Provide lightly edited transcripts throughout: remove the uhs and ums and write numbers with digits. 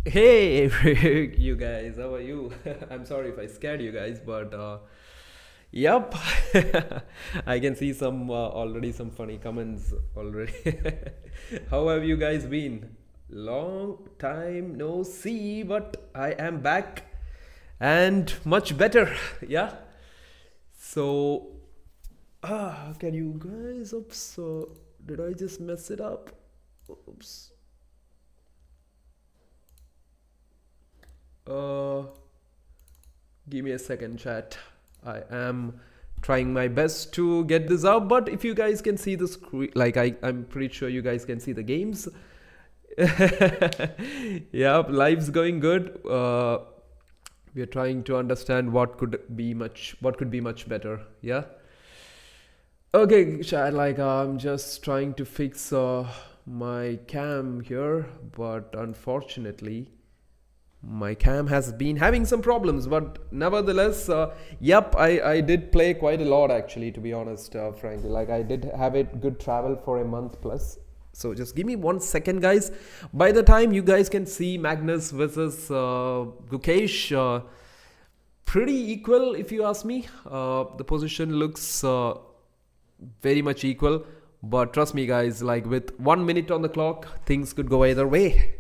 Hey, you guys, how are you? I'm sorry if I scared you guys, but yep, I can see some already some funny comments already. How have you guys been? Long time no see, but I am back and much better. Yeah. So, can you guys? Oops, did I just mess it up? Oops. Uh, Give me a second, chat. I am trying my best to get this up, but if you guys can see the screen, like I'm pretty sure you guys can see the games. Yeah, life's going good. We are trying to understand what could be much better. Yeah. Okay, chat. Like I'm just trying to fix my cam here, but unfortunately my cam has been having some problems, but nevertheless, yep, I did play quite a lot actually, to be honest, frankly. Like I did have it good travel for a month plus. So just give me 1 second, guys. By the time you guys can see Magnus versus Gukesh, pretty equal if you ask me. The position looks very much equal, but trust me, guys, like with 1 minute on the clock, things could go either way.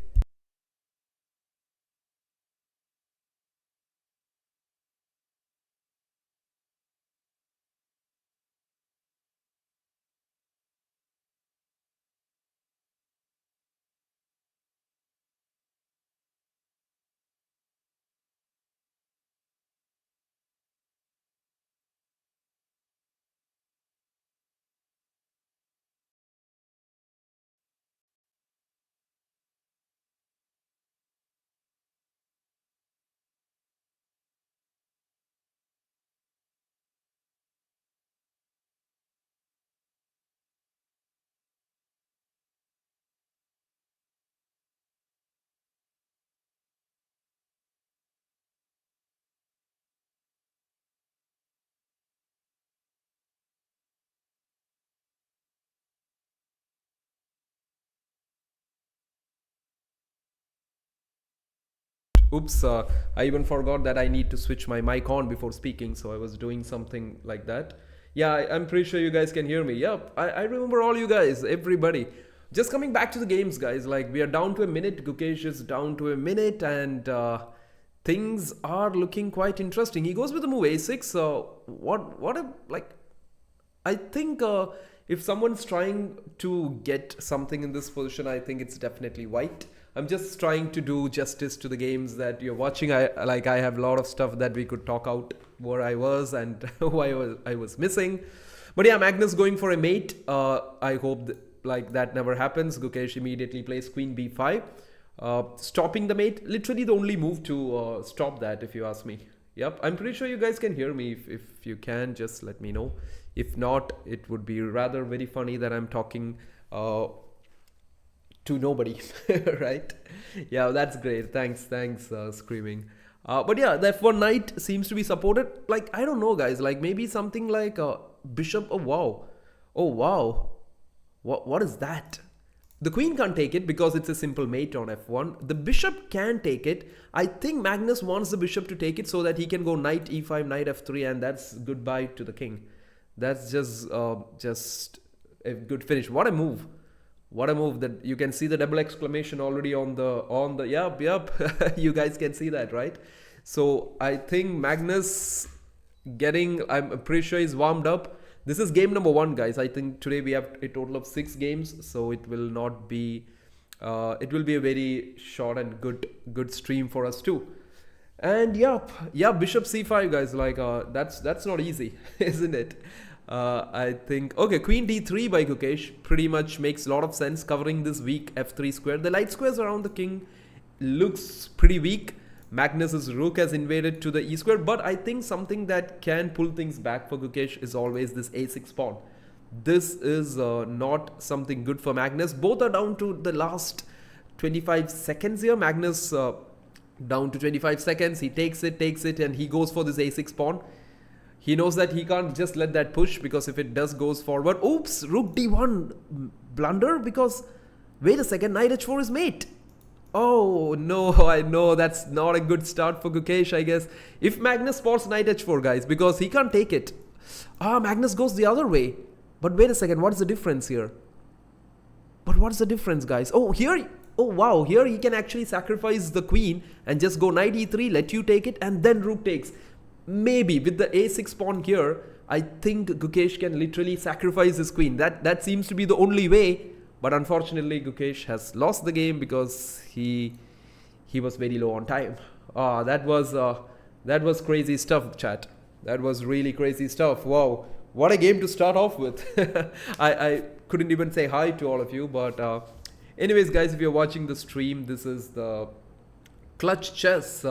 Oops, I even forgot that I need to switch my mic on before speaking, so I was doing something like that. Yeah, I'm pretty sure you guys can hear me. Yep, I remember all you guys, everybody. Just coming back to the games, guys. Like, we are down to a minute. Gukesh is down to a minute, and things are looking quite interesting. He goes with the move a6. What a, like, I think if someone's trying to get something in this position, I think it's definitely white. I'm just trying to do justice to the games that you're watching. I have a lot of stuff that we could talk out where I was and why I was missing. But yeah, Magnus going for a mate. I hope like that never happens. Gukesh immediately plays queen b5. Stopping the mate, literally the only move to stop that, if you ask me. Yep, I'm pretty sure you guys can hear me. If you can, just let me know. If not, it would be rather very funny that I'm talking to nobody, right? Yeah, that's great. Thanks, screaming. But yeah, the f1 knight seems to be supported. Like, I don't know, guys. Like, maybe something like bishop. Oh, wow. Oh, wow. What is that? The queen can't take it because it's a simple mate on f1. The bishop can take it. I think Magnus wants the bishop to take it so that he can go knight e5, knight f3, and that's goodbye to the king. That's just a good finish. What a move! What a move! That you can see the double exclamation already on the yep. You guys can see that, right? So I think Magnus getting. I'm pretty sure he's warmed up. This is game number one, guys. I think today we have a total of 6 games, so it will not be. It will be a very short and good stream for us too. And yeah, bishop c5, guys. Like that's not easy, isn't it? I think okay, queen d3 by Gukesh pretty much makes a lot of sense, covering this weak f3 square. The light squares around the king looks pretty weak. Magnus's rook has invaded to the e square, but I think something that can pull things back for Gukesh is always this a6 pawn. This is not something good for Magnus. Both are down to the last 25 seconds here. Magnus down to 25 seconds. He takes it, and he goes for this a6 pawn. He knows that he can't just let that push, because if it does goes forward, oops, rook d1 blunder, because wait a second, knight h4 is mate. Oh no, I know that's not a good start for Gukesh, I guess. If Magnus spots knight h4, guys, because he can't take it. Magnus goes the other way. But wait a second, what's the difference here? But what's the difference, guys? Oh, here, oh wow, here he can actually sacrifice the queen and just go knight e3, let you take it, and then rook takes. Maybe with the a6 pawn here, I think Gukesh can literally sacrifice his queen. That seems to be the only way. But unfortunately, Gukesh has lost the game because he was very low on time. That was crazy stuff, chat. That was really crazy stuff. Wow, what a game to start off with. I couldn't even say hi to all of you, but anyways, guys, if you're watching the stream, this is the Clutch Chess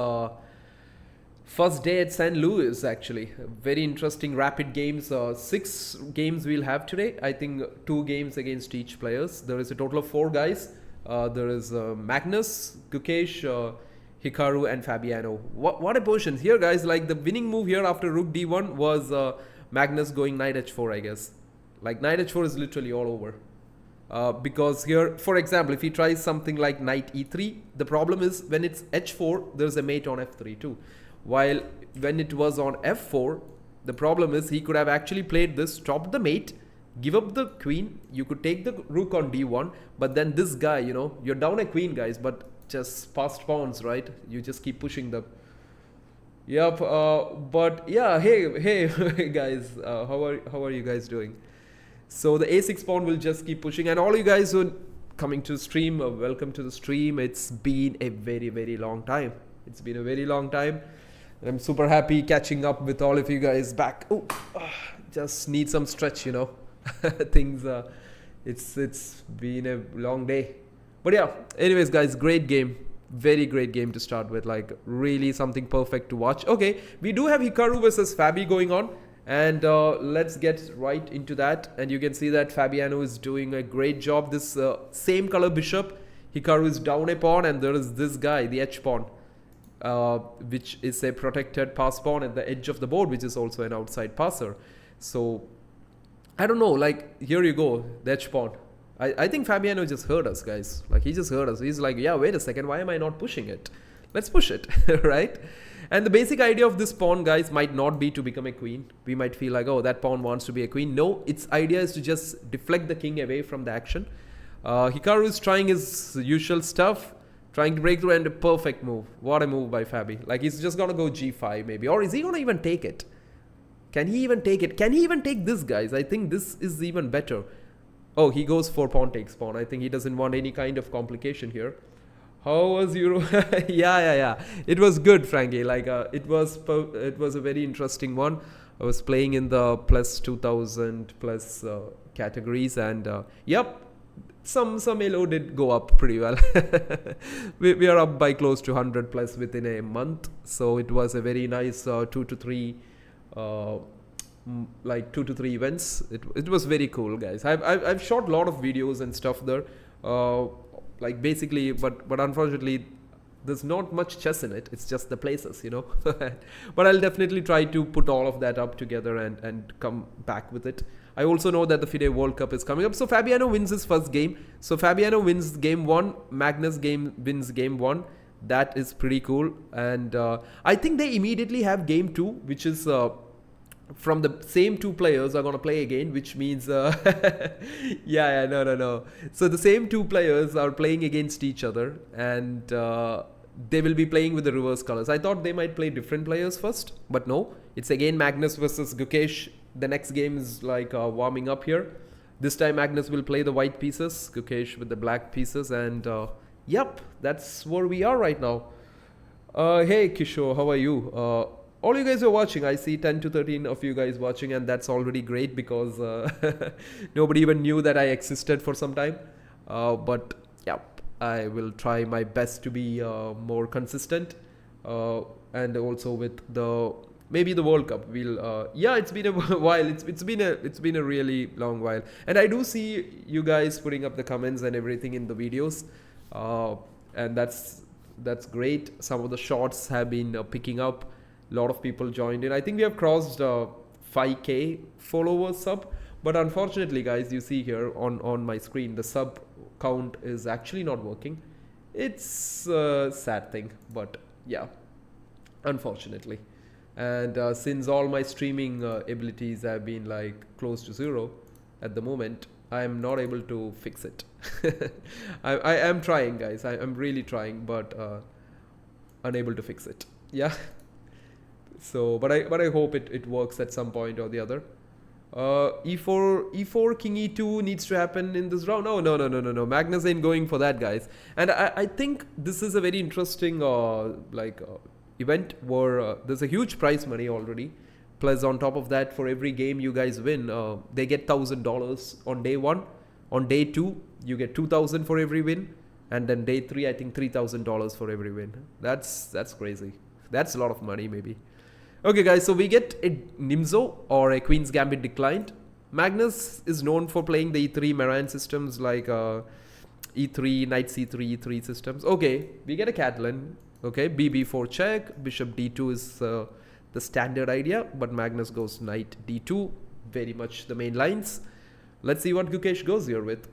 first day at St. Louis. Actually, very interesting rapid games. 6 games we'll have today. I think 2 games against each players. There is a total of 4 guys. There is Magnus, Gukesh, Hikaru and Fabiano. What a position here, guys. Like the winning move here after rook d1 was Magnus going knight h4, I guess. Like knight h4 is literally all over. Because here, for example, if he tries something like knight e3, the problem is when it's h4, there's a mate on f3 too. While when it was on f4, the problem is he could have actually played this, stopped the mate, give up the queen, you could take the rook on d1, but then this guy, you know, you're down a queen, guys, but just passed pawns, right? You just keep pushing them. Yep, but yeah, hey guys, how are you guys doing? So the a6 pawn will just keep pushing, and all you guys who are coming to stream, welcome to the stream. It's been a very long time. It's been a very long time. I'm super happy catching up with all of you guys back. Oh, just need some stretch, you know. Things, it's been a long day. But yeah, anyways, guys, great game. Very great game to start with. Like, really something perfect to watch. Okay, we do have Hikaru versus Fabi going on. And let's get right into that. And you can see that Fabiano is doing a great job. This same color bishop. Hikaru is down a pawn. And there is this guy, the h pawn. Which is a protected pass pawn at the edge of the board, which is also an outside passer. So, I don't know, like, here you go, the h pawn. I think Fabiano just heard us, guys. Like, he just heard us. He's like, yeah, wait a second, why am I not pushing it? Let's push it, right? And the basic idea of this pawn, guys, might not be to become a queen. We might feel like, oh, that pawn wants to be a queen. No, its idea is to just deflect the king away from the action. Hikaru is trying his usual stuff. Trying to break through, and a perfect move. What a move by Fabi. Like, he's just going to go g5 maybe. Or is he going to even take it? Can he even take it? Can he even take this, guys? I think this is even better. Oh, he goes for pawn takes pawn. I think he doesn't want any kind of complication here. How was Euro? yeah. It was good, Frankie. Like, it was a very interesting one. I was playing in the plus 2000 plus categories, and yep. Some elo did go up pretty well. we are up by close to 100 plus within a month. So it was a very nice 2 to 3 events. It was very cool, guys. I've shot a lot of videos and stuff there. Like basically, but unfortunately, there's not much chess in it. It's just the places, you know. But I'll definitely try to put all of that up together and come back with it. I also know that the FIDE World Cup is coming up. So Fabiano wins his first game. So Fabiano wins game 1. Magnus wins game 1. That is pretty cool. And I think they immediately have game 2, which is from the same 2 players are going to play again, which means no. So the same 2 players are playing against each other, and they will be playing with the reverse colors. I thought they might play different players first, but no. It's again Magnus versus Gukesh. The next game is like warming up here. This time Magnus will play the white pieces, Gukesh with the black pieces, and yep, that's where we are right now. Hey Kishore, how are you? All you guys are watching. I see 10 to 13 of you guys watching, and that's already great because nobody even knew that I existed for some time. But yeah, I will try my best to be more consistent, and also with maybe the World Cup. We'll yeah, it's been a while. It's been a really long while, and I do see you guys putting up the comments and everything in the videos, and that's great. Some of the shots have been picking up. A lot of people joined in. I think we have crossed 5k followers sub, but unfortunately, guys, you see here on my screen the sub count is actually not working. It's a sad thing, but yeah, unfortunately. And since all my streaming abilities have been like close to zero at the moment, I am not able to fix it. I am trying, guys. I'm really trying, but unable to fix it. Yeah. So, but I hope it works at some point or the other. E4 King E2 needs to happen in this round. No, no, no, no, no, no. Magnus ain't going for that, guys. And I think this is a very interesting event where there's a huge prize money already. Plus, on top of that, for every game you guys win, they get $1,000 on day one. On day two, you get 2,000 for every win, and then day three, I think $3,000 for every win. That's crazy. That's a lot of money, maybe. Okay, guys, so we get a Nimzo or a Queen's Gambit declined. Magnus is known for playing the E3 Maran systems like E3, Knight C3, E3 systems. Okay, we get a Catalan. Okay, BB4 check, Bishop D2 is the standard idea, but Magnus goes Knight D2, very much the main lines. Let's see what Gukesh goes here with.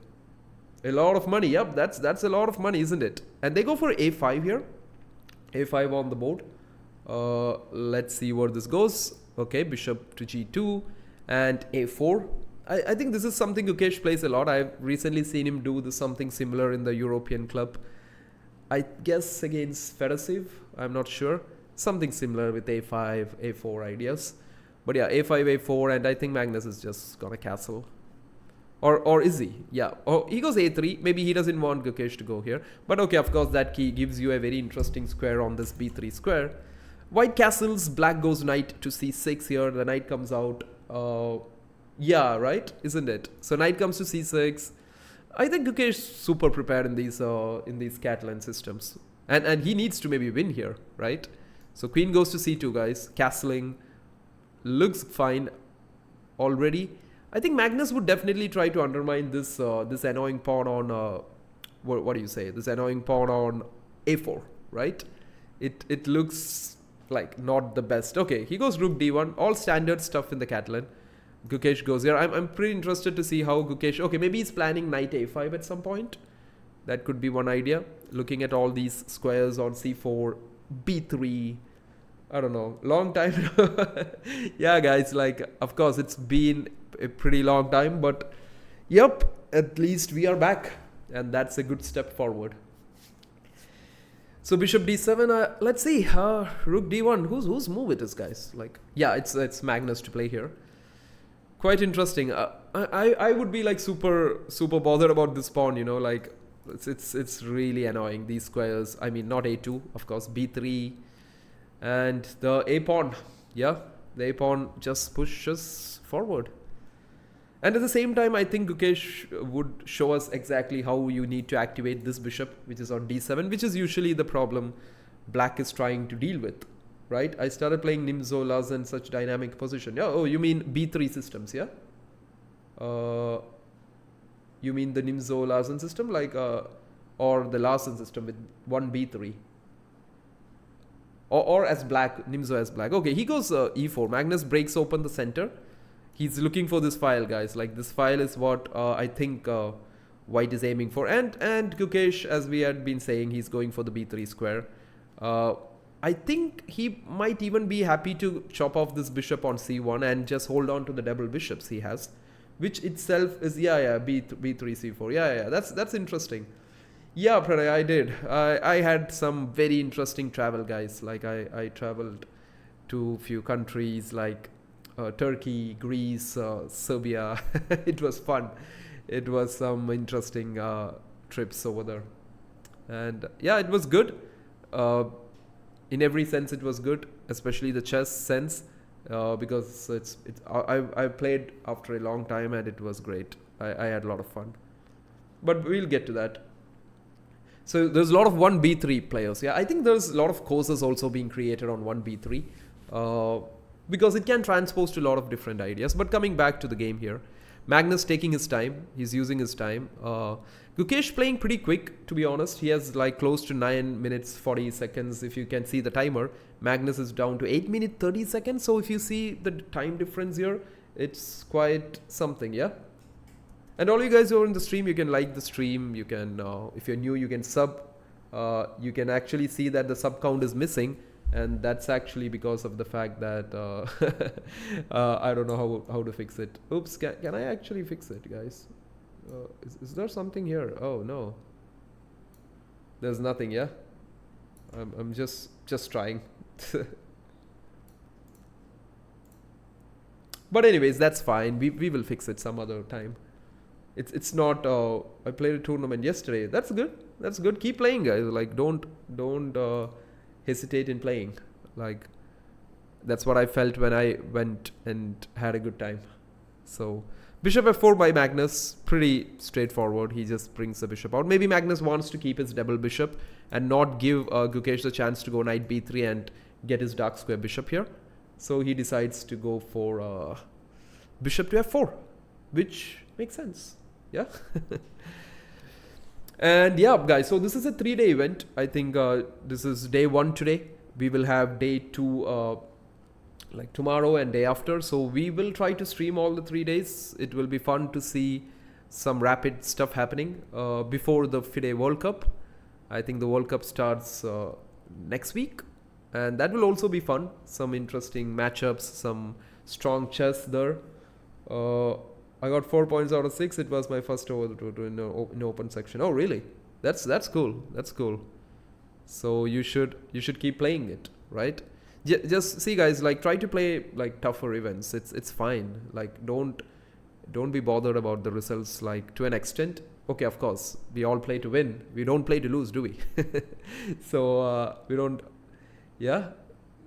A lot of money, yep, that's a lot of money, isn't it? And they go for A5 here, A5 on the board. Let's see where this goes. Okay, Bishop to G2 and A4. I think this is something Gukesh plays a lot. I've recently seen him do something similar in the European club. I guess against Fedosev, I'm not sure. Something similar with A5, A4 ideas. But yeah, A5, A4, and I think Magnus is just gonna castle. Or is he? Yeah. Oh, he goes A3. Maybe he doesn't want Gukesh to go here. But okay, of course, that key gives you a very interesting square on this B3 square. White castles, black goes knight to C6 here. The knight comes out. Yeah, right? Isn't it? So knight comes to C6. I think Gukesh is super prepared in these Catalan systems. And he needs to maybe win here, right? So queen goes to C2, guys. Castling looks fine already. I think Magnus would definitely try to undermine this this annoying pawn on what do you say? This annoying pawn on A4, right? It looks like not the best. Okay, he goes rook D1, all standard stuff in the Catalan. Gukesh goes here. I'm pretty interested to see how Gukesh. Okay, maybe he's planning knight A5 at some point. That could be one idea. Looking at all these squares on C4, B3. I don't know, long time. Yeah, guys, like, of course, it's been a pretty long time, but yep, at least we are back, and that's a good step forward. So Bishop D7, let's see, Rook D1, whose move it is, guys? Like, yeah, it's Magnus to play here. Quite interesting. I would be like super bothered about this pawn, you know, like it's really annoying, these squares. I mean, not A2, of course, B3, and the A pawn. Yeah, the A pawn just pushes forward. And at the same time, I think Gukesh would show us exactly how you need to activate this bishop, which is on D7, which is usually the problem black is trying to deal with, right? I started playing Nimzo and such dynamic position. Yeah, oh, you mean B3 systems, yeah? You mean the Nimzo Larsen system, like, or the Larsen system with one B3? Or as black, Nimzo as black. Okay, he goes E4. Magnus breaks open the center. He's looking for this file, guys. Like, this file is what I think white is aiming for. And Gukesh, as we had been saying, he's going for the B3 square. I think he might even be happy to chop off this bishop on C1 and just hold on to the double bishops he has, which itself is, yeah, B3, C4. Yeah, that's interesting. Yeah, Pranay, I did. I had some very interesting travel, guys. Like, I traveled to a few countries like Turkey, Greece, Serbia. It was fun. It was some interesting trips over there. And yeah, it was good. In every sense, it was good, especially the chess sense, because I played after a long time and it was great. I had a lot of fun. But we'll get to that. So there's a lot of 1b3 players. Yeah, I think there's a lot of courses also being created on 1b3. Because it can transpose to a lot of different ideas. But coming back to the game here, Magnus taking his time. He's using his time. Gukesh playing pretty quick, to be honest. He has like close to 9 minutes 40 seconds if you can see the timer. Magnus is down to 8 minutes 30 seconds. So if you see the time difference here, it's quite something, yeah? And all you guys who are in the stream, you can like the stream. You can, if you're new, you can sub. you can actually see that the sub count is missing, and that's actually because of the fact that I don't know how to fix it. Oops, can I actually fix it, guys? Is there something here? Oh no, there's nothing. Yeah, I'm just trying. But anyways, that's fine. We will fix it some other time. It's not. I played a tournament yesterday. That's good. That's good. Keep playing, guys. Like don't hesitate in playing. Like that's what I felt when I went and had a good time. So bishop f4 by Magnus, pretty straightforward. He just brings the bishop out. Maybe Magnus wants to keep his double bishop and not give Gukesh the chance to go knight b3 and get his dark square bishop here. So he decides to go for bishop to f4, which makes sense. Yeah. And yeah, guys, so this is a 3-day event. I think this is day 1 today. We will have day 2 like tomorrow and day after. So we will try to stream all the 3 days. It will be fun to see some rapid stuff happening before the FIDE World Cup. I think the World Cup starts next week. And that will also be fun. Some interesting matchups, some strong chess there. I got 4 points out of 6. It was my first over in open section. Oh, really? That's cool. That's cool. So you should keep playing it, right? Just see, guys. Like try to play like tougher events. It's fine. Like don't be bothered about the results. Like to an extent. Okay, of course we all play to win. We don't play to lose, do we? So we don't. Yeah.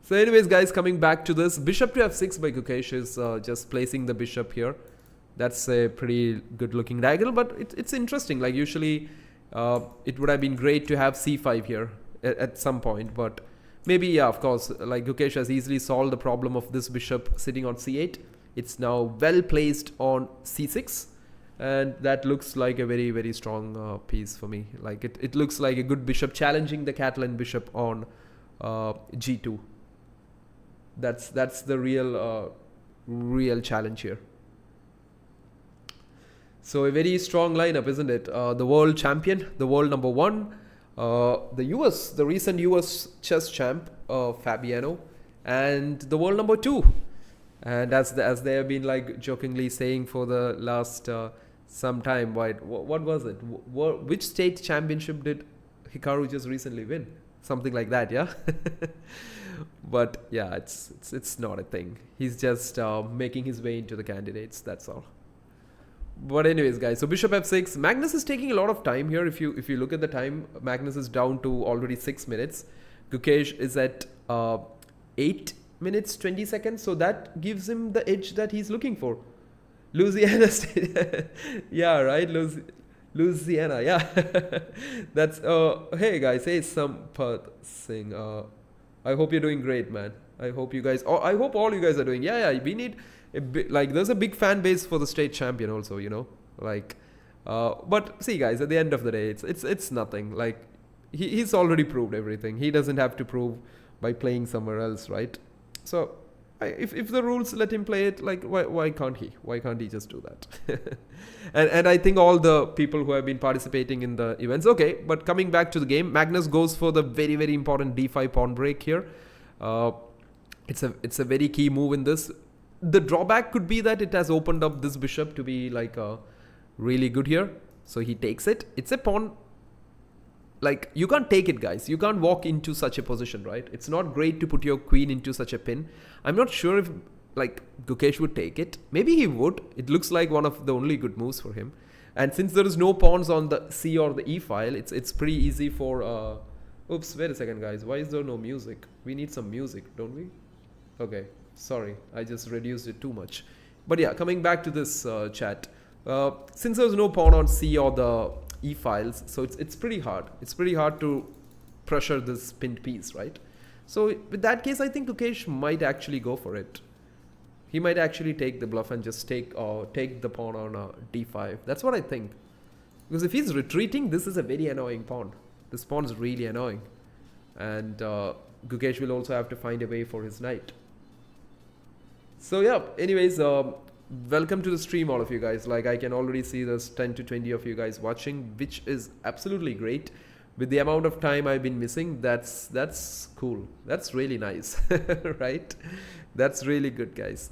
So anyways, guys, coming back to this, bishop to f6 by Gukesh is just placing the bishop here. That's a pretty good looking diagonal, but it's interesting. Like usually it would have been great to have c5 here at some point, but maybe, yeah, of course, like Gukesh has easily solved the problem of this bishop sitting on c8. It's now well placed on c6, and that looks like a very, very strong piece for me. Like it looks like a good bishop challenging the Catalan bishop on g2. That's the real challenge here. So a very strong lineup, isn't it? The world champion, the world number 1, the recent US chess champ, Fabiano, and the world number 2. And as they have been like jokingly saying for the last some time, what was it? Which state championship did Hikaru just recently win? Something like that, yeah. But yeah, it's not a thing. He's just making his way into the candidates. That's all. But anyways, guys, so bishop f6. Magnus is taking a lot of time here. If you look at the time, Magnus is down to already 6 minutes. Gukesh is at 8 minutes 20 seconds. So that gives him the edge that he's looking for. Louisiana State. Yeah, right. Louisiana. Yeah. That's hey guys, hey Sampath Singh. I hope you're doing great, man. I hope you guys. I hope all you guys are doing. Yeah. We need. Like there's a big fan base for the state champion also, you know, like but see, guys, at the end of the day, it's nothing. Like he's already proved everything. He doesn't have to prove by playing somewhere else, right? So if the rules let him play it, like why can't he just do that? and I think all the people who have been participating in the events, okay. But coming back to the game, Magnus goes for the very, very important d5 pawn break here. It's a very key move in this. The drawback could be that it has opened up this bishop to be like really good here. So he takes it. It's a pawn. Like you can't take it, guys. You can't walk into such a position, right? It's not great to put your queen into such a pin. I'm not sure if like Gukesh would take it. Maybe he would. It looks like one of the only good moves for him. And since there is no pawns on the C or the E file, it's pretty easy for... Oops, wait a second, guys. Why is there no music? We need some music, don't we? Okay. Sorry, I just reduced it too much. But yeah, coming back to this chat. Since there's no pawn on C or the E files, so it's pretty hard. It's pretty hard to pressure this pinned piece, right? So with that case, I think Gukesh might actually go for it. He might actually take the bluff and just take the pawn on D5. That's what I think. Because if he's retreating, this is a very annoying pawn. This pawn is really annoying. And Gukesh will also have to find a way for his knight. So yeah, anyways, welcome to the stream, all of you guys. Like I can already see there's 10 to 20 of you guys watching, which is absolutely great. with the amount of time I've been missing, that's cool. That's really nice, right? That's really good, guys.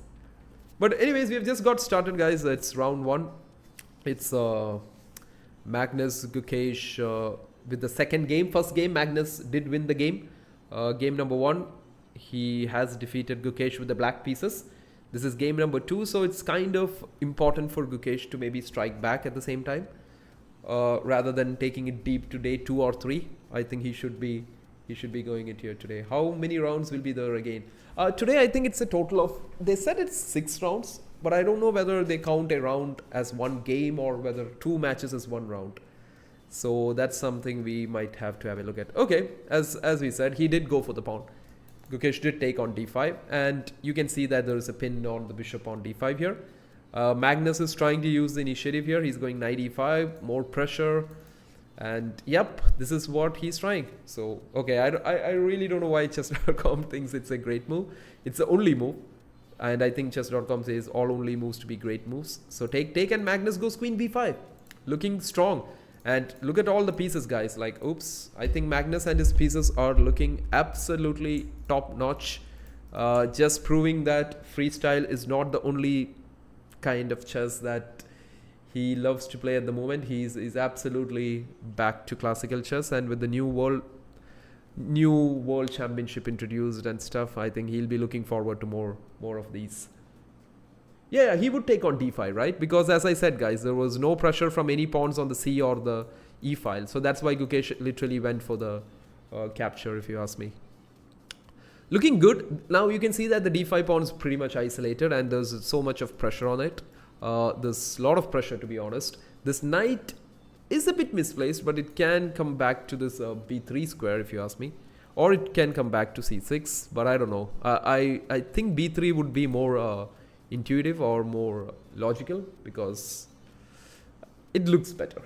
But anyways, we've just got started, guys. It's round 1. It's Magnus Gukesh with the second game. First game, Magnus did win the game. Game number 1, he has defeated Gukesh with the black pieces. This is game number 2, so it's kind of important for Gukesh to maybe strike back at the same time. Rather than taking it deep to day 2 or 3, I think he should be going it here today. How many rounds will be there again? Today I think it's a total of, they said it's 6 rounds, but I don't know whether they count a round as one game or whether 2 matches as one round. So that's something we might have to have a look at. Okay, as we said, he did go for the pawn. Gukesh did take on d5, and you can see that there is a pin on the bishop on d5 here. Magnus is trying to use the initiative here. He's going knight e5, more pressure, and yep, this is what he's trying. So okay, I really don't know why chess.com thinks it's a great move. It's the only move, and I think chess.com says all only moves to be great moves. So take, and Magnus goes queen b5, looking strong. And look at all the pieces, guys. Like, oops, I think Magnus and his pieces are looking absolutely top notch, just proving that freestyle is not the only kind of chess that he loves to play at the moment. He's absolutely back to classical chess, and with the new world championship introduced and stuff, I think he'll be looking forward to more of these. Yeah, he would take on d5, right? Because as I said, guys, there was no pressure from any pawns on the c or the e file, so that's why Gukesh literally went for the capture, if you ask me. Looking good. Now you can see that the d5 pawn is pretty much isolated, and there's so much of pressure on it. There's a lot of pressure, to be honest. This knight is a bit misplaced, but it can come back to this b3 square, if you ask me. Or it can come back to c6, but I don't know. I think b3 would be more intuitive or more logical, because it looks better.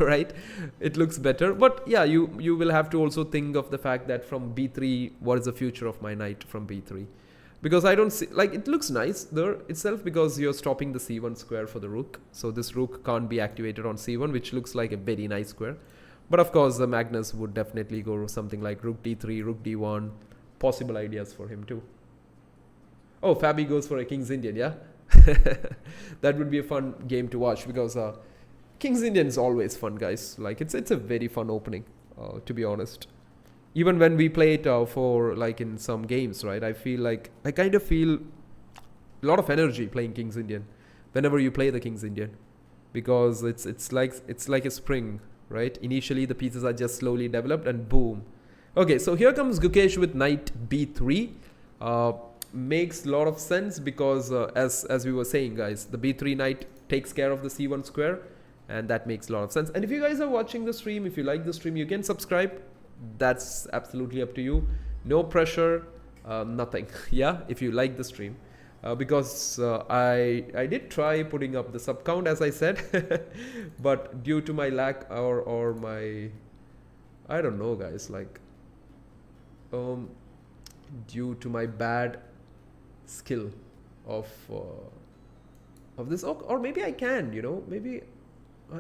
Right, it looks better. But yeah, you will have to also think of the fact that from b3, what is the future of my knight from b3? Because I don't see, like, it looks nice there itself because you're stopping the c1 square for the rook, so this rook can't be activated on c1, which looks like a very nice square. But of course the Magnus would definitely go something like rook d3, rook d1. Possible ideas for him too. Oh, Fabi goes for a King's Indian, yeah? That would be a fun game to watch, because King's Indian is always fun, guys. Like, it's a very fun opening, to be honest. Even when we play it for, like, in some games, right? I kind of feel a lot of energy playing King's Indian whenever you play the King's Indian, because it's like a spring, right? Initially the pieces are just slowly developed, and boom. Okay, so here comes Gukesh with knight b3. Makes a lot of sense because as we were saying, guys, the b3 knight takes care of the c1 square, and that makes a lot of sense. And if you guys are watching the stream, if you like the stream, you can subscribe. That's absolutely up to you. No pressure, nothing. Yeah, if you like the stream, because I did try putting up the sub count, as I said, but due to my lack or my, I don't know, guys, like due to my bad skill of this, or maybe I can, you know, maybe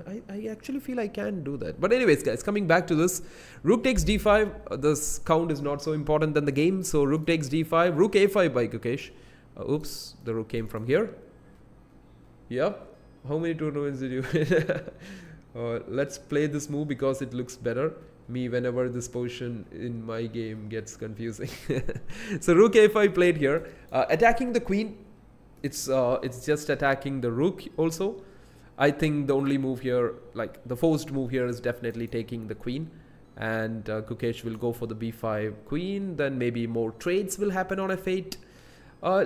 I actually feel I can do that. But anyways, guys, coming back to this, rook takes d5. This count is not so important than the game, so rook takes d5, rook a5 by Gukesh. Oops, the rook came from here. Yep. How many tournaments did you win? Let's play this move because it looks better. Me, whenever this position in my game gets confusing. So rook a5 played here, attacking the queen. It's just attacking the rook also. I think the only move here, like the forced move here, is definitely taking the queen, and Gukesh will go for the b5 queen. Then maybe more trades will happen on f8.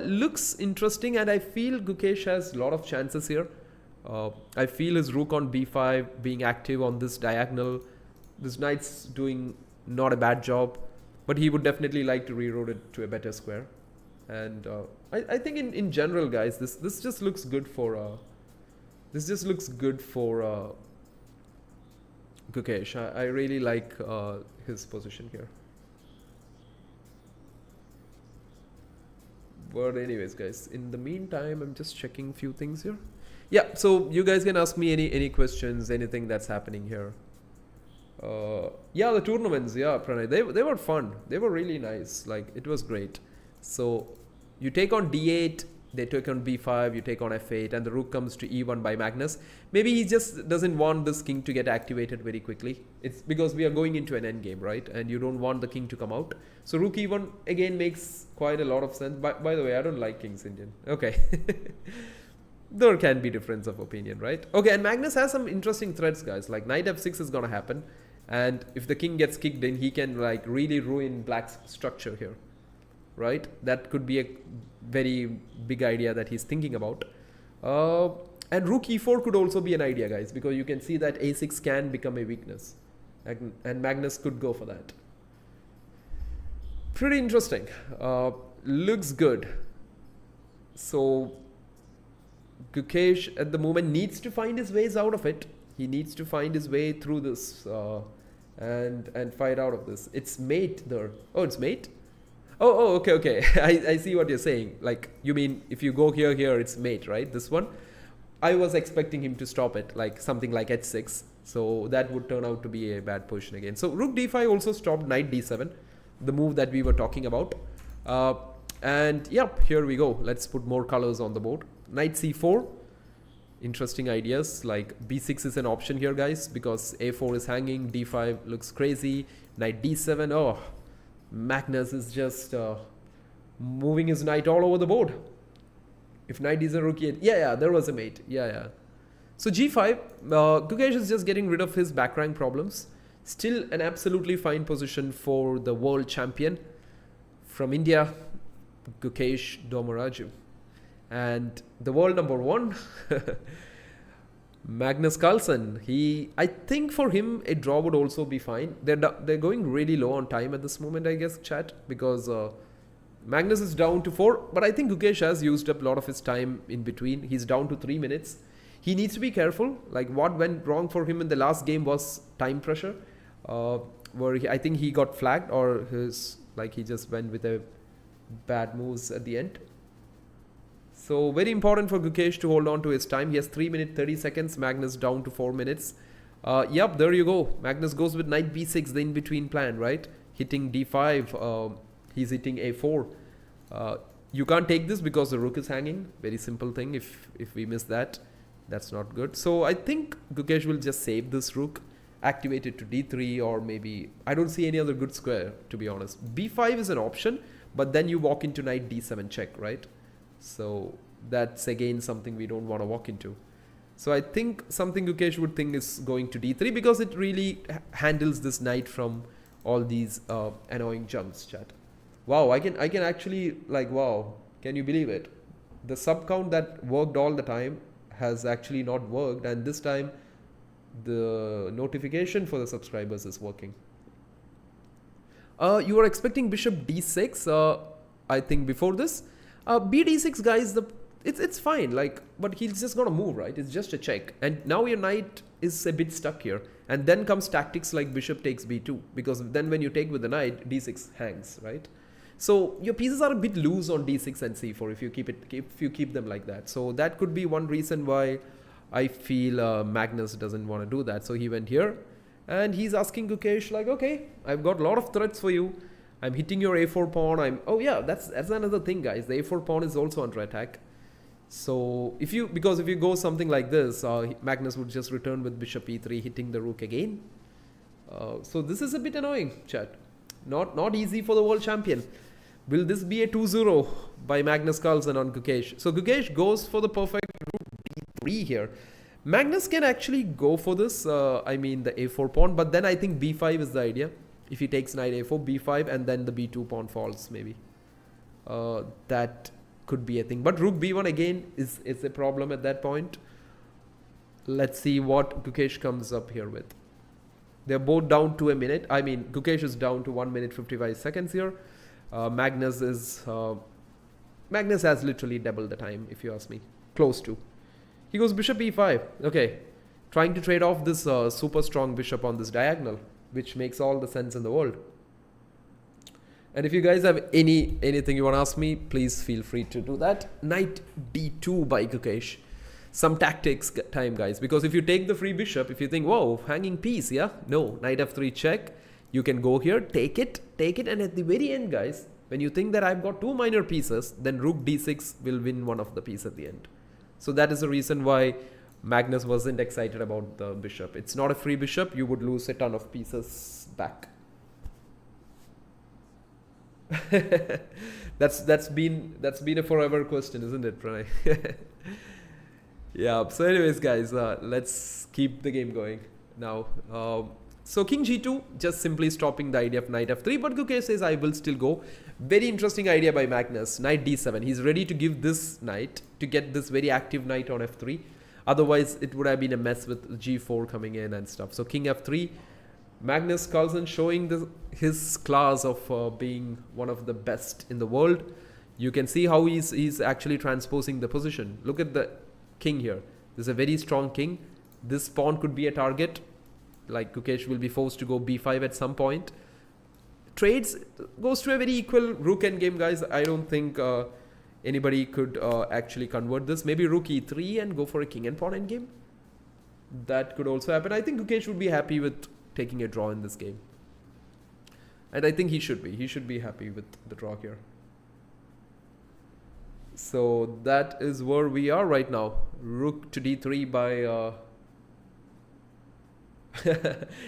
Looks interesting, and I feel Gukesh has a lot of chances here. I feel his rook on b5 being active on this diagonal. This knight's doing not a bad job, but he would definitely like to reroute it to a better square. And I think in general, guys, this just looks good for Gukesh. I really like his position here. But anyways, guys, in the meantime, I'm just checking a few things here. Yeah, so you guys can ask me any questions, anything that's happening here. Yeah, the tournaments, yeah, Pranay, they were fun. They were really nice. Like, it was great. So, you take on d8, they take on b5, you take on f8, and the rook comes to e1 by Magnus. Maybe he just doesn't want this king to get activated very quickly. It's because we are going into an endgame, right? And you don't want the king to come out. So, rook e1 again makes quite a lot of sense. By the way, I don't like kings Indian. Okay. There can be difference of opinion, right? Okay, and Magnus has some interesting threats, guys. Like knight f6 is gonna happen, and if the king gets kicked in, he can like really ruin black's structure here, right? That could be a very big idea that he's thinking about. And rook e4 could also be an idea, guys, because you can see that a6 can become a weakness, and Magnus could go for that. Pretty interesting. Looks good. So Gukesh at the moment needs to find his ways out of it. He needs to find his way through this and fight out of this. It's mate there. Oh, it's mate? Oh, okay. I see what you're saying. Like, you mean if you go here, it's mate, right? This one? I was expecting him to stop it, like something like h6. So that would turn out to be a bad position again. So rook d5 also stopped knight d7, the move that we were talking about. And yep, here we go. Let's put more colors on the board. Knight c4. Interesting ideas. Like b6 is an option here, guys, because a4 is hanging. d5 looks crazy. Knight d7. Oh, Magnus is just moving his knight all over the board. If knight is a rook e8. Yeah, there was a mate. Yeah. So g5. Gukesh is just getting rid of his back rank problems. Still an absolutely fine position for the world champion from India, Gukesh Domoraju. And the world number one, Magnus Carlsen. I think for him a draw would also be fine. They're going really low on time at this moment, I guess, chat, because Magnus is down to 4, but I think Gukesh has used up a lot of his time in between. He's down to 3 minutes. He needs to be careful. Like what went wrong for him in the last game was time pressure, where I think he got flagged, or he just went with a bad moves at the end. So very important for Gukesh to hold on to his time. He has 3 minutes 30 seconds. Magnus down to 4 minutes. Yep, there you go. Magnus goes with knight b6, the in-between plan, right? Hitting d5. He's hitting a4. You can't take this because the rook is hanging. Very simple thing. If we miss that, that's not good. So I think Gukesh will just save this rook, activate it to d3, or maybe I don't see any other good square, to be honest. b5 is an option, but then you walk into knight d7 check, right? So that's again something we don't want to walk into. So I think something Gukesh would think is going to d3, because it really handles this knight from all these annoying jumps, chat. Wow, I can actually, like, wow, can you believe it? The sub count that worked all the time has actually not worked, and this time the notification for the subscribers is working. You were expecting bishop d6, I think before this. B d6, guys, it's fine, like, but he's just gonna move, right? It's just a check, and now your knight is a bit stuck here, and then comes tactics like bishop takes b2, because then when you take with the knight, d6 hangs, right? So your pieces are a bit loose on d6 and c4 if you keep them like that. So that could be one reason why I feel Magnus doesn't want to do that. So he went here, and he's asking Gukesh, like, okay, I've got a lot of threats for you. I'm hitting your a4 pawn. Oh yeah, that's another thing, guys. The a4 pawn is also under attack. So if you go something like this, Magnus would just return with bishop e3, hitting the rook again. So this is a bit annoying, chat. Not easy for the world champion. Will this be a 2-0 by Magnus Carlsen on Gukesh? So Gukesh goes for the perfect rook d3 here. Magnus can actually go for this, I mean the a4 pawn, but then I think b5 is the idea. If he takes knight a4, b5, and then the b2 pawn falls, maybe. That could be a thing. But rook b1 again is a problem at that point. Let's see what Gukesh comes up here with. They're both down to a minute. I mean, Gukesh is down to 1 minute 55 seconds here. Magnus has literally doubled the time, if you ask me. Close to. He goes bishop e5. Okay. Trying to trade off this super strong bishop on this diagonal, which makes all the sense in the world. And if you guys have anything you want to ask me, please feel free to do that. Knight d2 by Gukesh. some tactics time, guys. Because if you take the free bishop, if you think, whoa, hanging piece, yeah? No, knight f3 check. You can go here, take it, and at the very end, guys, when you think that I've got two minor pieces, then rook d6 will win one of the pieces at the end. So that is the reason why Magnus wasn't excited about the bishop. It's not a free bishop. You would lose a ton of pieces back. that's been a forever question, isn't it, Pranay? Yeah. So anyways, guys, let's keep the game going now. So king g2, just simply stopping the idea of knight f3, but Gukesh says I will still go. Very interesting idea by Magnus. Knight d7. He's ready to give this knight to get this very active knight on f3. Otherwise, it would have been a mess with g4 coming in and stuff. So king f3. Magnus Carlsen showing his class of being one of the best in the world. You can see how he's actually transposing the position. Look at the king here. This is a very strong king. This pawn could be a target. Like Gukesh will be forced to go b5 at some point. Trades goes to a very equal rook endgame, guys. I don't think anybody could actually convert this. Maybe rook e3 and go for a king and pawn endgame. That could also happen. I think Gukesh would be happy with taking a draw in this game. And I think he should be. He should be happy with the draw here. So that is where we are right now. Rook to d3 by...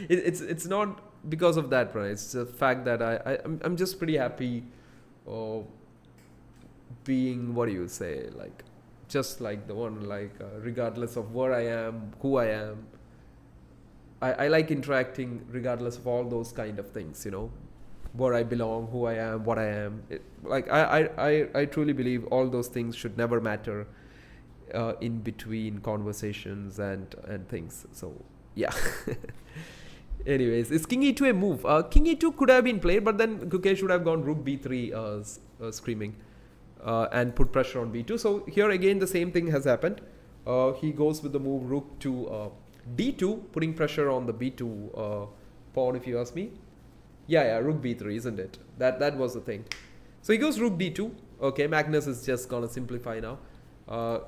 it's not because of that, right? It's the fact that I'm just pretty happy being, what do you say, like just like the one, like regardless of where I am, who I am. I like interacting regardless of all those kind of things, you know, where I belong, who I am, what I am. I truly believe all those things should never matter in between conversations and things. So yeah. Anyways, is king e2 a move? King e2 could have been played, but then Gukesh should have gone rook b3 screaming and put pressure on b2. So here again the same thing has happened. He goes with the move rook to d2, putting pressure on the b2 pawn, if you ask me. Yeah, rook b3, isn't it? That was the thing. So he goes rook d2. Okay, Magnus is just gonna simplify now.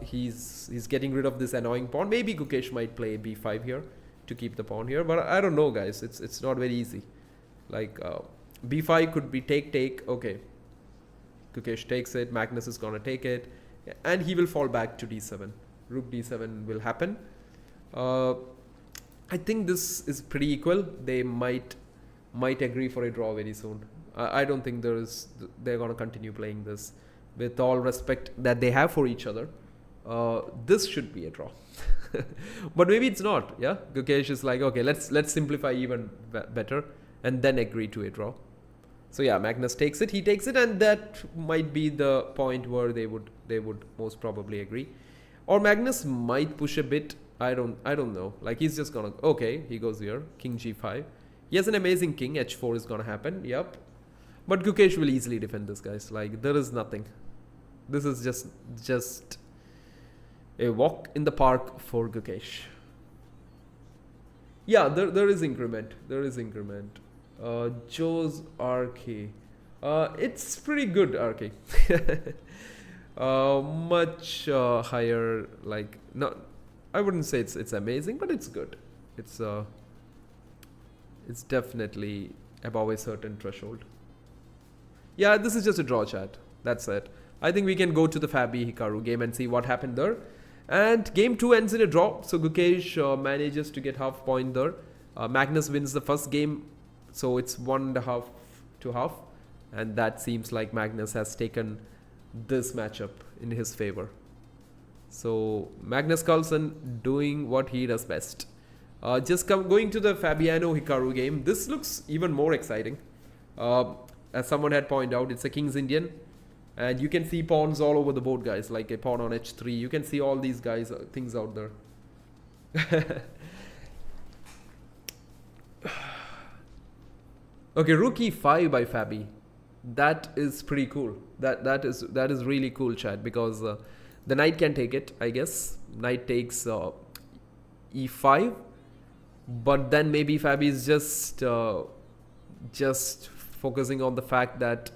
He's getting rid of this annoying pawn. Maybe Gukesh might play b5 here to keep the pawn here, but I don't know, guys. It's not very easy. Like b5 could be take. Okay, Gukesh takes it. Magnus is gonna take it, and he will fall back to d7. Rook d7 will happen. I think this is pretty equal. They might agree for a draw very soon. I don't think they're gonna continue playing this. With all respect that they have for each other, this should be a draw. But maybe it's not. Yeah, Gukesh is like, okay, let's simplify even better and then agree to a draw. So yeah, Magnus takes it, he takes it, and that might be the point where they would most probably agree. Or Magnus might push a bit. I don't know. Like he's just gonna, okay, he goes here, king g5. He has an amazing king, h4 is gonna happen. Yep. But Gukesh will easily defend this, guys. Like there is nothing. This is just a walk in the park for Gukesh. Yeah, there is increment. There is increment. Joe's RK. It's pretty good RK. Much higher, like, not, I wouldn't say it's amazing, but it's good. It's definitely above a certain threshold. Yeah, this is just a draw, chat. That's it. I think we can go to the Fabi Hikaru game and see what happened there. And game 2 ends in a draw. So Gukesh manages to get half point there. Magnus wins the first game. So it's 1.5 to half. And that seems like Magnus has taken this matchup in his favor. So Magnus Carlsen doing what he does best. Going to the Fabiano Hikaru game. This looks even more exciting. As someone had pointed out, it's a King's Indian. And you can see pawns all over the board, guys. Like a pawn on h3. You can see all these guys, things out there. Okay, rook e5 by Fabi. That is pretty cool. That is really cool, chat. Because the knight can take it, I guess. Knight takes e5. But then maybe Fabi is just focusing on the fact that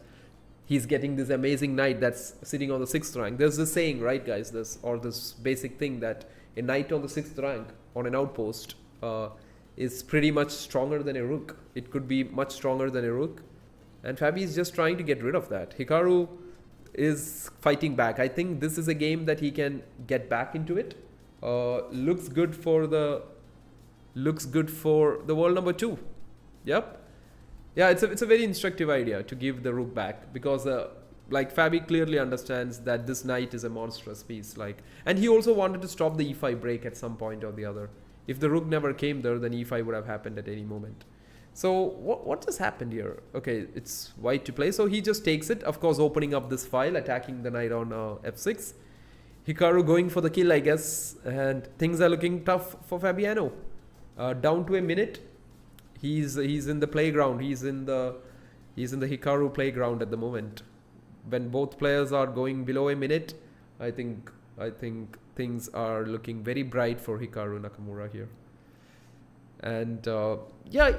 he's getting this amazing knight that's sitting on the 6th rank. There's this saying, right, guys, this basic thing that a knight on the 6th rank on an outpost is pretty much stronger than a rook. It could be much stronger than a rook. And Fabi is just trying to get rid of that. Hikaru is fighting back. I think this is a game that he can get back into it. Looks good for the world number 2. Yep. Yeah, it's a very instructive idea to give the rook back, because like Fabi clearly understands that this knight is a monstrous piece. Like, and he also wanted to stop the e5 break at some point or the other. If the rook never came there, then e5 would have happened at any moment. So what just happened here? Okay, it's white to play. So he just takes it, of course, opening up this file, attacking the knight on f6. Hikaru going for the kill, I guess, and things are looking tough for Fabiano. Down to a minute. He's in the playground. He's in the Hikaru playground at the moment. When both players are going below a minute, I think things are looking very bright for Hikaru Nakamura here. And yeah,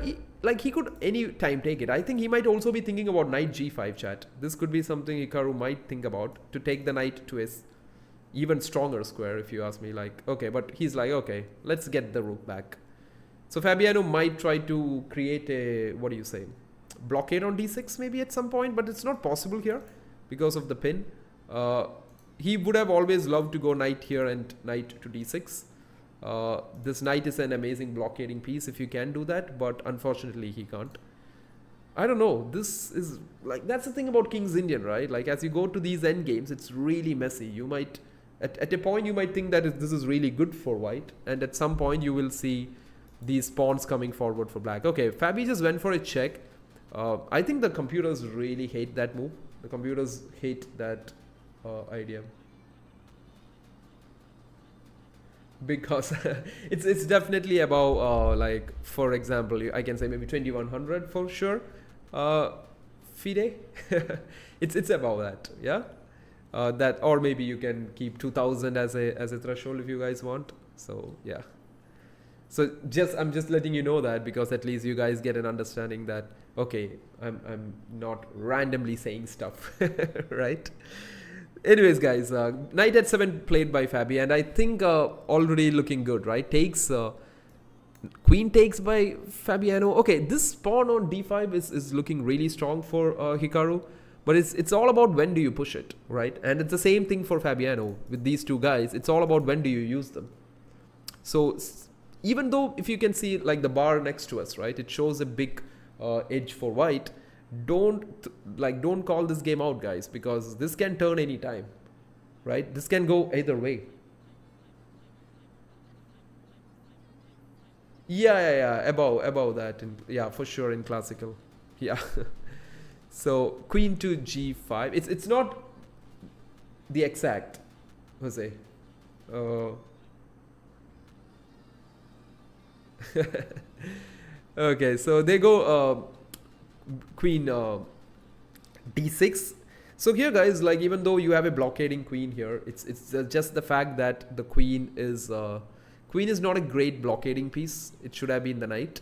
he could any time take it. I think he might also be thinking about knight g5, chat. This could be something Hikaru might think about, to take the knight to his even stronger square, if you ask me. Like, okay, but he's like, okay, let's get the rook back. So Fabiano might try to create a, what do you say, blockade on d6 maybe at some point, but it's not possible here because of the pin. He would have always loved to go knight here and knight to d6. This knight is an amazing blockading piece if you can do that, but unfortunately he can't. I don't know, this is like, that's the thing about King's Indian, right? Like, as you go to these end games, it's really messy. You might, at a point you might think that this is really good for white, and at some point you will see these pawns coming forward for black. Okay, Fabi just went for a check. I think the computers really hate that move. The computers hate that idea. Because it's definitely about, like, for example, I can say maybe 2100 for sure. FIDE. it's about that, yeah? That, or maybe you can keep 2000 as a threshold if you guys want. So, yeah. So I'm just letting you know that, because at least you guys get an understanding that, okay, I'm not randomly saying stuff, right? Anyways, guys, knight h7 played by Fabi, and I think already looking good, right? Takes queen takes by Fabiano. Okay, this pawn on d5 is looking really strong for Hikaru, but it's all about when do you push it, right? And it's the same thing for Fabiano with these two guys. It's all about when do you use them. So even though, if you can see like the bar next to us, right, it shows a big edge for white. Don't call this game out, guys, because this can turn any time, right? This can go either way. Yeah, above that, yeah, for sure, in classical, yeah. So queen to g5. It's not the exact, Jose. Okay, so they go queen d6. So here, guys, like, even though you have a blockading queen here, it's just the fact that the queen is not a great blockading piece. It should have been the knight.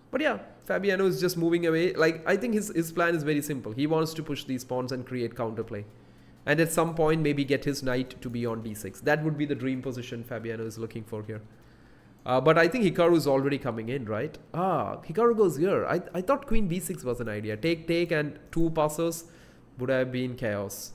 But yeah, Fabiano is just moving away. Like, I think his plan is very simple. He wants to push these pawns and create counterplay, and at some point maybe get his knight to be on d6. That would be the dream position Fabiano is looking for here. But I think Hikaru is already coming in, right? Hikaru goes here. I thought queen b6 was an idea. Take, and two passes would have been chaos.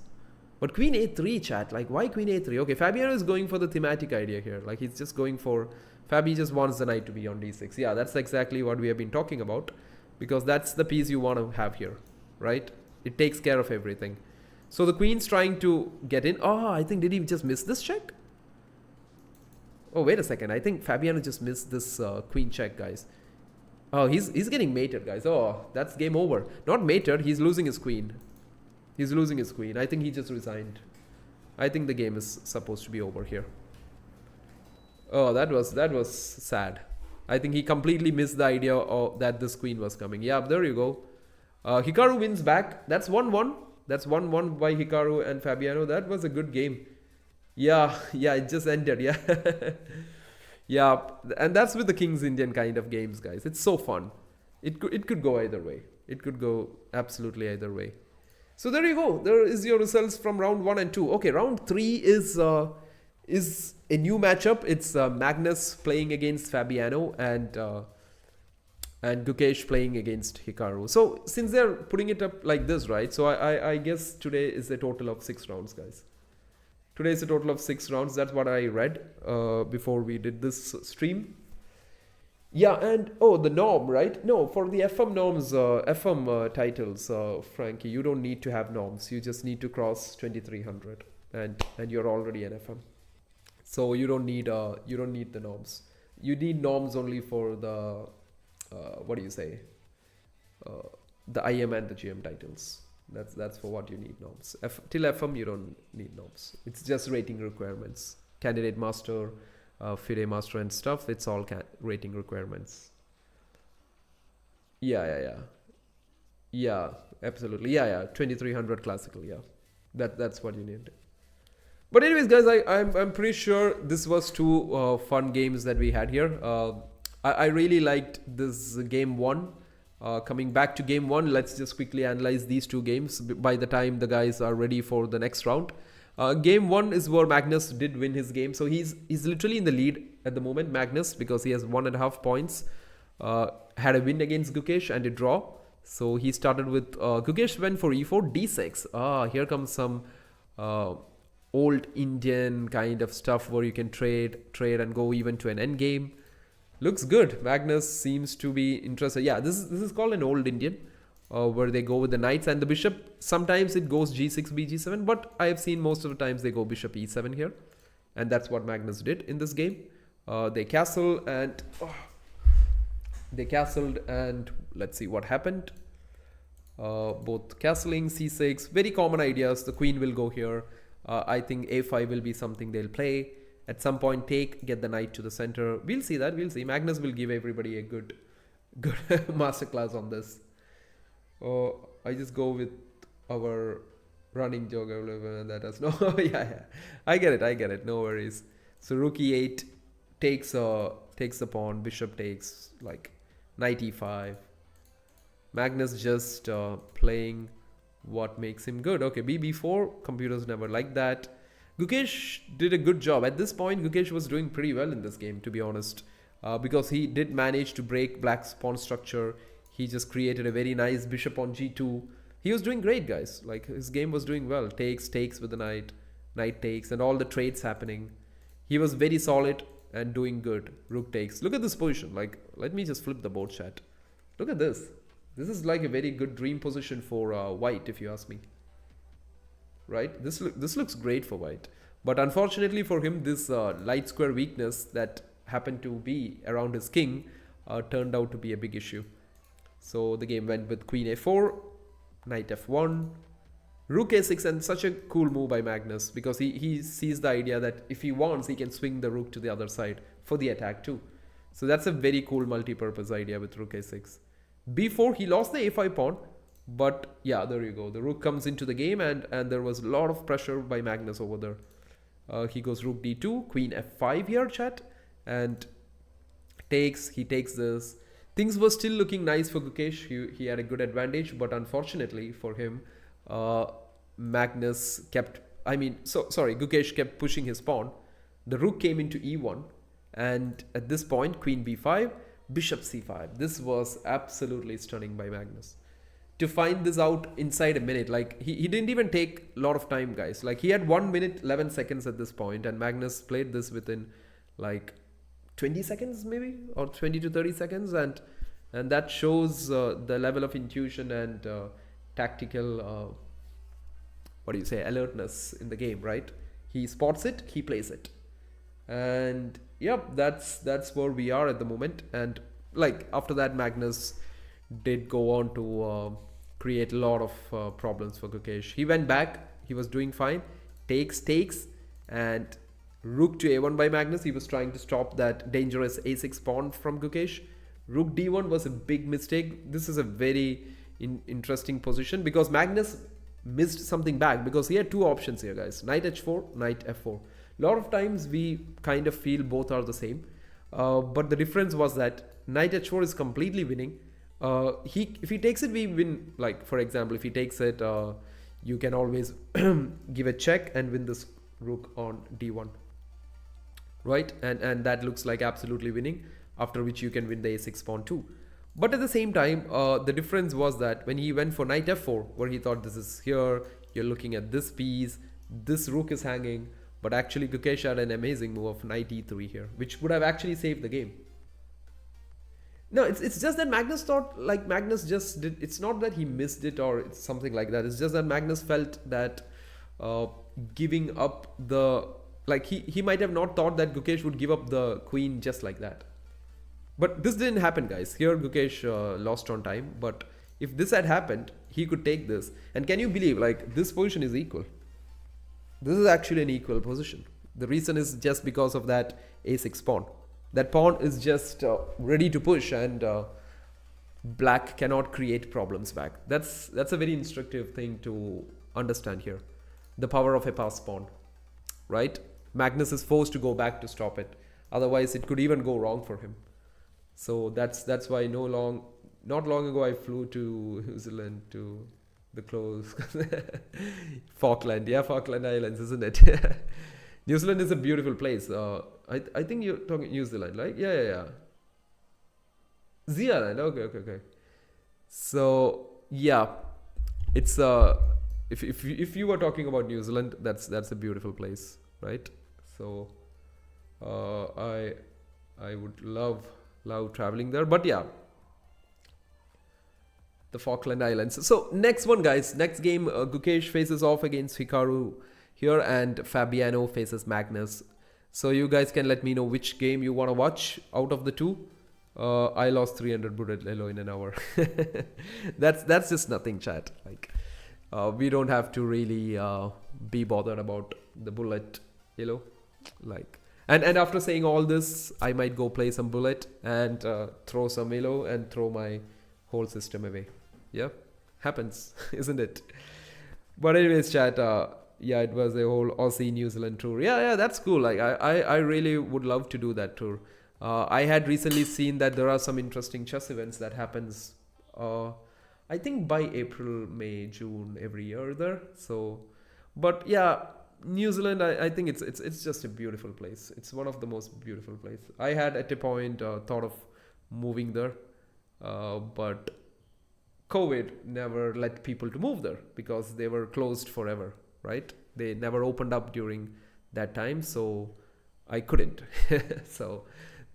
But queen a3, chat. Like, why queen a3? Okay, Fabiano is going for the thematic idea here. Like, he's just going for... Fabi just wants the knight to be on d6. Yeah, that's exactly what we have been talking about. Because that's the piece you want to have here, right? It takes care of everything. So the queen's trying to get in. I think, did he just miss this check? Oh, wait a second. I think Fabiano just missed this queen check, guys. Oh, he's getting mated, guys. Oh, that's game over. Not mated. He's losing his queen. He's losing his queen. I think he just resigned. I think the game is supposed to be over here. Oh, that was sad. I think he completely missed the idea of that this queen was coming. Yeah, there you go. Hikaru wins back. That's 1-1. That's 1-1 by Hikaru and Fabiano. That was a good game. Yeah, it just ended, yeah. Yeah, and that's with the King's Indian kind of games, guys. It's so fun. It could go either way. It could go absolutely either way. So there you go. There is your results from round 1 and 2. Okay, round 3 is a new matchup. It's Magnus playing against Fabiano and Gukesh playing against Hikaru. So since they're putting it up like this, right? So I guess today is a total of 6 rounds, guys. Today is a total of 6 rounds. That's what I read before we did this stream. Yeah, and oh, the norm, right? No, for the FM norms, FM titles, Frankie, you don't need to have norms. You just need to cross 2300, and you're already an FM. So you don't need the norms. You need norms only for the what do you say? The IM and the GM titles. That's for what you need norms. Till FM you don't need norms. It's just rating requirements. Candidate master, FIDE master and stuff. It's all rating requirements. Yeah, absolutely. Yeah. 2300 classical. Yeah, that's what you need. But anyways, guys, I'm pretty sure this was 2 fun games that we had here. I really liked this game 1. Coming back to game 1, let's just quickly analyze these 2 games by the time the guys are ready for the next round. Game 1 is where Magnus did win his game. So he's literally in the lead at the moment, Magnus, because he has 1.5 points. Had a win against Gukesh and a draw. So he started with Gukesh went for e4, d6. Here comes some old Indian kind of stuff where you can trade and go even to an endgame. Looks good. Magnus seems to be interested. Yeah, this is called an old Indian, where they go with the knights and the bishop. Sometimes it goes g6, bg7, but I have seen most of the times they go bishop e7 here, and that's what Magnus did in this game. They castled and let's see what happened. Both castling, c6, very common ideas. The queen will go here. I think a5 will be something they'll play. At some point, get the knight to the center. We'll see that. We'll see. Magnus will give everybody a good masterclass on this. I just go with our running joke. That has no. yeah. I get it. No worries. So rook e8 takes the pawn. Bishop takes, like, knight e5. Magnus just playing what makes him good. Okay, bb4. Computers never like that. Gukesh did a good job. At this point, Gukesh was doing pretty well in this game, to be honest. Because he did manage to break black's pawn structure. He just created a very nice bishop on g2. He was doing great, guys. Like, his game was doing well. Takes with the knight. Knight takes, and all the trades happening. He was very solid and doing good. Rook takes. Look at this position. Like, let me just flip the board chat. Look at this. This is like a very good dream position for white, if you ask me. Right? This looks great for white. But unfortunately for him, this light square weakness that happened to be around his king turned out to be a big issue. So the game went with queen a4, knight f1, rook a6, and such a cool move by Magnus, because he sees the idea that if he wants, he can swing the rook to the other side for the attack too. So that's a very cool multi-purpose idea with rook a6. b4, he lost the a5 pawn. But yeah, there you go. The rook comes into the game, and there was a lot of pressure by Magnus over there. He goes rook d2, queen f5 here, chat, and he takes this. Things were still looking nice for Gukesh. He had a good advantage, but unfortunately for him, Gukesh kept pushing his pawn. The rook came into e1, and at this point, queen b5, bishop c5. This was absolutely stunning by Magnus. To find this out inside a minute, like he didn't even take a lot of time, guys. Like, he had 1 minute 11 seconds at this point, and Magnus played this within like 20 seconds maybe, or 20 to 30 seconds, and that shows the level of intuition and tactical alertness in the game, right? He spots it, he plays it, and yep, that's where we are at the moment. And like, after that, Magnus did go on to create a lot of problems for Gukesh. He went back, he was doing fine. Takes, and rook to a1 by Magnus. He was trying to stop that dangerous a6 pawn from Gukesh. Rook d1 was a big mistake. This is a very interesting position, because Magnus missed something back, because he had 2 options here, guys. Knight h4, knight f4. A lot of times we kind of feel both are the same, but the difference was that knight h4 is completely winning. If he takes it, we win. Like, for example, if he takes it, you can always give a check and win this rook on d1, right? And that looks like absolutely winning, after which you can win the a6 pawn too. But at the same time, the difference was that when he went for knight f4, where he thought this is here, you're looking at this piece, this rook is hanging, but actually Gukesh had an amazing move of knight e3 here, which would have actually saved the game. No, it's just that Magnus thought, like, Magnus just did, it's not that he missed it or it's something like that. It's just that Magnus felt that giving up the, like, he might have not thought that Gukesh would give up the queen just like that. But this didn't happen, guys. Here Gukesh lost on time, but if this had happened, he could take this. And can you believe, like, this position is equal? This is actually an equal position. The reason is just because of that a6 pawn. That pawn is just ready to push, and black cannot create problems back. That's a very instructive thing to understand here. The power of a passed pawn, right? Magnus is forced to go back to stop it. Otherwise, it could even go wrong for him. So that's why not long ago I flew to New Zealand to the close Falkland. Yeah, Falkland Islands, isn't it? New Zealand is a beautiful place. I think you're talking New Zealand, right? Yeah. Zealand. Okay. So yeah, it's if you were talking about New Zealand, that's a beautiful place, right? So I would love traveling there. But yeah, the Falkland Islands. So next one, guys. Next game, Gukesh faces off against Hikaru here, and Fabiano faces Magnus. So you guys can let me know which game you want to watch out of the two. I lost 300 bullet elo in an hour. That's just nothing, chat. Like, we don't have to really be bothered about the bullet elo. Like, and after saying all this, I might go play some bullet and throw some elo and throw my whole system away. Yeah, happens, isn't it? But anyways, chat. Yeah, it was a whole Aussie New Zealand tour. Yeah, that's cool. Like, I really would love to do that tour. I had recently seen that there are some interesting chess events that happens, I think by April, May, June every year there. So, but yeah, New Zealand, I think it's just a beautiful place. It's one of the most beautiful places. I had at a point thought of moving there, but COVID never let people to move there because they were closed forever, right? They never opened up during that time, so I couldn't. So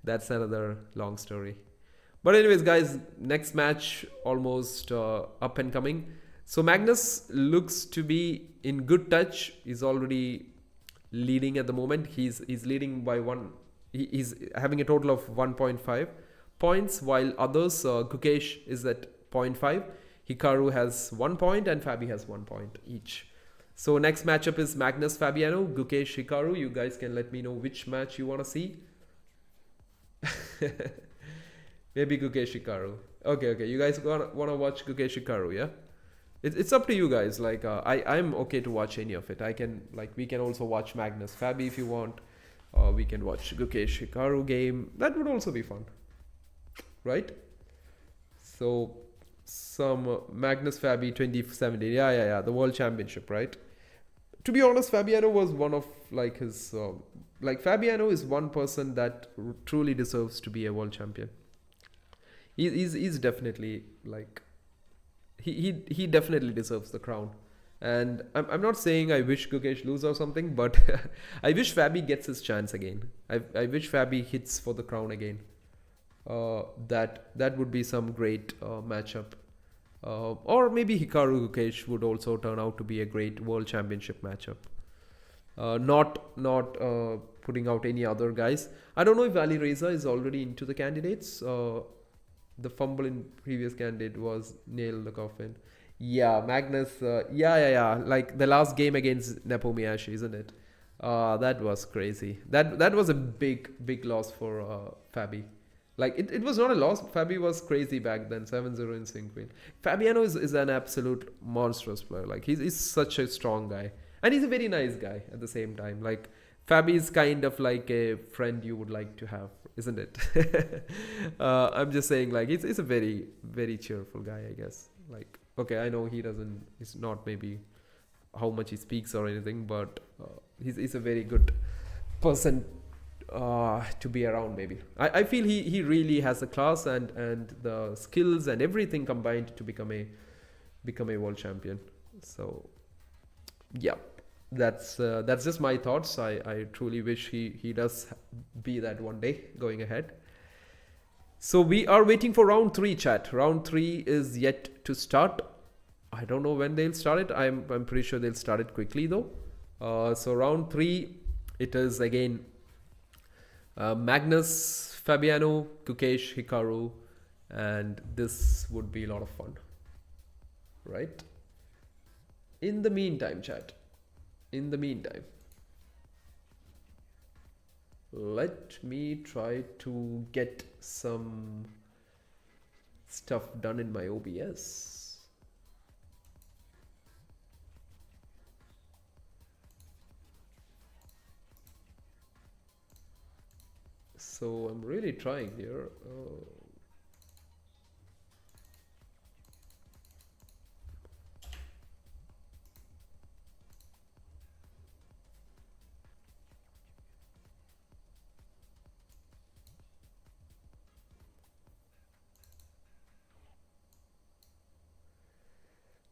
that's another long story. But anyways, guys, next match almost up and coming. So Magnus looks to be in good touch. He's already leading at the moment. He's leading by one. He's having a total of 1.5 points, while others, Gukesh is at 0.5. Hikaru has 1 point and Fabi has 1 point each. So next matchup is Magnus Fabiano, Gukesh Hikaru. You guys can let me know which match you want to see. Maybe Gukesh Hikaru. Okay. You guys want to watch Gukesh Hikaru, yeah? It's up to you guys. Like, I'm okay to watch any of it. We can also watch Magnus Fabi if you want. We can watch Gukesh Hikaru game. That would also be fun, right? So some Magnus Fabi 2017. Yeah. The World Championship, right? To be honest, Fabiano was one of like his Fabiano is one person that truly deserves to be a world champion. He's definitely like he definitely deserves the crown. And I'm not saying I wish Gukesh lose or something, but I wish Fabi gets his chance again. I wish Fabi hits for the crown again. That would be some great matchup. Or maybe Hikaru Gukesh would also turn out to be a great world championship matchup. Not putting out any other guys. I don't know if Ali Reza is already into the candidates. The fumble in previous candidate was nail the coffin. Yeah, Magnus. Yeah. Like the last game against Nepomniachtchi, isn't it? That was crazy. That was a big loss for Fabi. Like it was not a loss. Fabi was crazy back then. 7-0 in Sync Queen. Fabiano is an absolute monstrous player. Like he's such a strong guy. And he's a very nice guy at the same time. Like Fabi is kind of like a friend you would like to have, isn't it? I'm just saying, like he's a very, very cheerful guy, I guess. Like, okay, I know he's not maybe how much he speaks or anything, but he's a very good person to be around. Maybe I feel he really has the class and the skills and everything combined to become a world champion. So yeah, that's just my thoughts. I truly wish he does be that one day going ahead. So we are waiting for round 3, chat. Round 3 is yet to start. I don't know when they'll start it. I'm pretty sure they'll start it quickly though. So round 3, it is again Magnus, Fabiano, Gukesh, Hikaru, and this would be a lot of fun, right? In the meantime, chat. In the meantime, let me try to get some stuff done in my OBS. So I'm really trying here.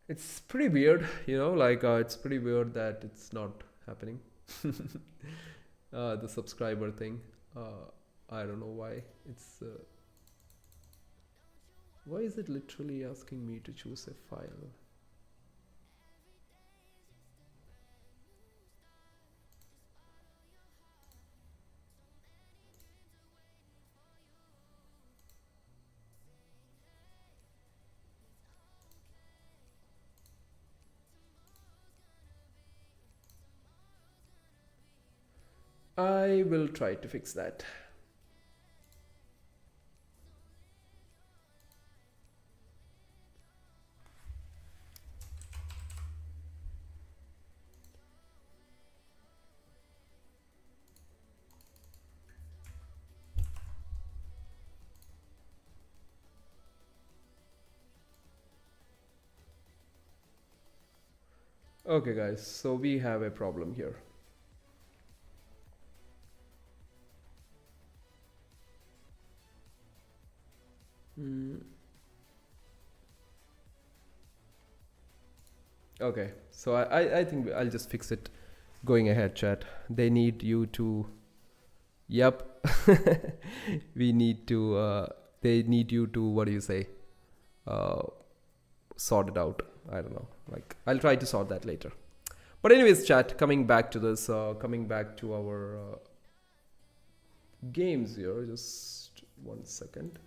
It's pretty weird, like it's pretty weird that it's not happening. The subscriber thing. I don't know why. Why is it literally asking me to choose a file? I will try to fix that. Okay guys, so we have a problem here. Okay, so I think I'll just fix it going ahead, chat. They need you to, yep. We need to, they need you to, what do you say, sort it out. I don't know, like I'll try to sort that later. But anyways, chat, coming back to this, coming back to our games here, just 1 second.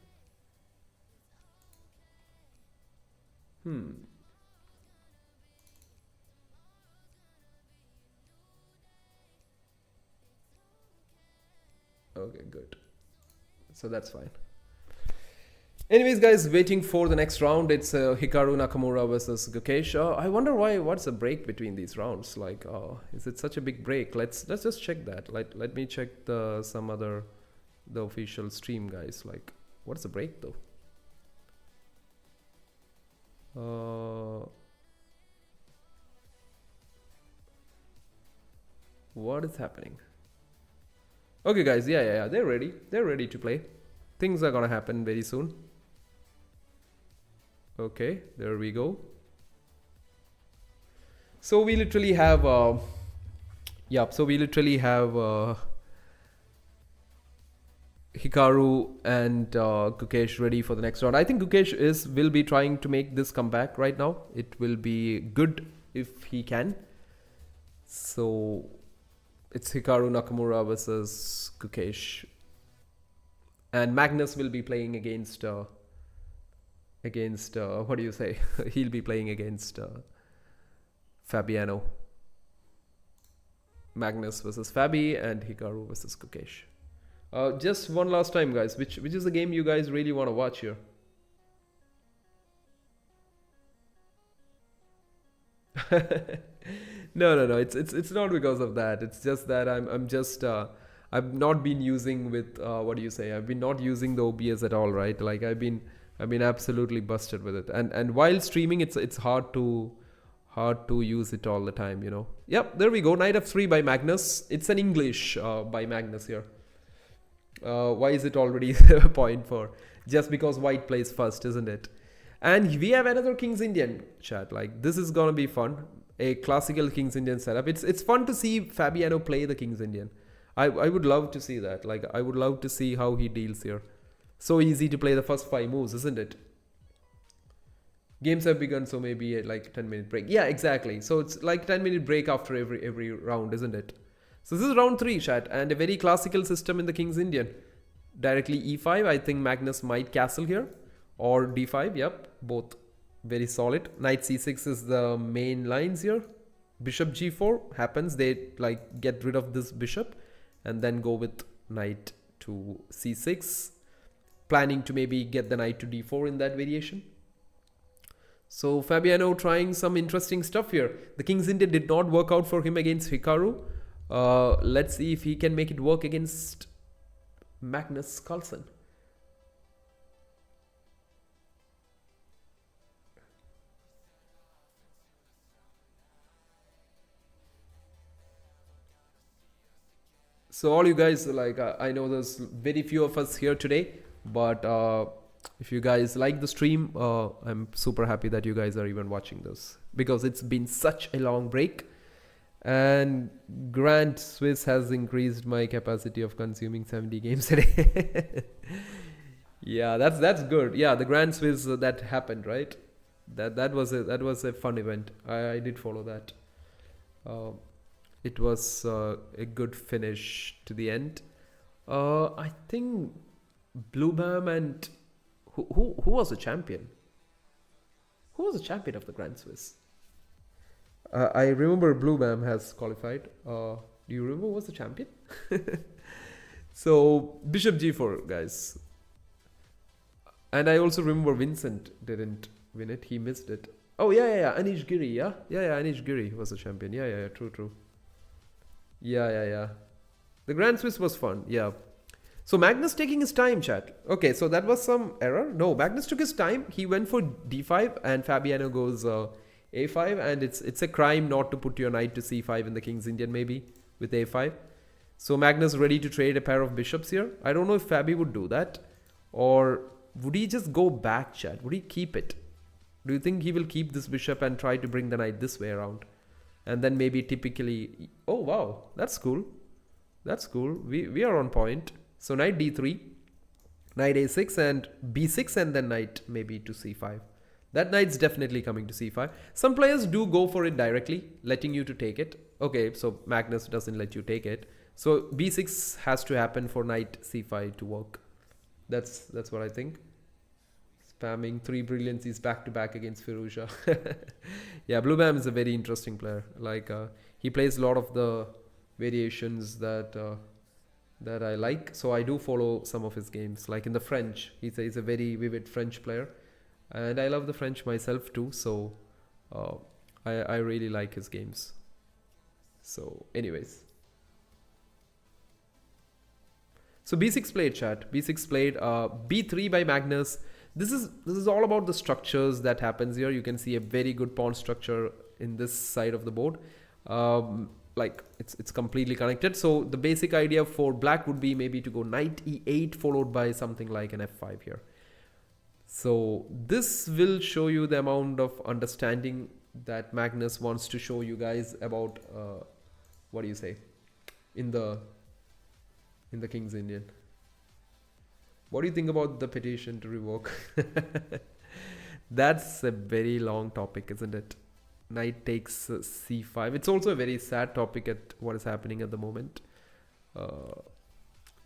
Okay, good. So that's fine. Anyways, guys, waiting for the next round. It's Hikaru Nakamura versus Gukesh. I wonder what's the break between these rounds? Like, is it such a big break? Let's just check that. Let me check the official stream, guys. Like, what's the break though? What is happening? Okay, guys, yeah, they're ready. They're ready to play. Things are gonna happen very soon. Okay, there we go. So we literally have, Hikaru and Gukesh ready for the next round. I think Gukesh will be trying to make this comeback right now. It will be good if he can. So it's Hikaru Nakamura versus Gukesh. And Magnus will be playing against what do you say? He'll be playing against Fabiano. Magnus versus Fabi and Hikaru versus Gukesh. Just one last time, guys. Which is the game you guys really want to watch here? No. It's not because of that. It's just that I've not been using with what do you say? I've been not using the OBS at all, right? Like I've been absolutely busted with it. And while streaming, it's hard hard to use it all the time, you know. Yep, there we go. Knight f3 by Magnus. It's an English by Magnus here. Why is it already a point for? Just because white plays first, isn't it? And we have another King's Indian chat. Like, this is gonna be fun. A classical King's Indian setup. It's fun to see Fabiano play the King's Indian. I would love to see that. Like, I would love to see how he deals here. So easy to play the first 5 moves, isn't it? Games have begun, so maybe like 10-minute break. Yeah, exactly. So it's like 10-minute break after every round, isn't it? So this is round 3, chat, and a very classical system in the King's Indian. Directly e5. I think Magnus might castle here, or d5. Yep, both very solid. Knight c6 is the main lines here. Bishop g4 happens. They like get rid of this bishop, and then go with knight to c6, planning to maybe get the knight to d4 in that variation. So Fabiano trying some interesting stuff here. The King's Indian did not work out for him against Hikaru. Let's see if he can make it work against Magnus Carlsen. So all you guys, like, I know there's very few of us here today, but if you guys like the stream, I'm super happy that you guys are even watching this, because it's been such a long break. And Grand Swiss has increased my capacity of consuming 70 games a day. Yeah, that's good. Yeah, the Grand Swiss that happened, right? That was a fun event. I did follow that. It was a good finish to the end. I think Bluebam and who was the champion? Who was the champion of the Grand Swiss? I remember Bluebam has qualified. Do you remember who was the champion? So Bishop g4, guys. And I also remember Vincent didn't win it. He missed it. Oh yeah. Anish Giri, yeah. Anish Giri was the champion. Yeah. True. Yeah. The Grand Swiss was fun. Yeah. So Magnus taking his time, chat. Okay, so that was some error. No, Magnus took his time. He went for d5 and Fabiano goes a5, and it's a crime not to put your knight to c5 in the King's Indian maybe with a5. So Magnus ready to trade a pair of bishops here. I don't know if Fabi would do that, or would he just go back, chat? Would he keep it? Do you think he will keep this bishop and try to bring the knight this way around? And then maybe typically... Oh, wow. That's cool. That's cool. We are on point. So knight d3, knight a6 and b6, and then knight maybe to c5. That knight's definitely coming to c5. Some players do go for it directly, letting you to take it. Okay, so Magnus doesn't let you take it. So b6 has to happen for knight c5 to work. That's what I think. Spamming 3 brilliancies back to back against Firouzja. Yeah, Bluebam is a very interesting player. Like he plays a lot of the variations that I like. So I do follow some of his games. Like in the French, he's a very vivid French player, and I love the French myself too. So I really like his games. So anyways. So b6 played, chat. b6 played. b3 by Magnus. This is all about the structures that happens here. You can see a very good pawn structure in this side of the board. Like it's completely connected. So the basic idea for black would be maybe to go knight e8 followed by something like an f5 here. So this will show you the amount of understanding that Magnus wants to show you guys about what do you say, in the King's Indian. What do you think about the petition to revoke? That's a very long topic, isn't it? Knight takes c5. It's also a very sad topic at what is happening at the moment.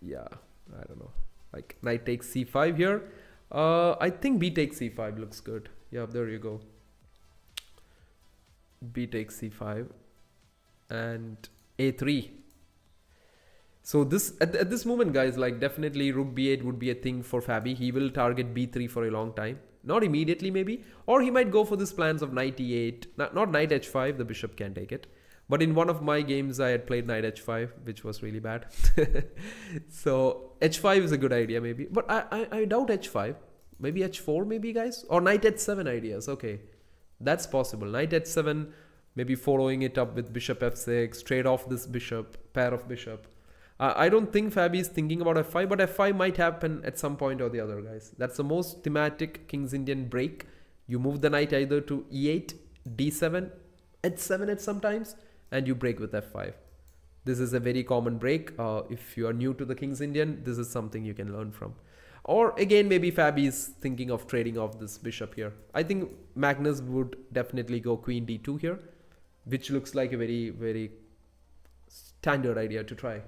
Yeah, I don't know. Like knight takes c5 here. I think b takes c5 looks good. Yeah, there you go. B takes c5 and a3. So this at this moment, guys, like definitely rook b8 would be a thing for Fabi. He will target b3 for a long time. Not immediately maybe. Or he might go for these plans of knight e8. Not knight h5, the bishop can take it. But in one of my games, I had played knight h5, which was really bad. So h5 is a good idea maybe. But I doubt h5. Maybe h4 maybe, guys. Or knight h7 ideas. Okay. That's possible. Knight h7, maybe following it up with bishop f6, trade off this bishop, pair of bishop. I don't think Fabi is thinking about f5, but f5 might happen at some point or the other, guys. That's the most thematic King's Indian break. You move the knight either to e8, d7, h7 at sometimes, and you break with f5. This is a very common break. If you are new to the King's Indian, this is something you can learn from. Or again, maybe Fabi is thinking of trading off this bishop here. I think Magnus would definitely go queen d2 here, which looks like a very, very standard idea to try.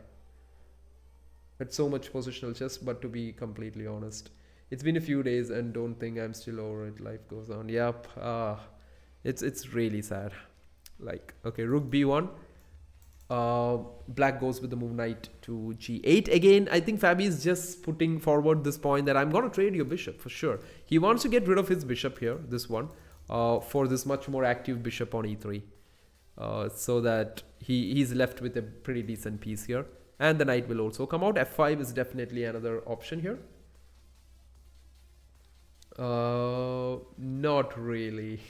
It's so much positional chess, but to be completely honest, it's been a few days and don't think I'm still over it. Life goes on. Yep. It's really sad. Like, okay, rook b1. Black goes with the move knight to g8. Again, I think Fabi is just putting forward this point that I'm going to trade your bishop for sure. He wants to get rid of his bishop here, this one, for this much more active bishop on e3. So that he's left with a pretty decent piece here. And the knight will also come out. f5 is definitely another option here. Not really.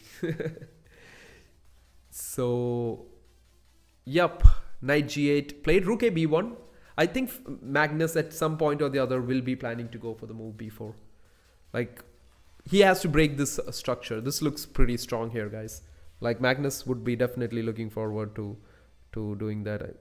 So, yep. Knight g8. Played rook a b1. I think Magnus at some point or the other will be planning to go for the move b4. Like, he has to break this structure. This looks pretty strong here, guys. Like, Magnus would be definitely looking forward to doing that.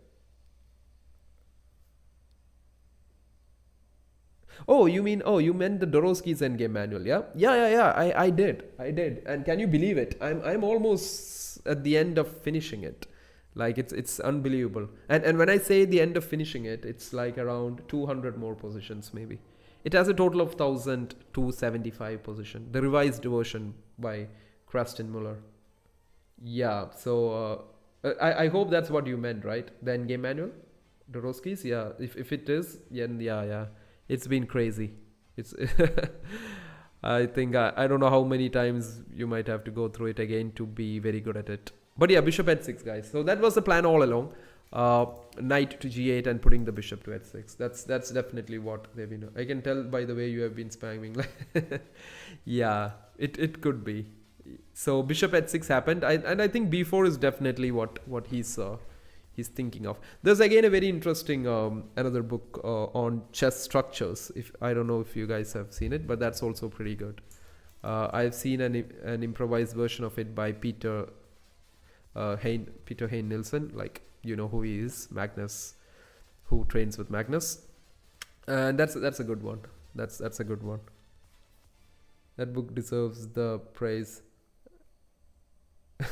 Oh, you meant the Dorosky's endgame manual, yeah? Yeah. I did. And can you believe it? I'm almost at the end of finishing it. Like, it's unbelievable. And when I say the end of finishing it, it's like around 200 more positions maybe. It has a total of 1,275 position. The revised version by Kristen Muller. Yeah, so I hope that's what you meant, right? The endgame manual? Dorosky's? Yeah, if it is, yeah. It's been crazy. It's I think I don't know how many times you might have to go through it again to be very good at it. But yeah, bishop h6, guys. So that was the plan all along. Knight to g8 and putting the bishop to h6. That's definitely what they've been. I can tell by the way you have been spamming. Yeah, it could be. So bishop h6 happened, and I think b4 is definitely what he's thinking of. There's again a very interesting another book on chess structures. I don't know if you guys have seen it, but that's also pretty good. I've seen an improvised version of it by Peter Hain Nielsen, like you know who he is, Magnus, who trains with Magnus, and that's a good one. That's a good one. That book deserves the praise.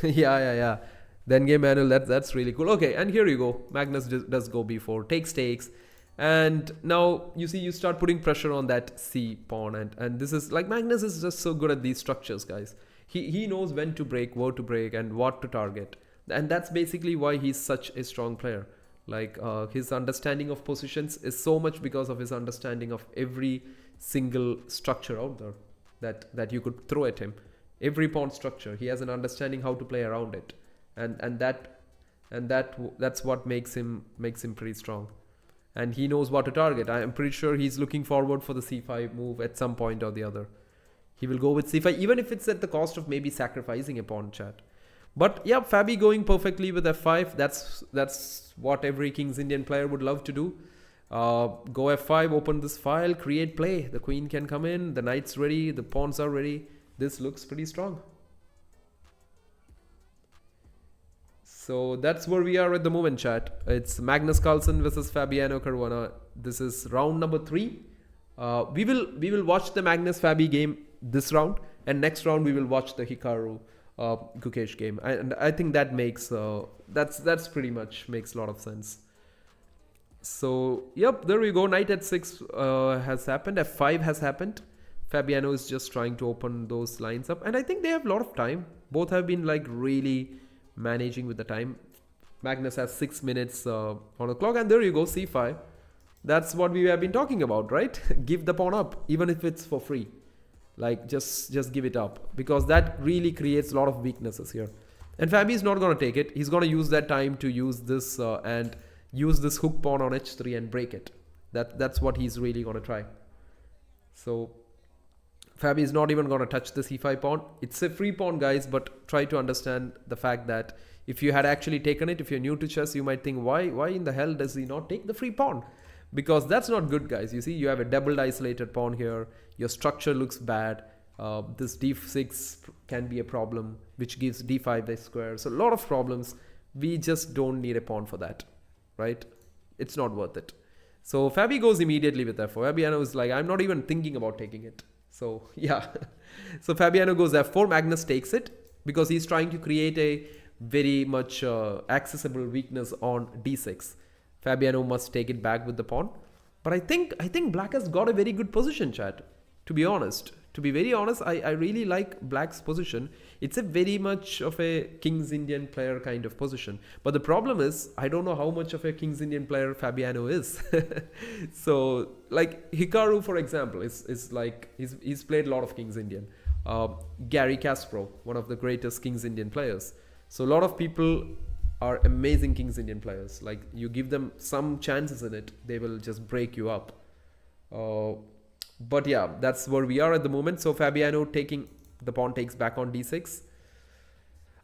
Yeah. The endgame manual, that's really cool. Okay, and here you go. Magnus does go b4, takes. And now, you see, you start putting pressure on that c pawn. And this is, like, Magnus is just so good at these structures, guys. He knows when to break, where to break, and what to target. And that's basically why he's such a strong player. Like, his understanding of positions is so much because of his understanding of every single structure out there that you could throw at him. Every pawn structure, he has an understanding how to play around it. And that's what makes him pretty strong, and he knows what to target. I am pretty sure he's looking forward for the c5 move at some point or the other. He will go with c5, even if it's at the cost of maybe sacrificing a pawn, chat. But yeah, Fabi going perfectly with f5. That's what every King's Indian player would love to do. Go f5, open this file, create play. The queen can come in, the knight's ready, the pawns are ready. This looks pretty strong. So that's where we are at the moment, chat. It's Magnus Carlsen versus Fabiano Caruana. This is round number 3. We will watch the Magnus Fabi game this round, and next round we will watch the Hikaru Gukesh game. And I think that makes that's pretty much makes a lot of sense. So yep, there we go. Knight h6 has happened. f5 has happened. Fabiano is just trying to open those lines up, and I think they have a lot of time. Both have been like really managing with the time. Magnus has 6 minutes on the clock, and there you go, c5. That's what we have been talking about, right? Give the pawn up, even if it's for free. Like, just give it up, because that really creates a lot of weaknesses here. And Fabi is not going to take it. He's going to use that time to use this and use this hook pawn on h3 and break it. That's what he's really going to try. So Fabi is not even going to touch the c5 pawn. It's a free pawn, guys, but try to understand the fact that if you had actually taken it, if you're new to chess, you might think, why in the hell does he not take the free pawn? Because that's not good, guys. You see, you have a doubled isolated pawn here. Your structure looks bad. This d6 can be a problem, which gives d5 a square. So a lot of problems. We just don't need a pawn for that, right? It's not worth it. So Fabi goes immediately with f4. Fabiano is like, I'm not even thinking about taking it. So yeah. So Fabiano goes f4. Magnus takes it because he's trying to create a very much accessible weakness on d6. Fabiano must take it back with the pawn. But I think black has got a very good position, chat. To be honest. To be very honest, I really like black's position. It's a very much of a King's Indian player kind of position. But the problem is, I don't know how much of a King's Indian player Fabiano is. So, like Hikaru, for example, is like, he's played a lot of King's Indian. Gary Kasparov, one of the greatest King's Indian players. So a lot of people are amazing King's Indian players. Like, you give them some chances in it, they will just break you up. But yeah, that's where we are at the moment. So Fabiano taking the pawn takes back on d6.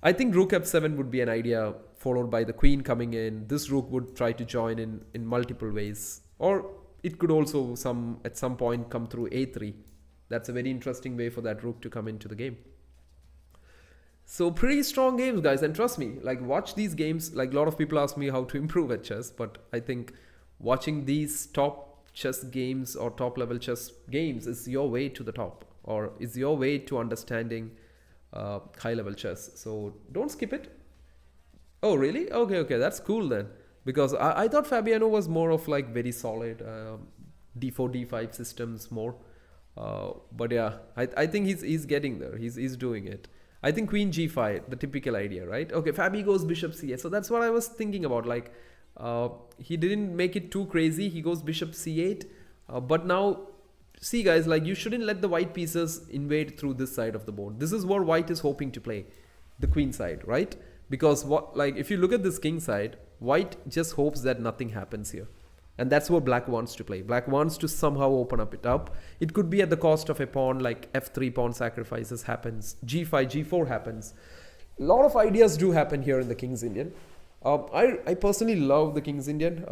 I think rook f7 would be an idea, followed by the queen coming in. This rook would try to join in multiple ways. Or it could also at some point come through a3. That's a very interesting way for that rook to come into the game. So pretty strong games, guys. And trust me, like, watch these games. Like, a lot of people ask me how to improve at chess. But I think watching these top chess games or top level chess games is your way to the top, or is your way to understanding high level chess. So don't skip it. Oh really? Okay, that's cool then, because I thought Fabiano was more of like very solid d4 d5 systems more, but yeah, I think he's getting there. He's doing it. I think queen g5, the typical idea, right? Okay, Fabi goes bishop c8. So that's what I was thinking about. Like, he didn't make it too crazy. He goes bishop c8. But now, see guys, like, you shouldn't let the white pieces invade through this side of the board. This is what white is hoping to play, the queen side, right? Because if you look at this king side, white just hopes that nothing happens here. And that's what black wants to play. Black wants to somehow open it up. It could be at the cost of a pawn, like f3 pawn sacrifices happens, g5, g4 happens. A lot of ideas do happen here in the King's Indian. I personally love the King's Indian.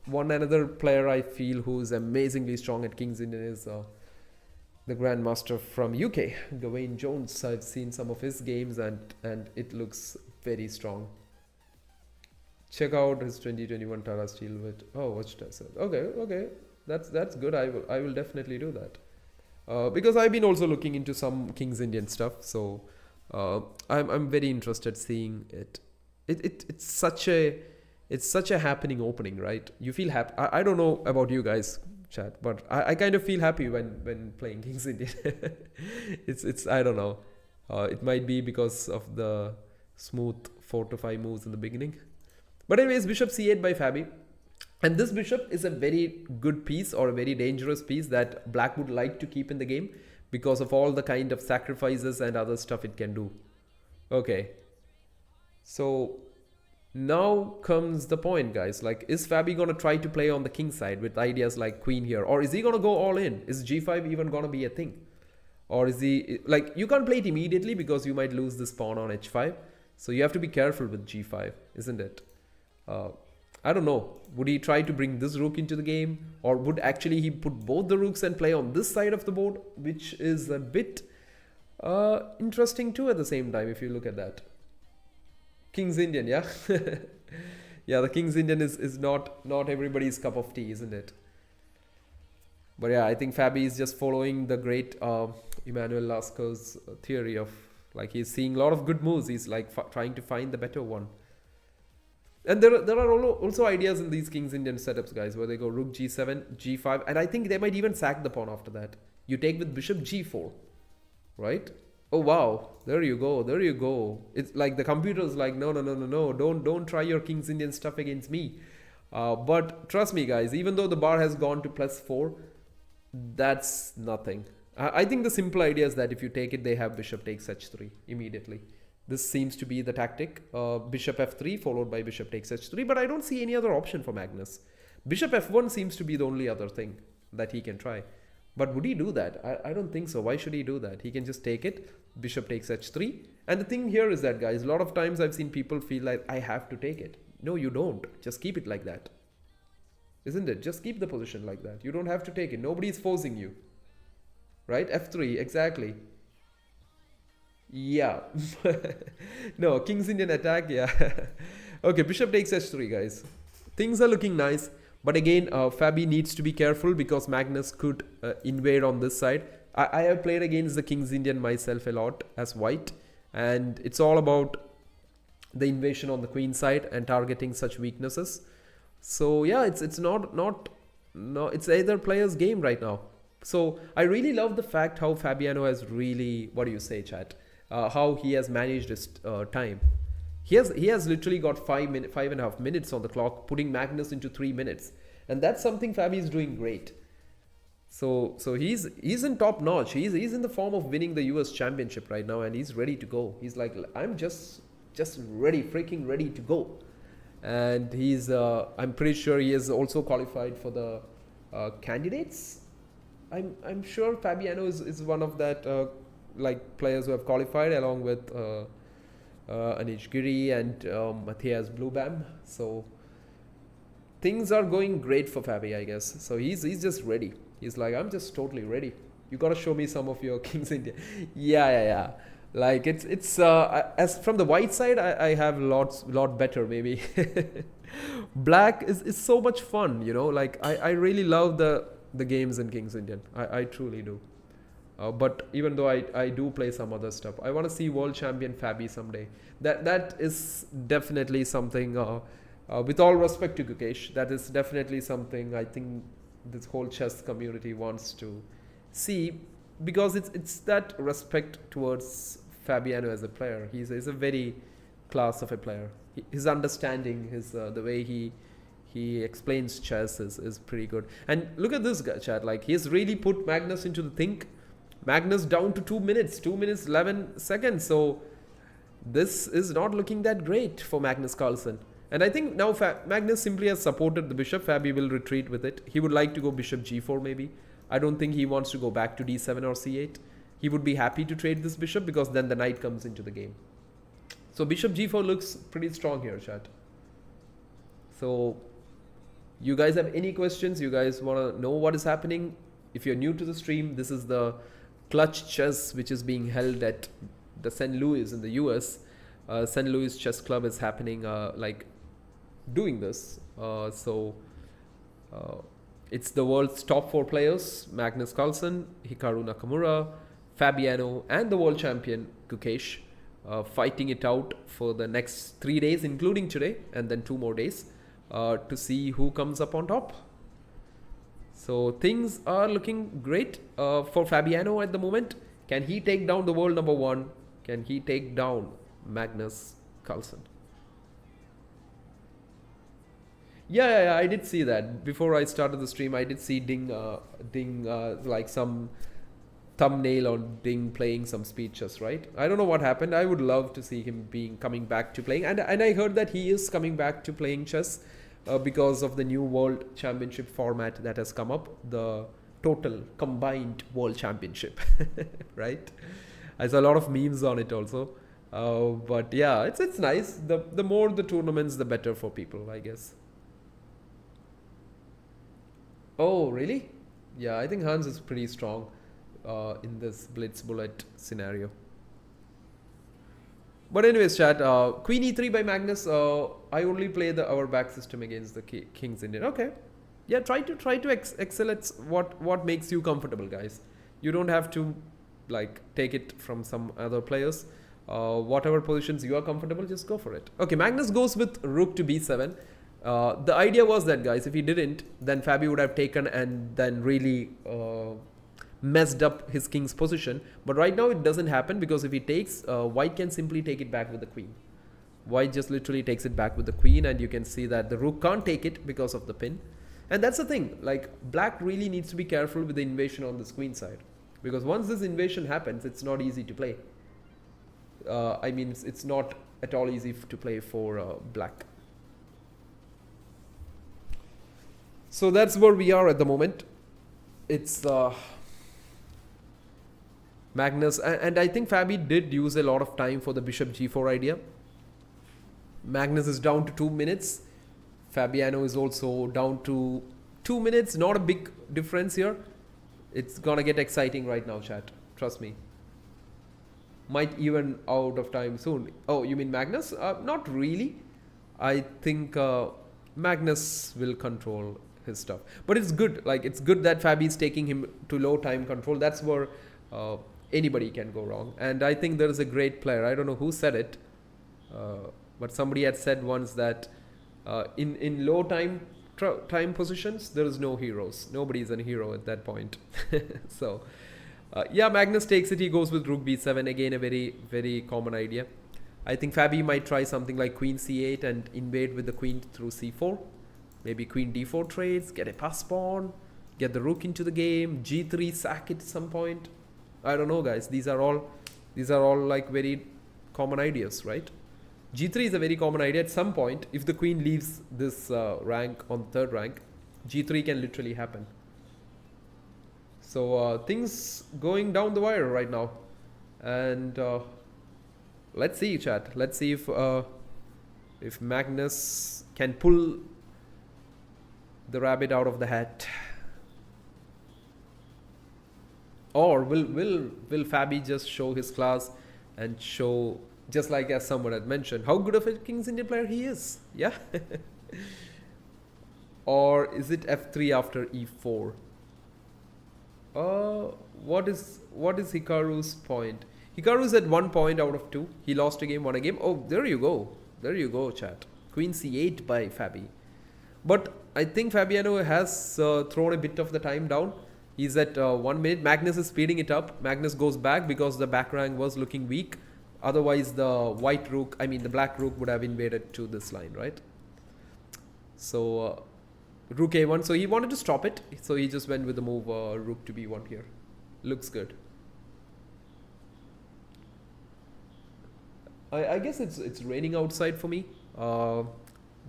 One another player I feel who is amazingly strong at King's Indian is the Grandmaster from UK, Gawain Jones. I've seen some of his games and it looks very strong. Check out his 2021 Tara Steel with, oh, watch that. Okay, that's good. I will definitely do that because I've been also looking into some King's Indian stuff. So I'm very interested seeing it. It's such a happening opening, right? You feel happy. I don't know about you guys, chat, but I kind of feel happy when playing King's Indian. it's I don't know. It might be because of the smooth 4 to 5 moves in the beginning. But anyways, bishop c8 by Fabi. And this bishop is a very good piece, or a very dangerous piece that black would like to keep in the game because of all the kind of sacrifices and other stuff it can do. Okay. So now comes the point, guys. Like, is Fabi going to try to play on the king side with ideas like queen here? Or is he going to go all in? Is g5 even going to be a thing? Or is he, like, you can't play it immediately because you might lose this pawn on h5. So you have to be careful with g5, isn't it? I don't know. Would he try to bring this rook into the game? Or would actually he put both the rooks and play on this side of the board? Which is a bit interesting too at the same time, if you look at that. King's Indian, yeah? Yeah, the King's Indian is not everybody's cup of tea, isn't it? But yeah, I think Fabi is just following the great Emmanuel Lascaux's theory of, like, he's seeing a lot of good moves. He's like trying to find the better one. And there are also ideas in these King's Indian setups, guys, where they go rook g7, g5, and I think they might even sack the pawn after that. You take with bishop g4, right? Oh wow, there you go. It's like the computer is like, no, don't try your King's Indian stuff against me. But trust me, guys, even though the bar has gone to +4, that's nothing. I think the simple idea is that if you take it, they have bishop takes h3 immediately. This seems to be the tactic. Bishop f3 followed by bishop takes h3, but I don't see any other option for Magnus. Bishop f1 seems to be the only other thing that he can try. But would he do that? I don't think so. Why should he do that? He can just take it. Bishop takes h3. And the thing here is that, guys, a lot of times I've seen people feel like I have to take it. No, you don't. Just keep it like that. Isn't it? Just keep the position like that. You don't have to take it. Nobody's forcing you. Right? f3, exactly. Yeah. No, King's Indian attack, yeah. Okay, bishop takes h3, guys. Things are looking nice. But again, Fabi needs to be careful because Magnus could invade on this side. I have played against the King's Indian myself a lot as white. And it's all about the invasion on the queen side and targeting such weaknesses. So yeah, it's not it's either player's game right now. So I really love the fact how Fabiano has really, what do you say, chat? How he has managed his time. He has literally got 5.5 minutes on the clock, putting Magnus into 3 minutes, and that's something Fabi is doing great. So he's in top notch. He's in the form of winning the US Championship right now, and he's ready to go. He's like, I'm just ready, freaking ready to go. And he's I'm pretty sure he is also qualified for the candidates. I'm sure Fabiano is one of that like players who have qualified along with Anish Giri and Matthias Blubam. So things are going great for Fabi, I guess. So he's just ready. He's like, I'm just totally ready. You gotta show me some of your King's India. Yeah. Like it's as from the white side, I have lot better maybe. Black is so much fun, you know. Like I really love the games in King's Indian. I truly do. But even though I do play some other stuff, I want to see world champion Fabi someday. That is definitely something. With all respect to Gukesh, that is definitely something I think this whole chess community wants to see, because it's that respect towards Fabiano as a player. He's a very class of a player. His understanding, the way he explains chess is pretty good. And look at this guy, chat. Like, he's really put Magnus into the think. Magnus down to 2 minutes, 2 minutes 11 seconds. So this is not looking that great for Magnus Carlsen. And I think now Magnus simply has supported the bishop. Fabi will retreat with it. He would like to go bishop g4 maybe. I don't think he wants to go back to d7 or c8. He would be happy to trade this bishop because then the knight comes into the game. So bishop g4 looks pretty strong here, chat. So you guys have any questions? You guys want to know what is happening? If you're new to the stream, this is the clutch chess which is being held at the St. Louis in the US. St. Louis Chess Club is happening like doing this. It's the world's top 4 players: Magnus Carlsen, Hikaru Nakamura, Fabiano, and the world champion Gukesh, fighting it out for the next 3 days, including today, and then 2 more days, to see who comes up on top. So things are looking great for Fabiano at the moment. Can he take down the world number 1? Can he take down Magnus Carlsen? Yeah, I did see that. Before I started the stream, I did see Ding like some thumbnail on Ding playing some speed chess, right? I don't know what happened. I would love to see him coming back to playing. And I heard that he is coming back to playing chess because of the new World Championship format that has come up. The total combined World Championship, right? I saw a lot of memes on it also. But yeah, it's nice. The more the tournaments, the better for people, I guess. Oh, really? Yeah, I think Hans is pretty strong in this Blitz bullet scenario. But anyways, chat, Queen e3 by Magnus. I only play the Auerbach system against the King's Indian. Okay. Yeah, try to excel at what makes you comfortable, guys. You don't have to like take it from some other players. Whatever positions you are comfortable, just go for it. Okay, Magnus goes with rook to b7. The idea was that, guys, if he didn't, then Fabi would have taken and then really messed up his king's position. But right now it doesn't happen, because if he takes, white can simply take it back with the queen. White just literally takes it back with the queen, and you can see that the rook can't take it because of the pin. And that's the thing, like, black really needs to be careful with the invasion on this queen side, because once this invasion happens, it's not easy to play. I mean, it's not at all easy to play for black. So that's where we are at the moment. It's Magnus, and I think Fabi did use a lot of time for the bishop g4 idea. Magnus is down to 2 minutes. Fabiano is also down to 2 minutes. Not a big difference here. It's gonna get exciting right now, chat. Trust me. Might even out of time soon. Oh, you mean Magnus? Not really. I think Magnus will control his stuff. But it's good. Like, it's good that Fabi is taking him to low time control. That's where anybody can go wrong. And I think there is a great player. I don't know who said it. But somebody had said once that in low time positions, there is no heroes. Nobody is a hero at that point. So, yeah, Magnus takes it. He goes with rook b7. Again, a very, very common idea. I think Fabi might try something like queen c8 and invade with the queen through c4. Maybe queen d4 trades, get a pass pawn, get the rook into the game, g3 sack it at some point. I don't know, guys. These are all like very common ideas, right? G3 is a very common idea. At some point, if the queen leaves this rank on third rank, G3 can literally happen. So things going down the wire right now. And let's see, chat. Let's see if Magnus can pull the rabbit out of the hat. Or will Fabi just show his class and show, just like as someone had mentioned, how good of a Kings Indian player he is? Yeah. Or is it f3 after e4? What is Hikaru's point? Hikaru is at 1 point out of 2. He lost a game, won a game. Oh, there you go. There you go, chat. Queen c8 by Fabi. But I think Fabiano has thrown a bit of the time down. He's at 1 minute. Magnus is speeding it up. Magnus goes back because the back rank was looking weak. Otherwise, the black rook would have invaded to this line, right? So, rook a1. So, he wanted to stop it. So, he just went with the move rook to b1 here. Looks good. I guess it's raining outside for me.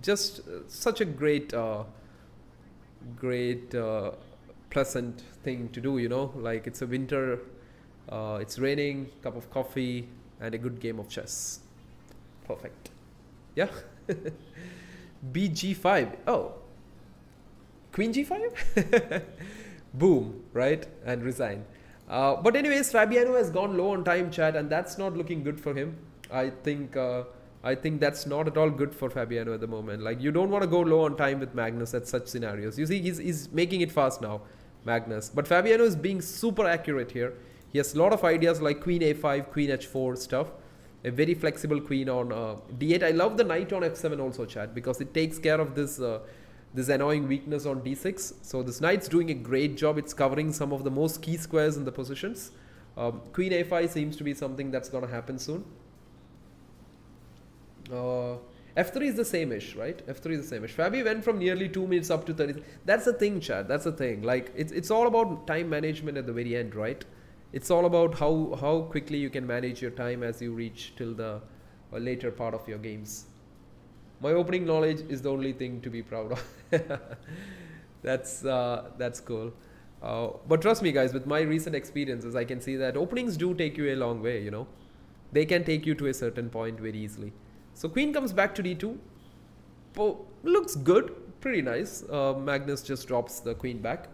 Just such a great pleasant thing to do, you know. Like, it's a winter, it's raining, cup of coffee, and a good game of chess. Perfect. Yeah. bg5. Oh. Queen g5? Boom, right? And resign. But anyways, Fabiano has gone low on time, chat, and that's not looking good for him. I think that's not at all good for Fabiano at the moment. Like, you don't want to go low on time with Magnus at such scenarios. You see, he's making it fast now, Magnus. But Fabiano is being super accurate here. He has a lot of ideas like queen a5, queen h4 stuff. A very flexible queen on d8. I love the knight on f7 also, chat, because it takes care of this this annoying weakness on d6. So this knight's doing a great job. It's covering some of the most key squares in the positions. Queen a5 seems to be something that's going to happen soon. F3 is the same-ish, right? F3 is the same-ish. Fabi went from nearly 2 minutes up to 30. That's the thing, chat. That's the thing. Like, it's all about time management at the very end, right? It's all about how quickly you can manage your time as you reach till the later part of your games. My opening knowledge is the only thing to be proud of. That's cool. But trust me, guys, with my recent experiences, I can see that openings do take you a long way, you know. They can take you to a certain point very easily. So queen comes back to d2. Oh, looks good. Pretty nice. Magnus just drops the queen back.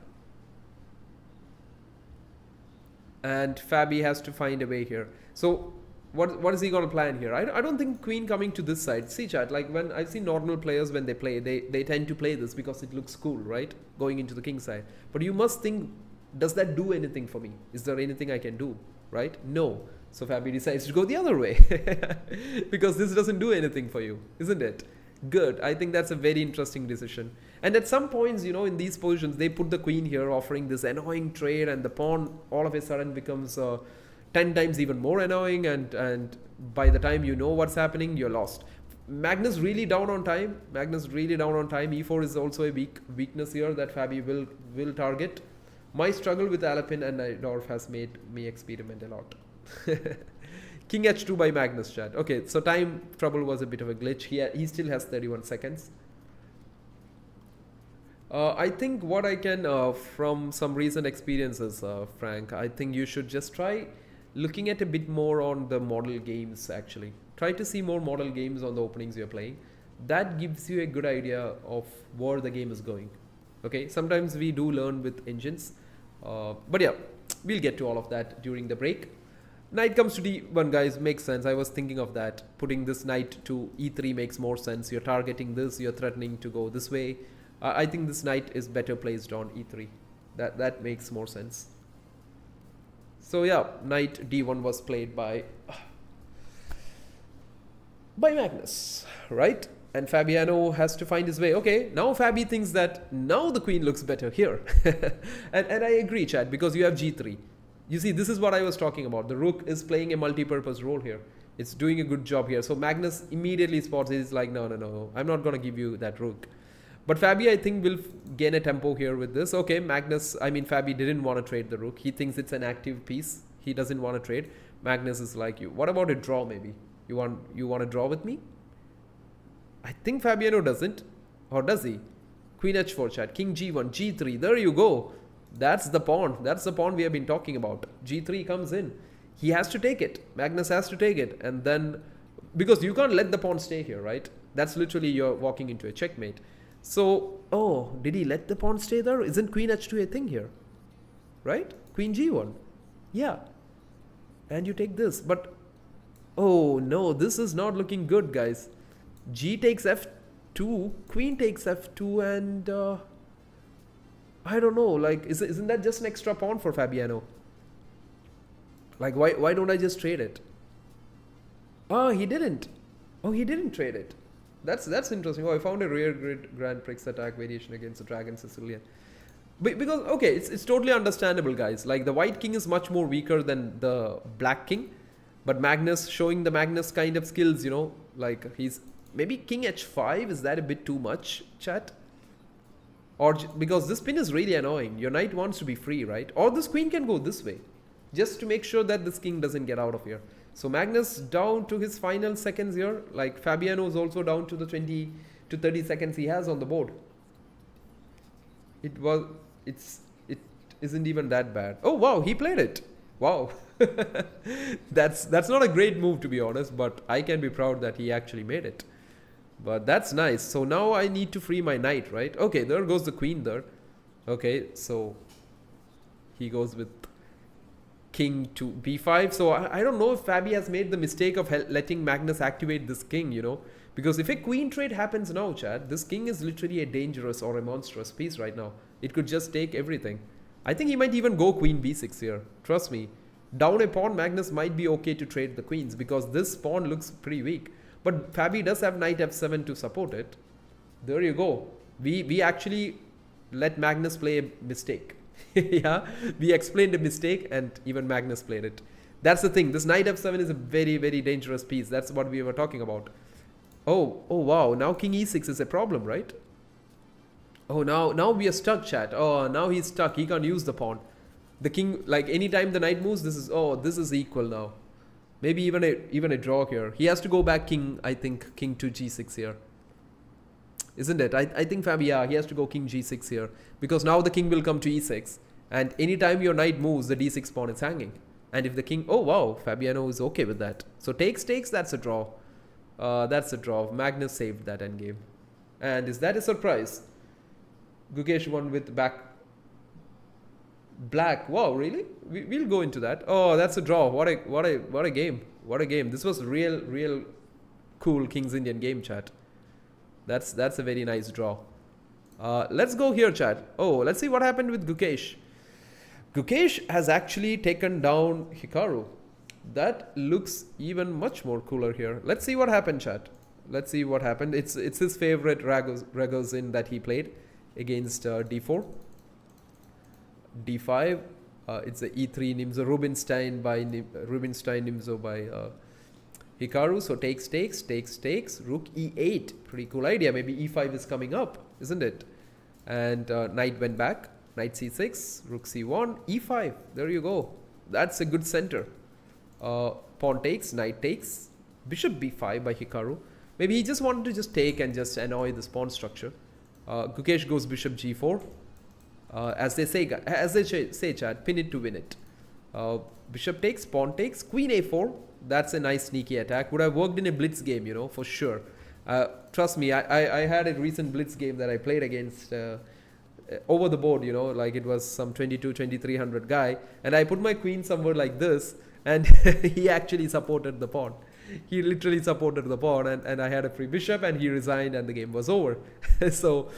And Fabi has to find a way here. So what is he going to plan here? I don't think queen coming to this side. See, chat, like when I see normal players when they play, they tend to play this because it looks cool, right? Going into the king side. But you must think, does that do anything for me? Is there anything I can do, right? No. So Fabi decides to go the other way because this doesn't do anything for you, isn't it? Good. I think that's a very interesting decision. And at some points, you know, in these positions, they put the queen here offering this annoying trade, and the pawn all of a sudden becomes 10 times even more annoying, and by the time you know what's happening, you're lost. Magnus really down on time. E4 is also a weakness here that Fabi will target. My struggle with Alapin and Najdorf has made me experiment a lot. King h2 by Magnus, chat. Okay, so time trouble was a bit of a glitch. He still has 31 seconds. I think what I can, from some recent experiences, Frank, I think you should just try looking at a bit more on the model games actually. Try to see more model games on the openings you're playing. That gives you a good idea of where the game is going. Okay, sometimes we do learn with engines. But yeah, we'll get to all of that during the break. Knight comes to d1, guys, makes sense. I was thinking of that. Putting this knight to e3 makes more sense. You're targeting this, you're threatening to go this way. I think this knight is better placed on e3. That makes more sense. So yeah, knight d1 was played by Magnus, right? And Fabiano has to find his way. Okay, now Fabi thinks that now the queen looks better here. and I agree, chat, because you have g3. You see, this is what I was talking about. The rook is playing a multi-purpose role here. It's doing a good job here. So Magnus immediately spots it. He's like, no, I'm not going to give you that rook. But Fabi, I think, will gain a tempo here with this. Okay, Fabi didn't want to trade the rook. He thinks it's an active piece. He doesn't want to trade. Magnus is like, you. What about a draw maybe? You want to draw with me? I think Fabiano doesn't. Or does he? Queen h4, chat. King g1, g3. There you go. That's the pawn. That's the pawn we have been talking about. G3 comes in. He has to take it. Magnus has to take it. And then, because you can't let the pawn stay here, right? That's literally you're walking into a checkmate. So, oh, did he let the pawn stay there? Isn't queen h2 a thing here? Right? Queen g1. Yeah. And you take this. But, oh no, this is not looking good, guys. G takes f2. Queen takes f2 and... I don't know, like, isn't that just an extra pawn for Fabiano? Like, why don't I just trade it? Oh, he didn't. Oh, he didn't trade it. That's interesting. Oh, I found a rear grid Grand Prix attack variation against the Dragon Sicilian. Because, okay, it's totally understandable, guys. Like, the white king is much more weaker than the black king. But Magnus, showing the Magnus kind of skills, you know, like, he's... Maybe king h5, is that a bit too much, chat? Or because this pin is really annoying. Your knight wants to be free, right? Or this queen can go this way. Just to make sure that this king doesn't get out of here. So Magnus down to his final seconds here. Like Fabiano is also down to the 20 to 30 seconds he has on the board. It isn't even that bad. Oh wow, he played it. Wow. That's not a great move, to be honest. But I can be proud that he actually made it. But that's nice. So now I need to free my knight, right? Okay, there goes the queen there. Okay, so he goes with king to b5. So I don't know if Fabi has made the mistake of letting Magnus activate this king, you know. Because if a queen trade happens now, Chad, this king is literally a dangerous or a monstrous piece right now. It could just take everything. I think he might even go queen b6 here. Trust me. Down a pawn, Magnus might be okay to trade the queens because this pawn looks pretty weak. But Fabi does have knight f7 to support it. There you go. We actually let Magnus play a mistake. Yeah, we explained a mistake and even Magnus played it. That's the thing. This knight f7 is a very, very dangerous piece. That's what we were talking about. Oh wow. Now king e6 is a problem, right? Oh, now we are stuck, chat. Oh, now he's stuck. He can't use the pawn. The king, like anytime the knight moves, this is equal now. Maybe even a draw here. He has to go back I think king to g6 here. Isn't it? I think Fabi, yeah, he has to go king g6 here. Because now the king will come to e6. And anytime your knight moves, the d6 pawn is hanging. And if the king... Oh, wow. Fabiano is okay with that. So takes, that's a draw. That's a draw. Magnus saved that endgame. And is that a surprise? Gukesh won with black. Wow, really? We'll go into that. Oh, that's a draw. What a game. What a game. This was real cool King's Indian game, chat. That's a very nice draw. Let's go here, chat. Oh, let's see what happened with Gukesh. Gukesh has actually taken down Hikaru. That looks even much more cooler here. Let's see what happened, chat. Let's see what happened. It's his favorite Ragozin that he played against d4. d5. It's a e3 Nimzo Rubinstein Nimzo by Hikaru. So takes, rook e8. Pretty cool idea. Maybe e5 is coming up, isn't it? And knight went back. Knight c6, rook c1, e5. There you go. That's a good center. Pawn takes, knight takes. Bishop b5 by Hikaru. Maybe he just wanted to just take and just annoy this pawn structure. Gukesh goes bishop g4. As they say, Chad, pin it to win it. Bishop takes, pawn takes, queen a4. That's a nice sneaky attack. Would have worked in a blitz game, you know, for sure. Trust me, I had a recent blitz game that I played against over the board, you know, like it was some 2300 guy, and I put my queen somewhere like this, and he actually supported the pawn. He literally supported the pawn, and I had a free bishop, and he resigned, and the game was over. So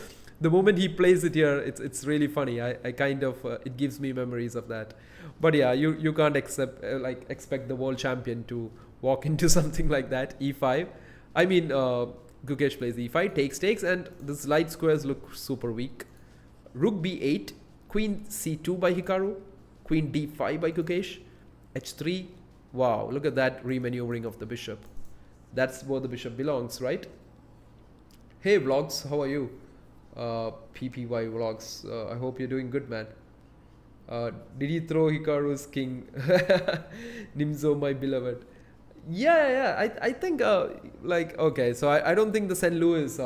the moment he plays it here, it's really funny. I kind of it gives me memories of that. But yeah, you can't expect the world champion to walk into something like that. E5. I mean, Gukesh plays e5, takes, and these light squares look super weak. Rook b8, queen c2 by Hikaru, queen d5 by Gukesh, h3. Wow, look at that remaneuvering of the bishop. That's where the bishop belongs, right? Hey vlogs, how are you? PPY vlogs, I hope you're doing good, man. Did he throw Hikaru's king? Nimzo, my beloved. Yeah, I think, okay, so I don't think the St. Louis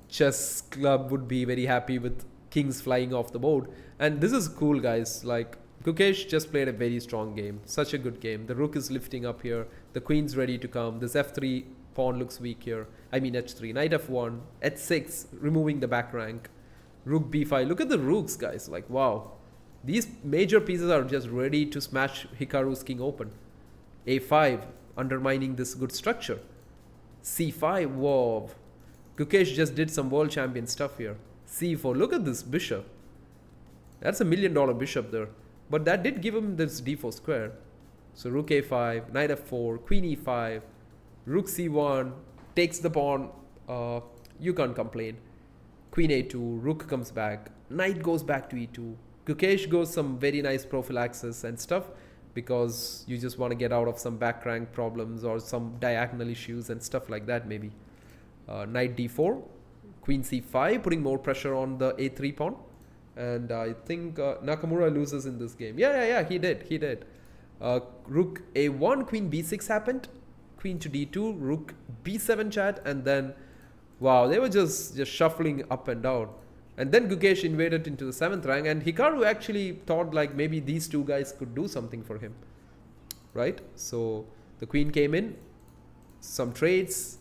chess club would be very happy with kings flying off the board. And this is cool, guys. Like, Gukesh just played a very strong game. Such a good game. The rook is lifting up here. The queen's ready to come. This f3 pawn looks weak here. I mean h3. Knight f1. h6, removing the back rank. Rook b5. Look at the rooks, guys. Like, wow. These major pieces are just ready to smash Hikaru's king open. a5, undermining this good structure. c5, whoa. Gukesh just did some world champion stuff here. c4, look at this bishop. That's $1 million bishop there. But that did give him this d4 square. So rook a5, knight f4, queen e5, rook c1, takes the pawn. You can't complain. Queen a2, rook comes back, knight goes back to e2. Gukesh goes some very nice prophylaxis and stuff, because you just want to get out of some back rank problems or some diagonal issues and stuff like that maybe. Knight d4, queen c5, putting more pressure on the a3 pawn. And I think Nakamura loses in this game. Yeah, he did. Rook a1, queen b6 happened. Queen to d2, rook b7 chat, and then, wow, they were just shuffling up and down. And then Gukesh invaded into the 7th rank, and Hikaru actually thought like maybe these two guys could do something for him. Right? So the queen came in, some trades,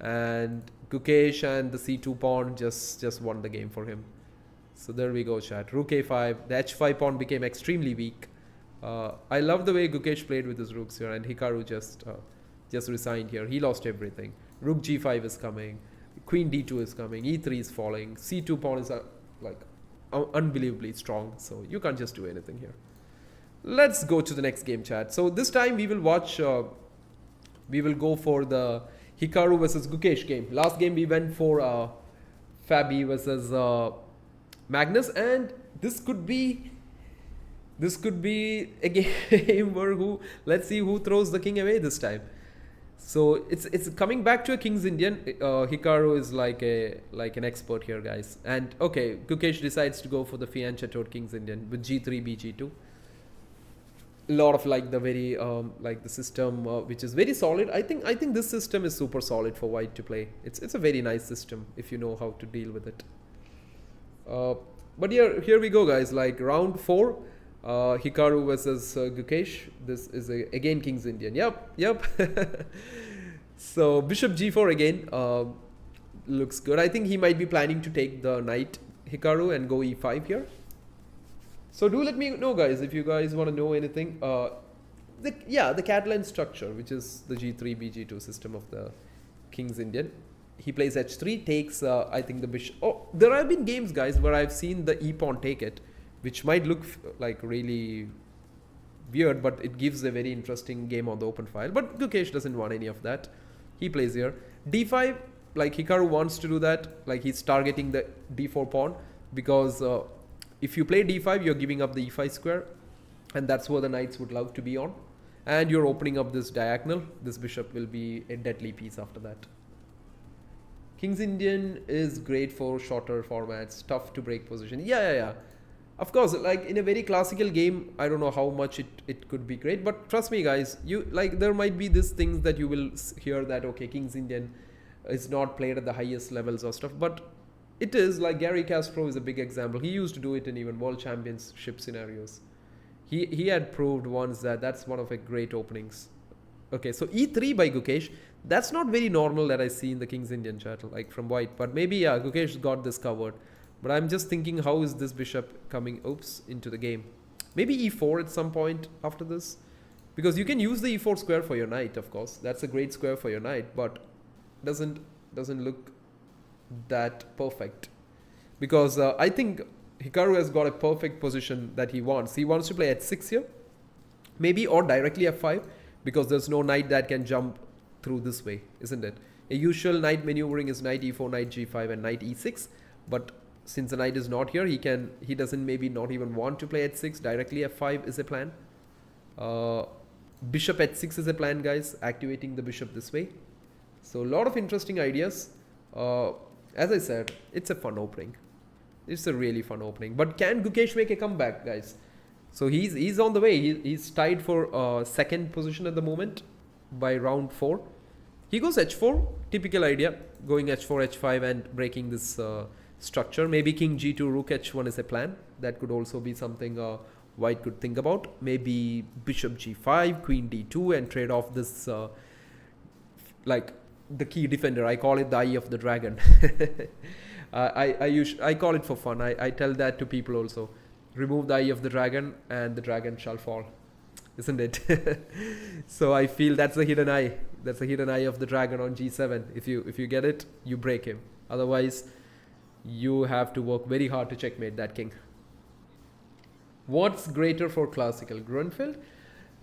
and Gukesh and the c2 pawn just won the game for him. So there we go, chat. Rook a5. The h5 pawn became extremely weak. I love the way Gukesh played with his rooks here, and Hikaru just resigned here. He lost everything. Rook g5 is coming. Queen d2 is coming. e3 is falling. c2 pawn is unbelievably strong. So you can't just do anything here. Let's go to the next game, chat. So this time we will watch. We will go for the Hikaru versus Gukesh game. Last game we went for Fabi versus Magnus, and this could be a game where let's see who throws the king away this time. So it's coming back to a King's Indian. Hikaru is like an expert here, guys. And okay, Gukesh decides to go for the fianchetto King's Indian with g3, bg2. A lot of the very the system which is very solid. I think this system is super solid for white to play. It's a very nice system if you know how to deal with it. But here we go, guys. Like round 4, Hikaru versus Gukesh. This is again King's Indian. Yep. So bishop g4 again looks good. I think he might be planning to take the knight Hikaru and go e5 here. So do let me know, guys, if you guys want to know anything. The Catalan structure, which is the g3 bg2 system of the King's Indian. He plays h3, takes, I think, the bishop. Oh, there have been games, guys, where I've seen the e-pawn take it, which might look like really weird, but it gives a very interesting game on the open file. But Gukesh doesn't want any of that. He plays here. d5, like Hikaru wants to do that. Like he's targeting the d4 pawn, because if you play d5, you're giving up the e5 square, and that's where the knights would love to be on. And you're opening up this diagonal. This bishop will be a deadly piece after that. King's Indian is great for shorter formats, tough to break position. Yeah. Of course, like in a very classical game, I don't know how much it could be great, but trust me, guys, there might be these things that you will hear that, okay, King's Indian is not played at the highest levels or stuff, but it is. Like Gary Kasparov is a big example. He used to do it in even world championship scenarios. He had proved once that that's one of the great openings. Okay, so e3 by Gukesh. That's not very normal that I see in the King's Indian chat, like from white. But maybe, yeah, Gukesh got this covered. But I'm just thinking, how is this bishop coming, into the game? Maybe e4 at some point after this. Because you can use the e4 square for your knight, of course. That's a great square for your knight, but doesn't look that perfect. Because I think Hikaru has got a perfect position that he wants. He wants to play h6 here, maybe, or directly f5, because there's no knight that can jump through this way, isn't it? A usual knight maneuvering is knight e4, knight g5, and knight e6. But since the knight is not here, he doesn't maybe not even want to play h6. Directly f5 is a plan. Bishop h6 is a plan, guys. Activating the bishop this way. So a lot of interesting ideas. As I said, it's a fun opening. It's a really fun opening. But can Gukesh make a comeback, guys? So he's on the way. He's tied for second position at the moment by round 4. He goes h4. Typical idea. Going h4, h5 and breaking this structure. Maybe king g2, rook h1 is a plan. That could also be something white could think about. Maybe bishop g5, queen d2 and trade off this like the key defender. I call it the eye of the dragon. I call it for fun. I tell that to people also. Remove the eye of the dragon and the dragon shall fall, isn't it? So I feel that's a hidden eye. That's a hidden eye of the dragon on g7. If you get it, you break him. Otherwise, you have to work very hard to checkmate that king. What's greater for classical? Grunfeld?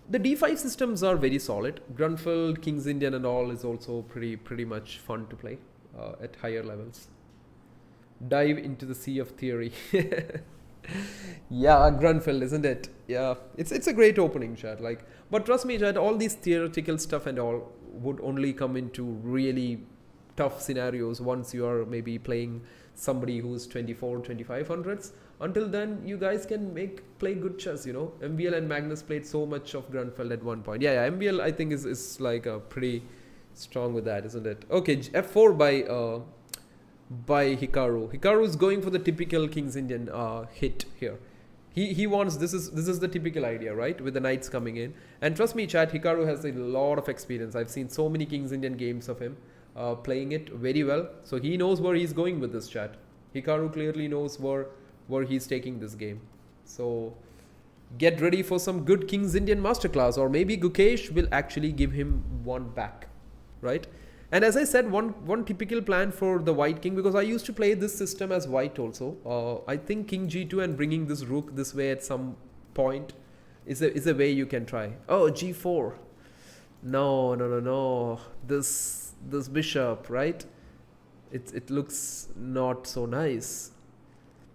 The d5 systems are very solid. Grunfeld, King's Indian and all is also pretty much fun to play at higher levels. Dive into the sea of theory. Yeah, Grunfeld, isn't it? Yeah, it's a great opening, chat. Like, but trust me, chat, all these theoretical stuff and all would only come into really tough scenarios once you are maybe playing somebody who's 24, 2500s. Until then, you guys can play good chess, you know. MVL and Magnus played so much of Grunfeld at one point. Yeah, MVL I think is like pretty strong with that, isn't it? Okay, f4 by Hikaru. Hikaru is going for the typical King's Indian hit here. He wants, this is the typical idea, right? With the knights coming in. And trust me, chat, Hikaru has a lot of experience. I've seen so many King's Indian games of him playing it very well. So he knows where he's going with this, chat. Hikaru clearly knows where he's taking this game. So get ready for some good King's Indian masterclass, or maybe Gukesh will actually give him one back, right? And as I said, one typical plan for the white king, because I used to play this system as white also. I think king g2 and bringing this rook this way at some point is a way you can try. Oh, g4. No. This bishop, right? It looks not so nice.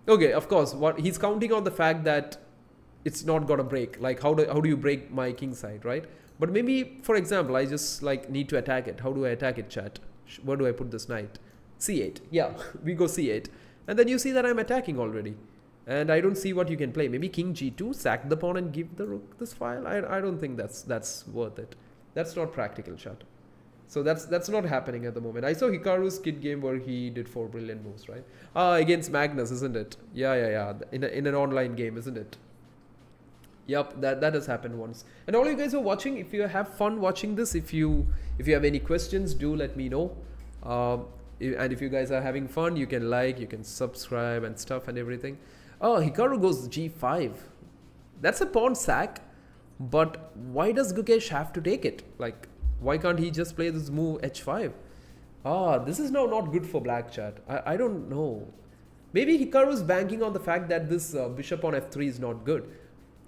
Okay, of course, what he's counting on the fact that it's not gonna break. Like how do you break my king side, right? But maybe, for example, I just like need to attack it. How do I attack it, chat? Where do I put this knight? c8. Yeah, we go c8. And then you see that I'm attacking already. And I don't see what you can play. Maybe king g2, sack the pawn and give the rook this file. I don't think that's worth it. That's not practical, chat. So that's not happening at the moment. I saw Hikaru's kid game where he did 4 brilliant moves, right? Against Magnus, isn't it? Yeah. In an online game, isn't it? Yep, that has happened once. And all you guys who are watching, if you have fun watching this, if you have any questions, do let me know. And if you guys are having fun, you can like, you can subscribe and stuff and everything. Oh, Hikaru goes g5. That's a pawn sack. But why does Gukesh have to take it? Like, why can't he just play this move h5? This is now not good for black, chat. I don't know. Maybe Hikaru is banking on the fact that this bishop on f3 is not good.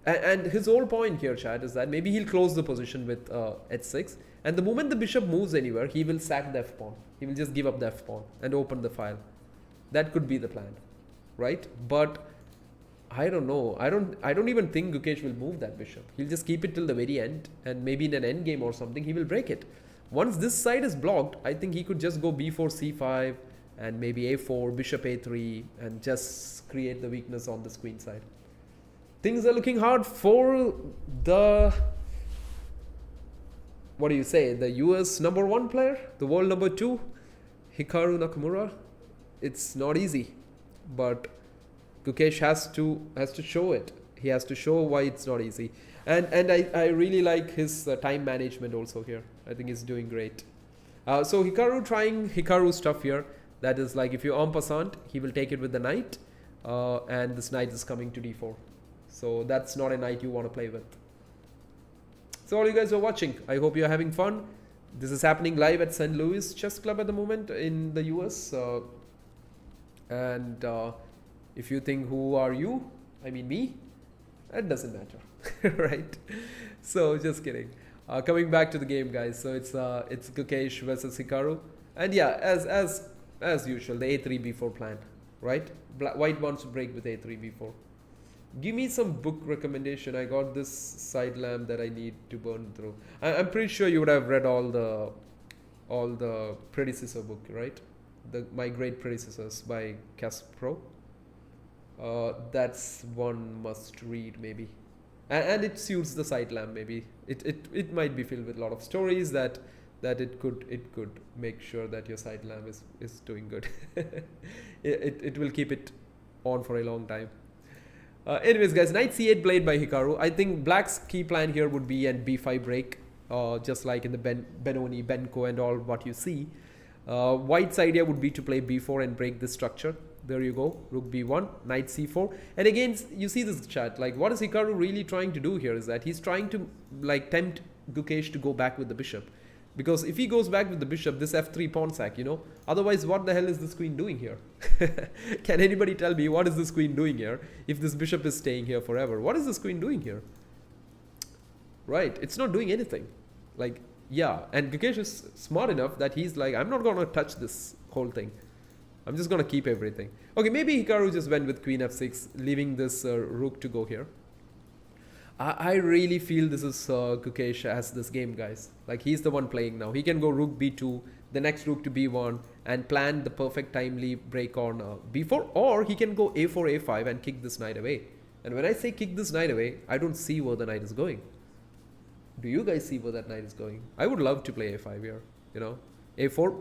And his whole point here, chat, is that maybe he'll close the position with h6. And the moment the bishop moves anywhere, he will sack the f-pawn. He will just give up the f-pawn and open the file. That could be the plan, right? But I don't know. I don't even think Gukesh will move that bishop. He'll just keep it till the very end. And maybe in an endgame or something, he will break it. Once this side is blocked, I think he could just go b4, c5, and maybe a4, bishop a3, and just create the weakness on this queen side. Things are looking hard for the, what do you say, the US #1 player, the world #2, Hikaru Nakamura. It's not easy, but Gukesh has to show it. he has to show why it's not easy. And I really like his time management also here. I think he's doing great. So Hikaru trying Hikaru stuff here. That is like if you en passant, he will take it with the knight. And this knight is coming to d4. So that's not a knight you want to play with. So all you guys are watching, I hope you're having fun. This is happening live at St. Louis Chess Club at the moment in the US. And if you think who are you, I mean me, that doesn't matter, right? So just kidding. Coming back to the game, guys. So it's Gukesh versus Hikaru, and yeah, as usual, the a3 b4 plan, right? White wants to break with a3 b4. Give me some book recommendation. I got this side lamp that I need to burn through. I'm pretty sure you would have read all the predecessor book, right? My Great Predecessors by Caspro. That's one must read maybe, and it suits the side lamp maybe. It might be filled with a lot of stories that it could make sure that your side lamp is doing good. it will keep it on for a long time. Anyways, guys, knight c8 played by Hikaru. I think black's key plan here would be an b5 break, just like in the Benoni, Benko and all what you see. White's idea would be to play b4 and break this structure. There you go, rook b1, knight c4. And again, you see this chat, like what is Hikaru really trying to do here is that he's trying to like tempt Gukesh to go back with the bishop. Because if he goes back with the bishop, this f3 pawn sack, you know, otherwise what the hell is this queen doing here? Can anybody tell me what is this queen doing here if this bishop is staying here forever? What is this queen doing here? Right, it's not doing anything. Like, yeah, and Gukesh is smart enough that he's like, I'm not going to touch this whole thing. I'm just going to keep everything. Okay, maybe Hikaru just went with queen f6, leaving this rook to go here. I really feel this is Gukesh as this game, guys. Like, he's the one playing now. He can go rook b2, the next rook to b1, and plan the perfect timely break on b4. Or he can go a4, a5 and kick this knight away. And when I say kick this knight away, I don't see where the knight is going. Do you guys see where that knight is going? I would love to play a5 here, you know. a4,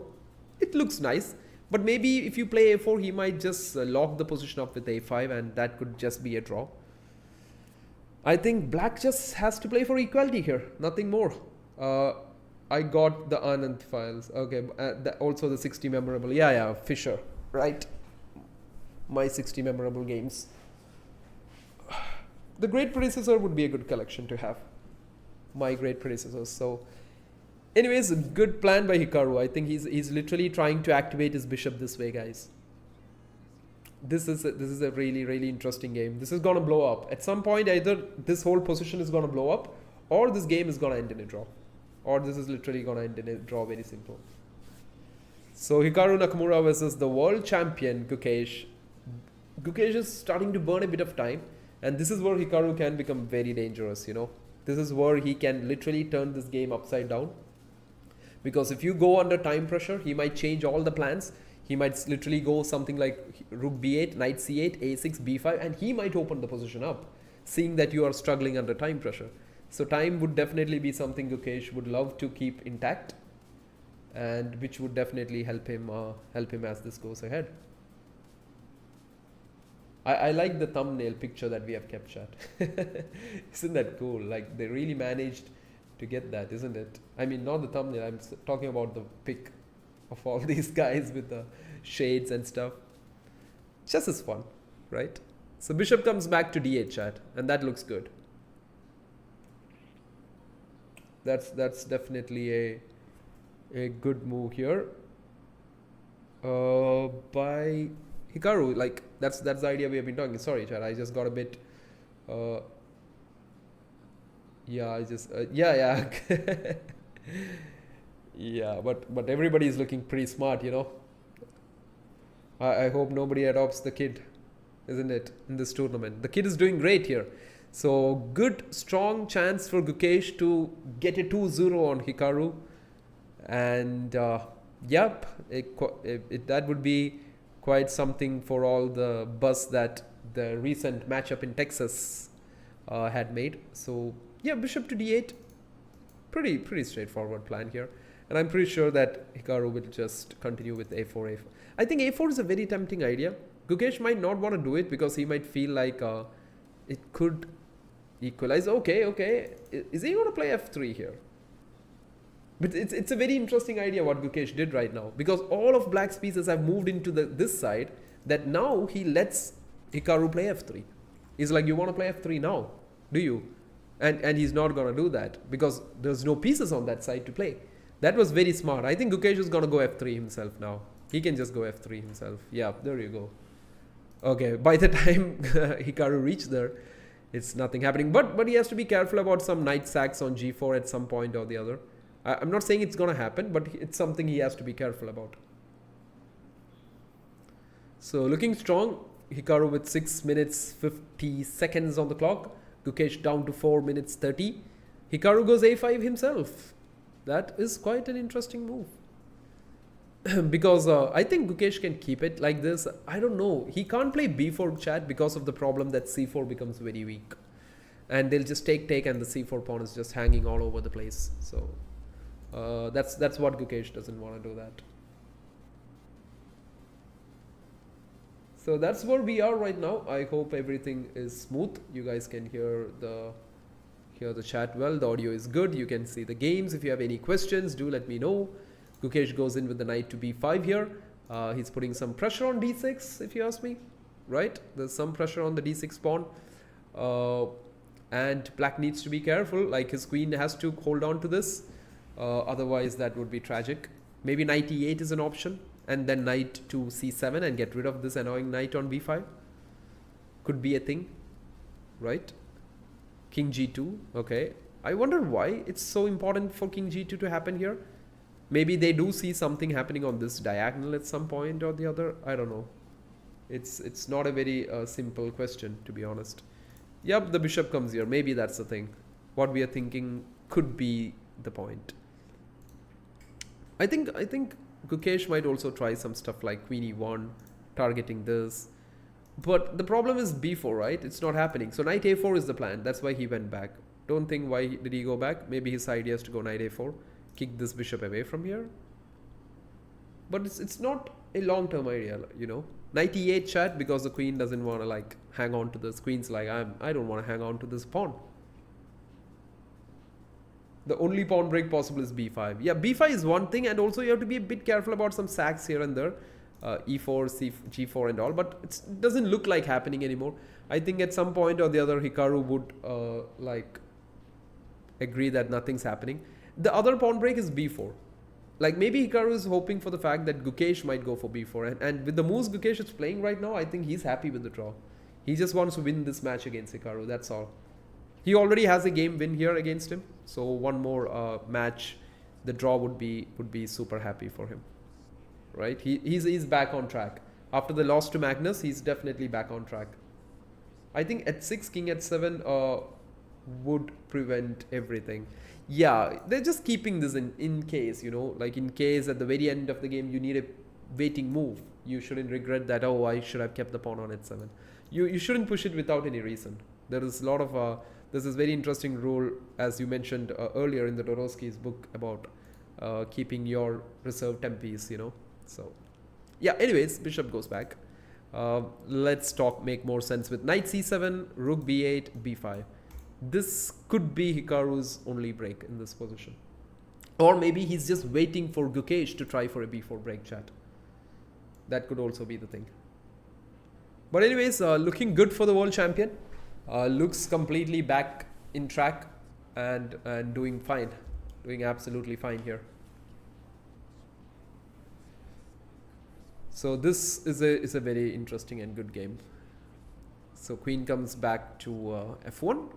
it looks nice. But maybe if you play a4, he might just lock the position up with a5, and that could just be a draw. I think black just has to play for equality here, nothing more. I got the Anand files. Okay, also the 60 memorable. Yeah, Fisher, right? My 60 memorable games. The Great Predecessor would be a good collection to have. My Great Predecessors. So, anyways, good plan by Hikaru. I think he's literally trying to activate his bishop this way, guys. This is a really interesting game. This is gonna blow up at some point. Either this whole position is gonna blow up, or this game is gonna end in a draw, or this is literally gonna end in a draw. Very simple. So Hikaru Nakamura versus the world champion Gukesh. Gukesh is starting to burn a bit of time, and this is where Hikaru can become very dangerous. You know, this is where he can literally turn this game upside down. Because if you go under time pressure, he might change all the plans. He might literally go something like rook b8, knight c8, a6, b5, and he might open the position up, seeing that you are struggling under time pressure. So time would definitely be something Gukesh would love to keep intact, and which would definitely help him as this goes ahead. I like the thumbnail picture that we have kept, chat. Isn't that cool? Like, they really managed to get that, isn't it? I mean, not the thumbnail, I'm talking about the pic of all these guys with the shades and stuff. Just as fun, right? So bishop comes back to d8, chat, and that looks good. That's definitely a good move here by Hikaru. Like, that's the idea we have been talking. Sorry, chat, I just got a bit yeah, yeah, but everybody is looking pretty smart, you know. I hope nobody adopts the kid, isn't it, in this tournament. The kid is doing great here. So good, strong chance for Gukesh to get a 2-0 on Hikaru. And yep, that would be quite something for all the buzz that the recent matchup in Texas had made. So yeah, bishop to d8, pretty straightforward plan here. And I'm pretty sure that Hikaru will just continue with a4. I think a4 is a very tempting idea. Gukesh might not want to do it because he might feel like It could equalize. Okay. Is he going to play f3 here? But it's a very interesting idea what Gukesh did right now, because all of black's pieces have moved into this side, that now he lets Hikaru play f3. He's like, you want to play f3 now, do you? And he's not going to do that because there's no pieces on that side to play. That was very smart. I think Gukesh is going to go f3 himself now. He can just go f3 himself. Yeah, there you go. Okay, by the time Hikaru reached there, it's nothing happening. But he has to be careful about some knight sacks on g4 at some point or the other. I'm not saying it's going to happen, but it's something he has to be careful about. So looking strong. Hikaru with 6 minutes 50 seconds on the clock. Gukesh down to 4 minutes 30. Hikaru goes a5 himself. That is quite an interesting move. Because I think Gukesh can keep it like this. I don't know. He can't play b4 chat because of the problem that c4 becomes very weak. And they'll just take and the c4 pawn is just hanging all over the place. So that's what Gukesh doesn't want to do that. So that's where we are right now. I hope everything is smooth. You guys can hear the chat well. The audio is good. You can see the games. If you have any questions, do let me know. Gukesh goes in with the knight to b5 here. He's putting some pressure on d6, if you ask me. Right? There's some pressure on the d6 pawn. And black needs to be careful. Like his queen has to hold on to this. Otherwise, that would be tragic. Maybe knight e8 is an option. And then knight to c7 and get rid of this annoying knight on b5. Could be a thing. Right? King g2. Okay. I wonder why it's so important for king g2 to happen here. Maybe they do see something happening on this diagonal at some point or the other. I don't know. It's not a very simple question, to be honest. Yep, the bishop comes here. Maybe that's the thing. What we are thinking could be the point. I think Gukesh might also try some stuff like queen e1, targeting this. But the problem is b4, right? It's not happening. So knight a4 is the plan. That's why he went back. Don't think why did he go back. Maybe his idea is to go knight a4. Kick this bishop away from here. But it's not a long-term idea, you know. Knight e8 chat because the queen doesn't want to like hang on to this. Queen's like, I don't want to hang on to this pawn. The only pawn break possible is b5. Yeah, b5 is one thing, and also you have to be a bit careful about some sacks here and there. E4, g4 and all, but it doesn't look like happening anymore. I think at some point or the other Hikaru would like agree that nothing's happening. The other pawn break is b4. Like maybe Hikaru is hoping for the fact that Gukesh might go for b4. And with the moves Gukesh is playing right now, I think he's happy with the draw. He just wants to win this match against Hikaru, that's all. He already has a game win here against him. So one more match, the draw would be super happy for him. Right? He's back on track. After the loss to Magnus, he's definitely back on track. I think at 6, king at 7 would prevent everything. Yeah, they're just keeping this in case, you know, like in case at the very end of the game you need a waiting move. You shouldn't regret that, oh, I should have kept the pawn on at 7. You shouldn't push it without any reason. There is a lot of, there's this very interesting rule, as you mentioned earlier in the Dorosky's book about keeping your reserve tempes, you know. So, yeah, anyways, bishop goes back. Let's make more sense with knight c7, rook b8, b5. This could be Hikaru's only break in this position. Or maybe he's just waiting for Gukesh to try for a b4 break chat. That could also be the thing. But anyways, looking good for the world champion. Looks completely back in track and doing fine. Doing absolutely fine here. So this is a very interesting and good game. So queen comes back to f1.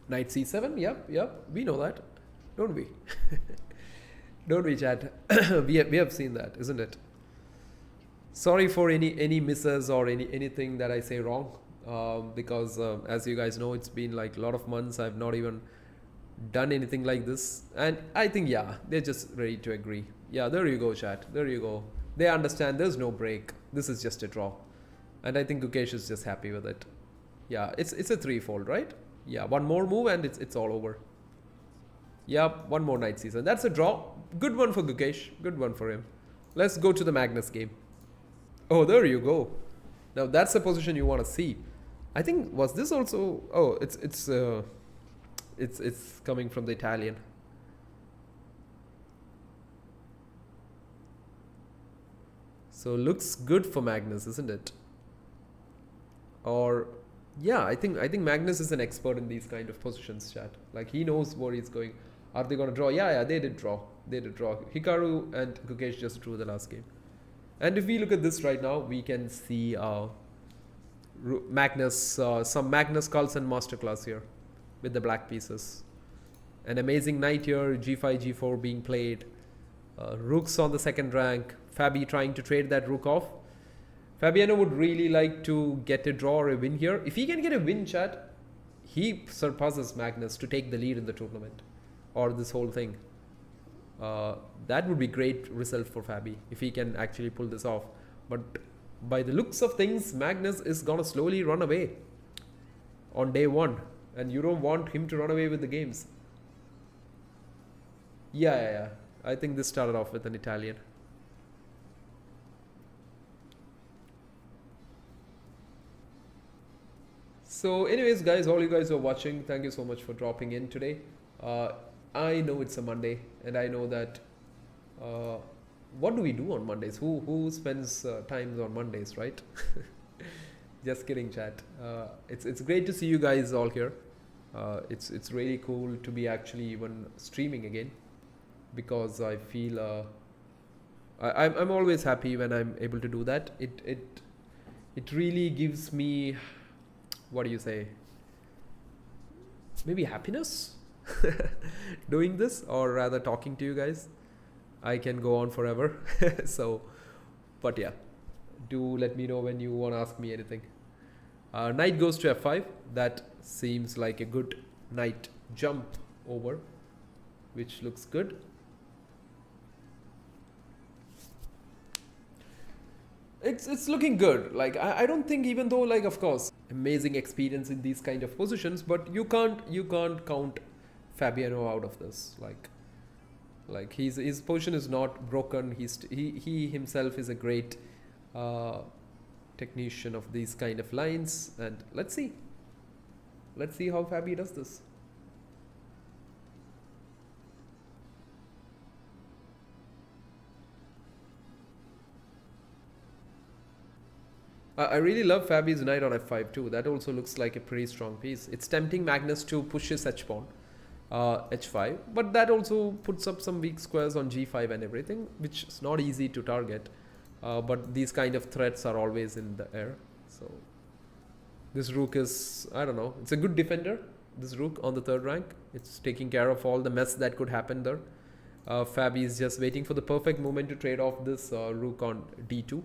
Knight c7, yep, we know that, don't we? Don't we, chat? we have seen that, isn't it? Sorry for any misses or anything that I say wrong, because as you guys know, it's been like a lot of months. I've not even done anything like this, and I think yeah, they're just ready to agree. Yeah, there you go, chat. There you go. They understand there's no break. This is just a draw, and I think Gukesh is just happy with it. Yeah, it's a threefold, right? Yeah, one more move and it's all over. Yeah, one more knight c7. That's a draw. Good one for Gukesh. Good one for him. Let's go to the Magnus game. Oh, there you go. Now that's a position you want to see. I think was this also? Oh, it's coming from the Italian. So looks good for Magnus, isn't it? Or yeah, I think Magnus is an expert in these kind of positions, chat. Like he knows where he's going. Are they gonna draw? Yeah, they did draw. They did draw. Hikaru and Gukesh just drew the last game. And if we look at this right now, we can see Magnus, some Magnus Carlsen masterclass here with the black pieces. An amazing knight here, g5, g4 being played. Rooks on the second rank. Fabi trying to trade that rook off. Fabiano would really like to get a draw or a win here. If he can get a win, chat, he surpasses Magnus to take the lead in the tournament or this whole thing. That would be great result for Fabi if he can actually pull this off. But by the looks of things, Magnus is gonna slowly run away on day one, and you don't want him to run away with the games. Yeah. I think this started off with an Italian. So anyways, guys, all you guys who are watching, thank you so much for dropping in today. I know it's a Monday, and I know that what do we do on Mondays? Who spends times on Mondays, right? Just kidding, chat. It's great to see you guys all here. It's really cool to be actually even streaming again, because I feel I'm always happy when I'm able to do that. It really gives me, what do you say, maybe happiness doing this, or rather talking to you guys. I can go on forever. So but yeah, do let me know when you want to ask me anything. Knight goes to f5. That seems like a good knight jump over, which looks good. It's looking good. Like I don't think, even though, like, of course, amazing experience in these kind of positions, but you can't count Fabiano out of this. Like his position is not broken. He himself is a great technician of these kind of lines, and let's see how Fabi does this. I really love Fabi's knight on f5 too. That also looks like a pretty strong piece. It's tempting Magnus to push his h-pawn, h5, but that also puts up some weak squares on g5 and everything, which is not easy to target. But these kind of threats are always in the air. So this rook is, I don't know, it's a good defender, this rook on the third rank. It's taking care of all the mess that could happen there. Fabi is just waiting for the perfect moment to trade off this rook on d2.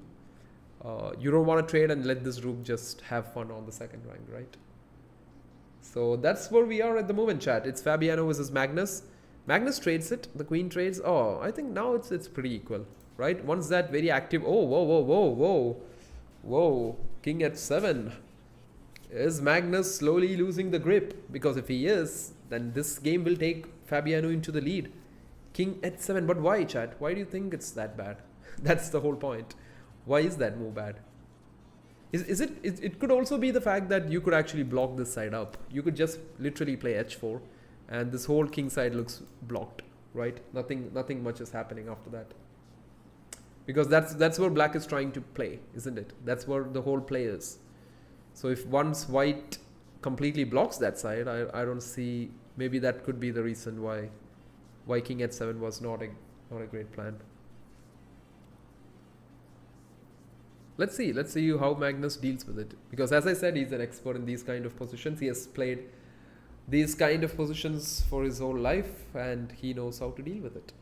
You don't want to trade and let this rook just have fun on the second rank, right? So that's where we are at the moment, chat. It's Fabiano versus Magnus. Magnus trades it, the queen trades. Oh, I think now it's pretty equal, right? Once that very active, oh, whoa, king at 7. Is Magnus slowly losing the grip? Because if he is, then this game will take Fabiano into the lead. King at 7, but why, chat? Why do you think it's that bad? That's the whole point. Why is that move bad? It could also be the fact that you could actually block this side up. You could just literally play h4, and this whole king side looks blocked, right? Nothing much is happening after that. Because that's where black is trying to play, isn't it? That's where the whole play is. So if once white completely blocks that side, I don't see, maybe that could be the reason why king at 7 was not a great plan. Let's see how Magnus deals with it. Because as I said, he's an expert in these kind of positions. He has played these kind of positions for his whole life, and he knows how to deal with it.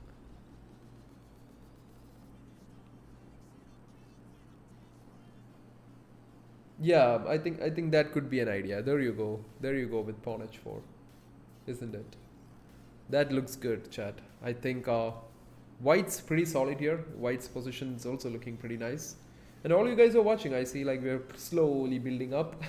Yeah, I think that could be an idea. There you go with pawn h4, isn't it? That looks good, chat. I think white's pretty solid here. White's position is also looking pretty nice. And all you guys are watching, I see like we're slowly building up.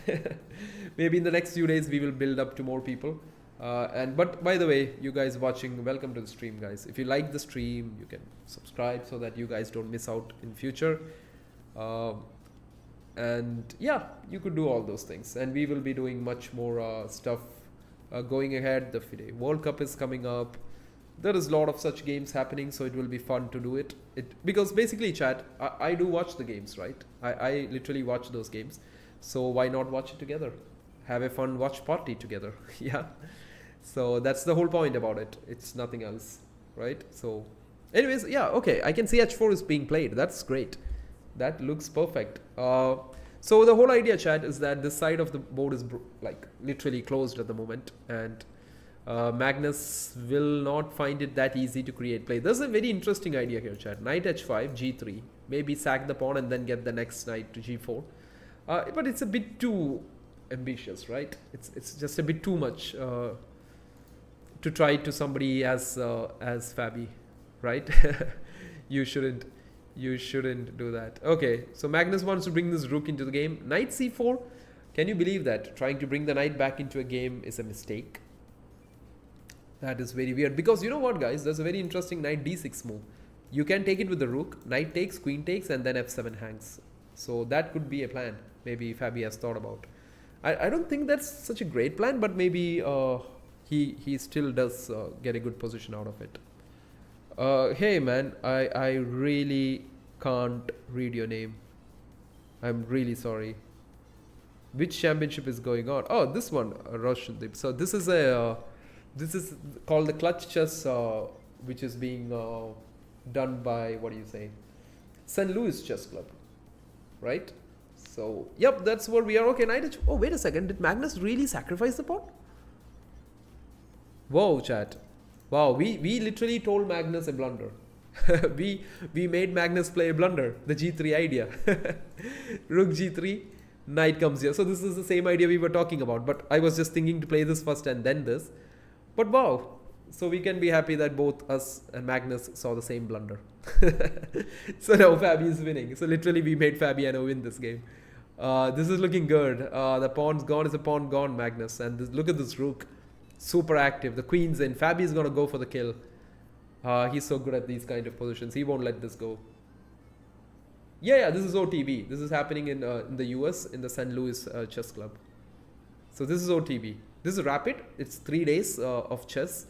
Maybe in the next few days we will build up to more people. But by the way, you guys watching, welcome to the stream, guys. If you like the stream, you can subscribe so that you guys don't miss out in future. And yeah, you could do all those things, and we will be doing much more stuff going ahead. The FIDE World Cup is coming up. There is a lot of such games happening, so it will be fun to do it. Because basically, chat, I do watch the games, right? I literally watch those games, so why not watch it together? Have a fun watch party together. Yeah, so that's the whole point about it. It's nothing else, right? So anyways, yeah, okay, I can see h4 is being played. That's great. That looks perfect. So the whole idea, chat, is that this side of the board is like literally closed at the moment, and Magnus will not find it that easy to create play. There's a very interesting idea here, chat. Knight h5, g3, maybe sack the pawn and then get the next knight to g4. But it's a bit too ambitious, right? It's just a bit too much to try to somebody as Fabi, right? You shouldn't do that. Okay, so Magnus wants to bring this rook into the game. Knight c4. Can you believe that? Trying to bring the knight back into a game is a mistake. That is very weird. Because you know what, guys? There's a very interesting knight d6 move. You can take it with the rook. Knight takes, queen takes, and then f7 hangs. So that could be a plan. Maybe Fabi has thought about. I don't think that's such a great plan, but maybe he still does get a good position out of it. Hey man, I really can't read your name. I'm really sorry. Which championship is going on? Oh, this one, Roshandeep. So this is called the clutch chess, which is being done by, what do you say, St. Louis Chess Club, right? So yep, that's where we are. Okay, knight. Oh, wait a second. Did Magnus really sacrifice the pawn? Whoa, chat. Wow, we literally told Magnus a blunder. we made Magnus play a blunder. The g3 idea. Rook g3, knight comes here. So this is the same idea we were talking about. But I was just thinking to play this first and then this. But wow. So we can be happy that both us and Magnus saw the same blunder. So now Fabi is winning. So literally we made Fabiano win this game. This is looking good. The pawn's gone. Is a pawn gone, Magnus? And look at this rook. Super active. The queen's in. Fabi is going to go for the kill. He's so good at these kind of positions. He won't let this go. Yeah, this is OTB. This is happening in the US in the St. Louis Chess Club. So this is OTB. This is rapid. It's 3 days of chess.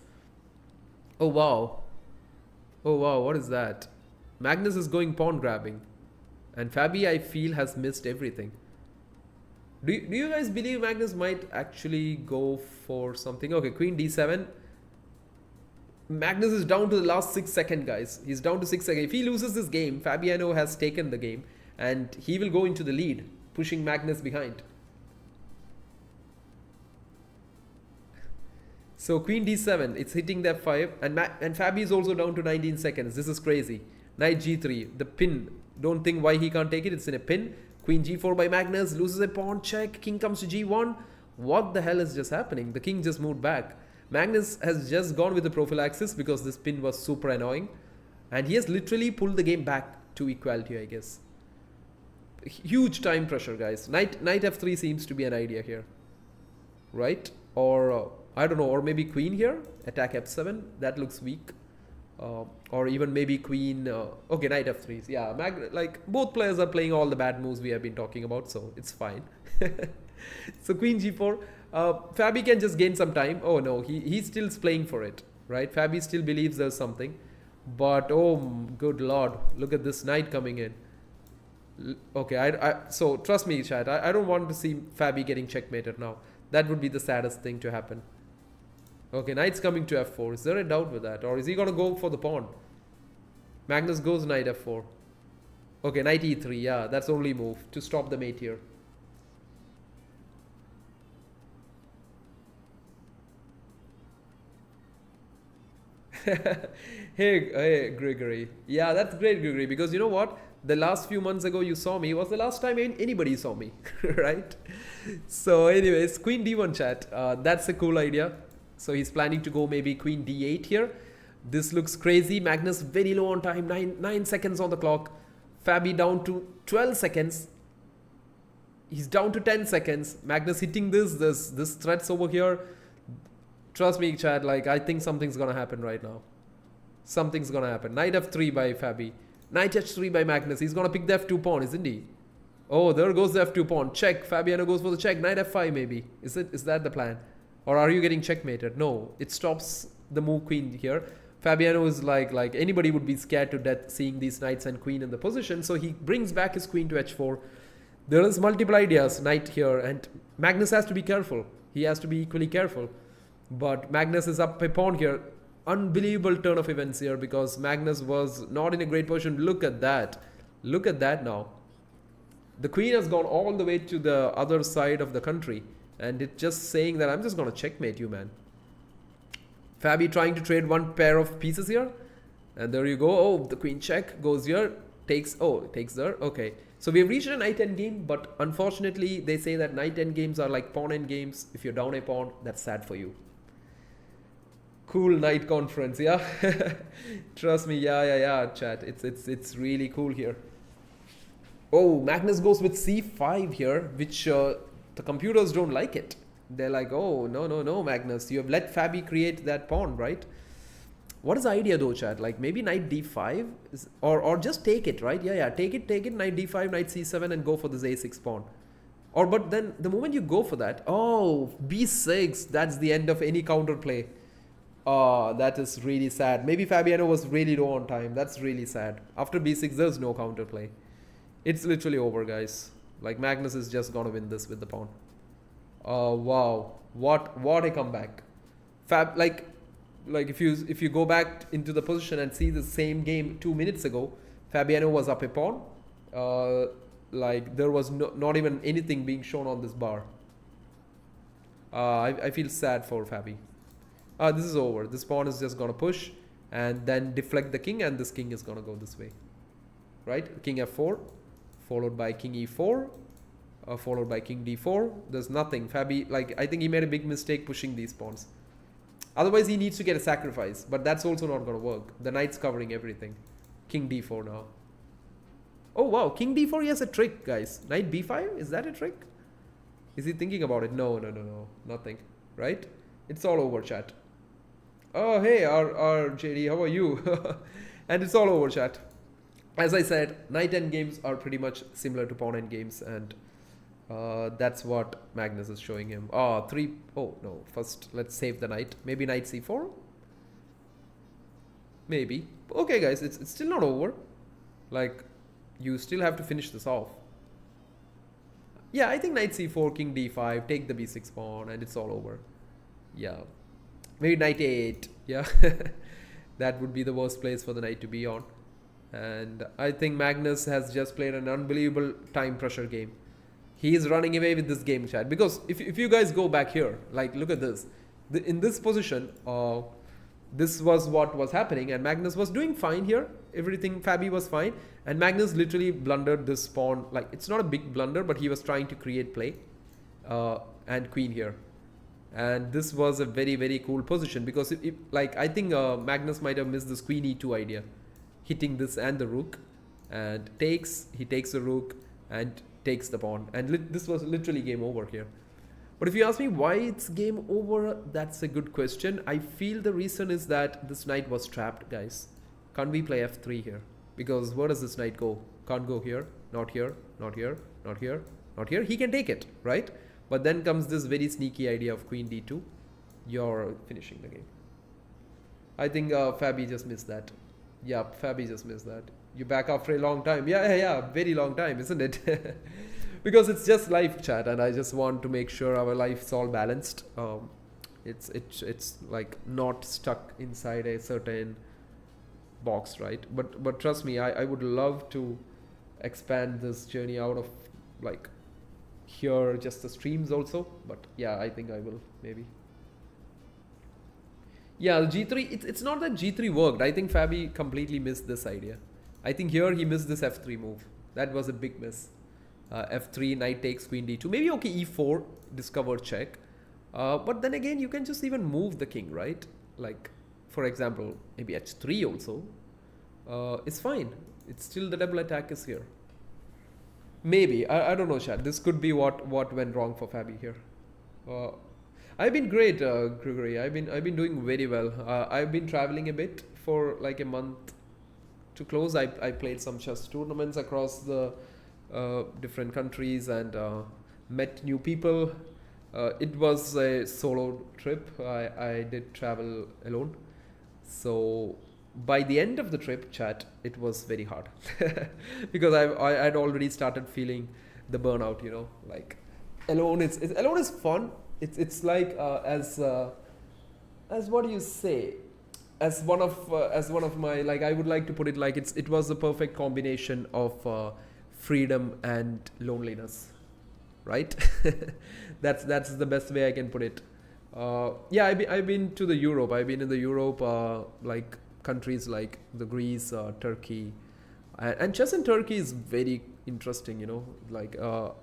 Oh wow. Oh wow, what is that? Magnus is going pawn grabbing. And Fabi, I feel, has missed everything. Do you guys believe Magnus might actually go for something? Okay, queen d7. Magnus is down to the last 6 seconds, guys. He's down to 6 seconds. If he loses this game, Fabiano has taken the game. And he will go into the lead, pushing Magnus behind. So queen d7, it's hitting the f5. And Fabi is also down to 19 seconds. This is crazy. Knight g3, the pin. Don't think why he can't take it. It's in a pin. Queen g4 by Magnus, loses a pawn, check. King comes to g1. What the hell is just happening? The king just moved back. Magnus has just gone with the prophylaxis because this pin was super annoying. And he has literally pulled the game back to equality, I guess. Huge time pressure, guys. Knight f3 seems to be an idea here. Right? Or, I don't know, or maybe queen here. Attack f7. That looks weak. Or even maybe queen. Okay, knight f3. Yeah, like both players are playing all the bad moves we have been talking about, so it's fine. So queen g4. Fabi can just gain some time. Oh no, he's still playing for it, right? Fabi still believes there's something, but oh good lord, look at this knight coming in. Okay, so trust me, chat. I don't want to see Fabi getting checkmated now. That would be the saddest thing to happen. Okay, knight's coming to f4. Is there a doubt with that? Or is he going to go for the pawn? Magnus goes knight f4. Okay, knight e3. Yeah, that's the only move to stop the mate here. Hey, Gregory. Yeah, that's great, Gregory. Because you know what? The last few months ago you saw me was the last time anybody saw me. Right? So anyways, queen d1 chat. That's a cool idea. So he's planning to go maybe queen d8 here. This looks crazy. Magnus very low on time. 9 seconds on the clock. Fabi down to 12 seconds. He's down to 10 seconds. Magnus hitting this threats over here. Trust me, chat. Like, I think something's gonna happen right now. Something's gonna happen. Knight f3 by Fabi. Knight h3 by Magnus. He's gonna pick the f2 pawn, isn't he? Oh, there goes the f2 pawn. Check. Fabiano goes for the check. Knight f5 maybe. Is that the plan? Or are you getting checkmated? No, it stops the move queen here. Fabiano is like anybody would be scared to death seeing these knights and queen in the position. So he brings back his queen to h4. There is multiple ideas, knight here, and Magnus has to be careful. He has to be equally careful. But Magnus is up a pawn here. Unbelievable turn of events here because Magnus was not in a great position. Look at that. Look at that now. The queen has gone all the way to the other side of the country. And it's just saying that I'm just going to checkmate you, man. Fabi trying to trade one pair of pieces here. And there you go. Oh, the queen check goes here. Takes there. Okay. So we've reached a knight endgame. But unfortunately, they say that knight endgames are like pawn endgames. If you're down a pawn, that's sad for you. Cool knight conference, yeah. Trust me, yeah, chat. It's really cool here. Oh, Magnus goes with c5 here, which the computers don't like it. They're like, oh, no, Magnus. You have let Fabi create that pawn, right? What is the idea though, chat? Like maybe knight d5 or just take it, right? Yeah, take it, knight d5, knight c7 and go for this a6 pawn. But then the moment you go for that, oh, b6, that's the end of any counterplay. Oh, that is really sad. Maybe Fabiano was really low on time. That's really sad. After b6, there's no counterplay. It's literally over, guys. Like Magnus is just gonna win this with the pawn. Oh wow, what a comeback! Like if you go back into the position and see the same game 2 minutes ago, Fabiano was up a pawn. Like there was not even anything being shown on this bar. I feel sad for Fabi. This is over. This pawn is just gonna push and then deflect the king, and this king is gonna go this way, right? King f4. Followed by king e4, followed by king d4. There's nothing. Fabi, like, I think he made a big mistake pushing these pawns. Otherwise, he needs to get a sacrifice, but that's also not going to work. The knight's covering everything. King d4 now. Oh, wow. King d4, he has a trick, guys. Knight b5? Is that a trick? Is he thinking about it? No. Nothing. Right? It's all over, chat. Oh, hey, our JD, how are you? And it's all over, chat. As I said, knight endgames are pretty much similar to pawn endgames, and that's what Magnus is showing him. Oh no, first let's save the knight. Maybe knight c4? Maybe. Okay, guys, it's still not over. Like, you still have to finish this off. Yeah, I think knight c4, king d5, take the b6 pawn, and it's all over. Yeah. Maybe knight a8. Yeah. That would be the worst place for the knight to be on. And I think Magnus has just played an unbelievable time pressure game. He is running away with this game, chat. Because if you guys go back here, like look at this. In this position, this was what was happening, and Magnus was doing fine here. Everything, Fabi was fine. And Magnus literally blundered this pawn. Like, it's not a big blunder, but he was trying to create play. And queen here. And this was a very, very cool position. Because, I think Magnus might have missed this queen e2 idea. Hitting this and the rook, and he takes the rook and takes the pawn, and this was literally game over here. But if you ask me why it's game over, that's a good question. I feel the reason is that this knight was trapped, guys. Can't we play f3 here? Because where does this knight go? Can't go here, not here, not here, not here, not here. He can take it, right? But then comes this very sneaky idea of queen d2. You're finishing the game. I think Fabi just missed that. Yeah, Fabi just missed that. You back after a long time. Yeah, very long time, isn't it? Because it's just live, chat, and I just want to make sure our life's all balanced. It's like not stuck inside a certain box, right? But trust me, I would love to expand this journey out of like here, just the streams also. But yeah, I think I will maybe. Yeah, G3, it's not that G3 worked. I think Fabi completely missed this idea. I think here he missed this f3 move. That was a big miss. F3, knight takes queen d2. Maybe okay, e4, discover check. But then again, you can just even move the king, right? Like, for example, maybe h3 also. It's fine. It's still the double attack is here. Maybe. I don't know, chat. This could be what went wrong for Fabi here. I've been great, Gregory. I've been doing very well. I've been traveling a bit for like a month to close. I played some chess tournaments across the different countries, and met new people. It was a solo trip. I did travel alone. So by the end of the trip, chat, it was very hard because I'd already started feeling the burnout. Like alone is fun. It's like as what do you say, as one of my, like, I would like to put it like it was the perfect combination of freedom and loneliness, right? That's the best way I can put it. Yeah, I've been to the Europe. I've been in the Europe, like countries like the Greece, Turkey, and chess in Turkey is very interesting. Like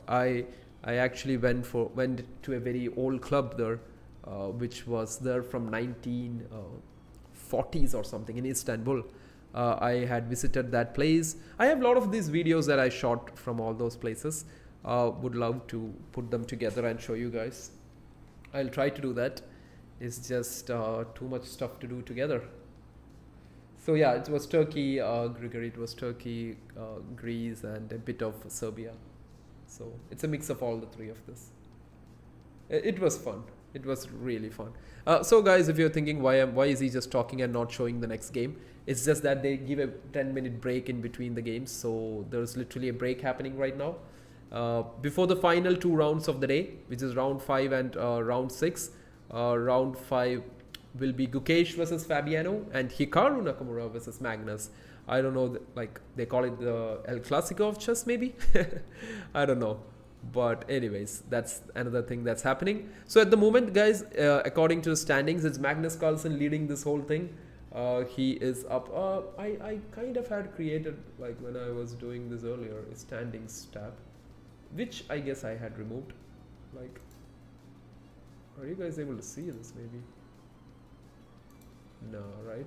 I actually went to a very old club there, which was there from 1940s or something in Istanbul. I had visited that place. I have a lot of these videos that I shot from all those places. Would love to put them together and show you guys. I'll try to do that. It's just too much stuff to do together. So yeah, it was Turkey, Grigory. It was Turkey, Greece, and a bit of Serbia. So it's a mix of all the three of this. It was fun. It was really fun. So guys, if you're thinking why is he just talking and not showing the next game, it's just that they give a 10-minute break in between the games. So there's literally a break happening right now. Before the final 2 rounds of the day, which is round 5 and round 6. Round 5 will be Gukesh versus Fabiano and Hikaru Nakamura versus Magnus. I don't know, like they call it the El Clasico of chess maybe. I don't know. But anyways, that's another thing that's happening. So at the moment, guys, according to the standings, it's Magnus Carlsen leading this whole thing. He is up. I kind of had created, like when I was doing this earlier, a standings tab, which I guess I had removed. Like, are you guys able to see this maybe? No, right?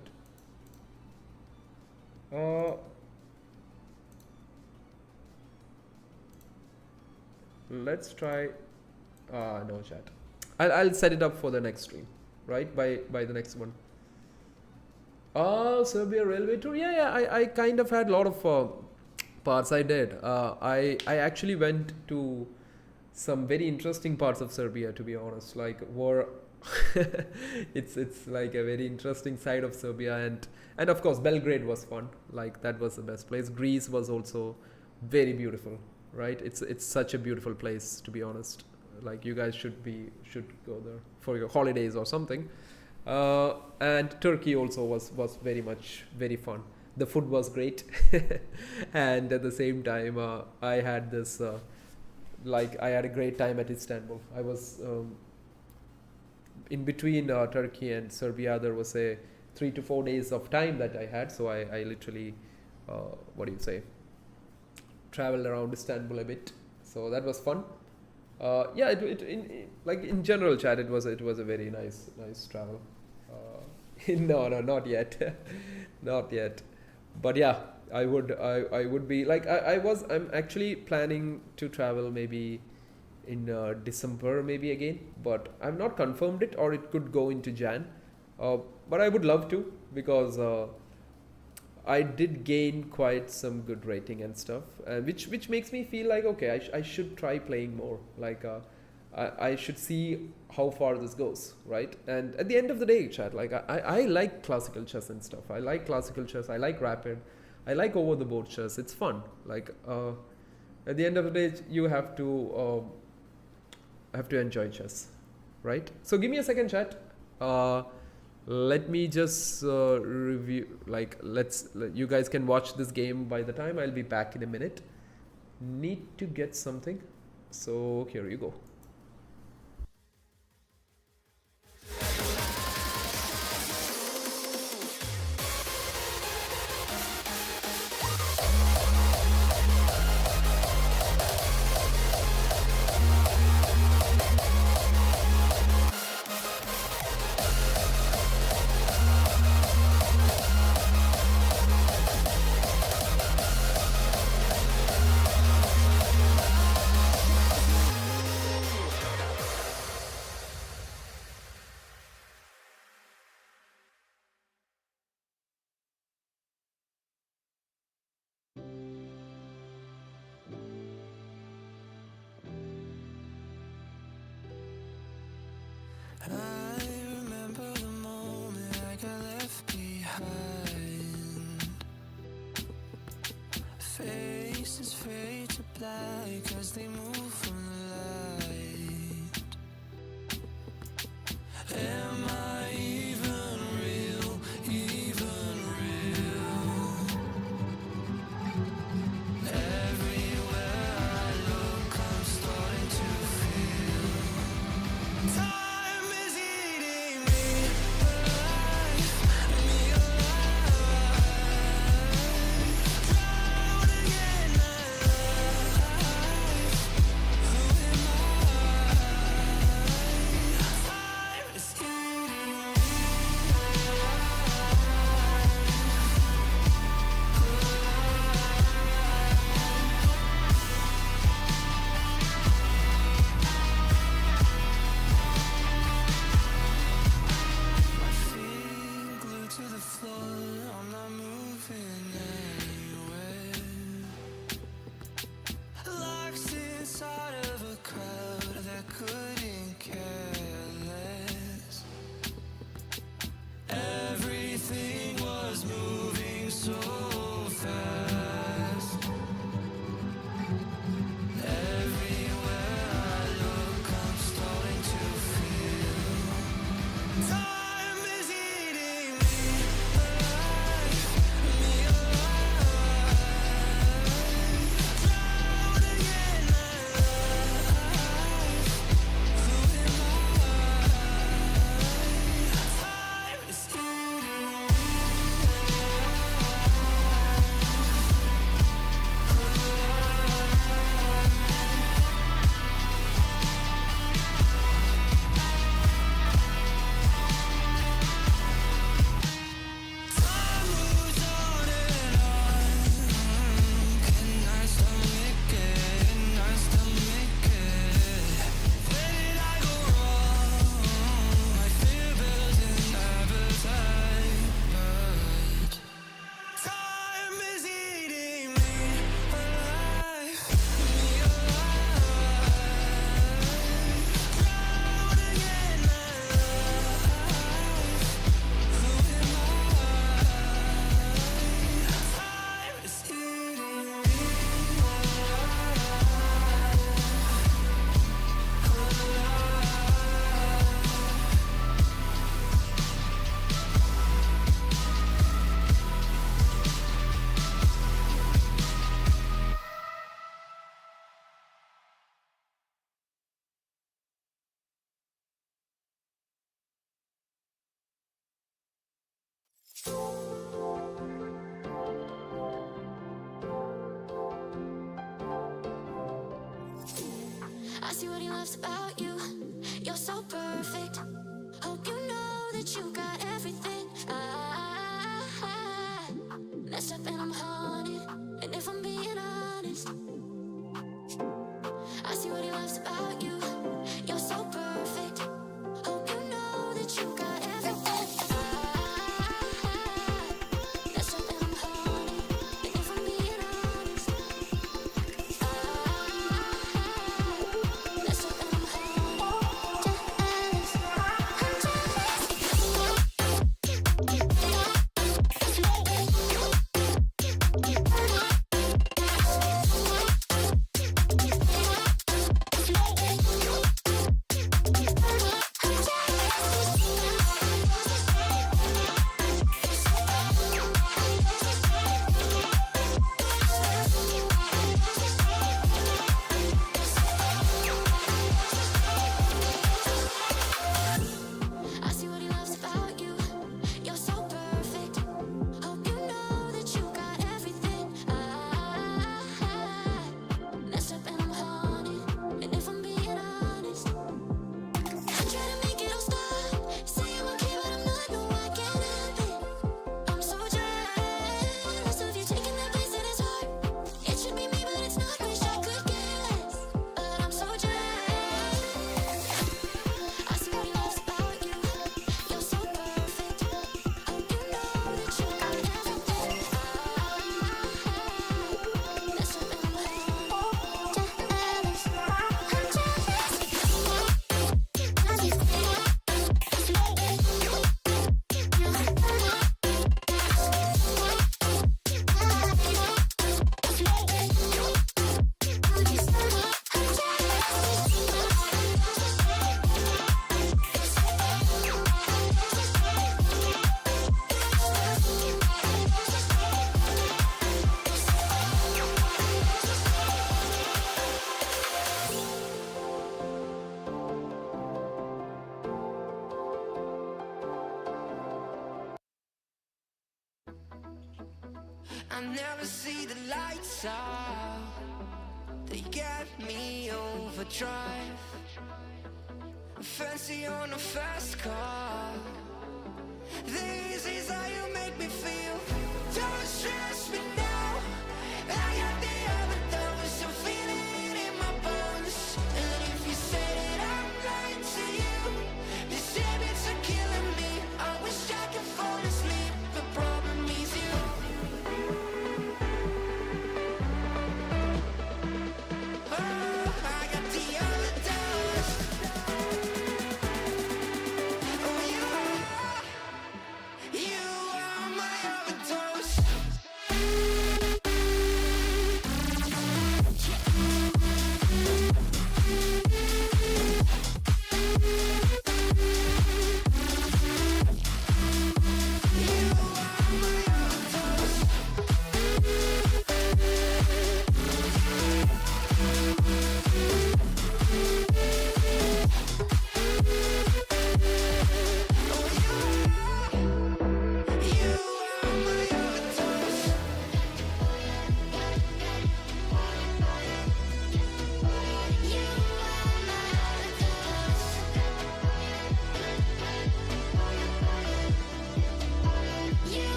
Let's try. No chat. I'll set it up for the next stream, right? By the next one. Serbia railway tour. Yeah. I kind of had a lot of parts I did. I actually went to some very interesting parts of Serbia, to be honest. Like it's like a very interesting side of Serbia, and of course Belgrade was fun. Like that was the best place. Greece was also very beautiful, right? It's such a beautiful place, to be honest. Like you guys should go there for your holidays or something. And Turkey also was very fun. The food was great, and at the same time, I had this I had a great time at Istanbul. I was in between Turkey and Serbia. There was a 3 to 4 days of time that I had, so I literally traveled around Istanbul a bit. So that was fun. Yeah, in general, chat, it was a very nice travel. No, not yet, not yet. But yeah, I would be like I'm actually planning to travel maybe in December maybe again, but I've not confirmed it, or it could go into Jan. But I would love to, because I did gain quite some good rating and stuff, which makes me feel like, okay, I should try playing more. Like I should see how far this goes, right? And at the end of the day, chat, like I like classical chess and stuff. I like classical chess. I like rapid. I like over the board chess. It's fun. Like at the end of the day, you have to enjoy chess, right? So give me a second, chat. Let me just review. Like you guys can watch this game by the time I'll be back in a minute. Need to get something. So here you go. I remember the moment I got left behind. Faces fade to black as they move from the light. Am I even real? Even real? Everywhere I look, I'm starting to feel time is eating me alive, me alive. Drowning in my life. Who am I? Time is eating me My feet glued to the floor, I'm not moving anywhere. Locked inside of a crowd that couldn't care less. Everything was moving so fast. Everywhere I look, I'm starting to feel time is eating me alive, me alive. Drowning in my life. Who am I? Time is eating me. Time moves on and on. Can I stomach it? Can I stomach it? Where did I go wrong? I fear built an appetite, but time is eating me alive, me alive. Drowning in my life. Who am I? Time is eating me I see what he loves about you. You're so perfect. Hope you know that you got everything. I messed up and I'm haunted. And if I'm being honest, I see what he loves about you. You're so perfect. Hope you know that you got everything. I messed up and I'm haunted. And if I'm being honest, messed up and I'm haunted. I'm jealous. I never see the lights out. They get me overdrive. Fancy on a fast car. This is how you make me feel. Don't stress me now. I got the overdose. I'm feeling it in my bones. And if you say that I'm lying to you, these habits are killing me. I wish I could fall asleep. The problem is you. Oh, I got the overdose. Oh, you are my overdose.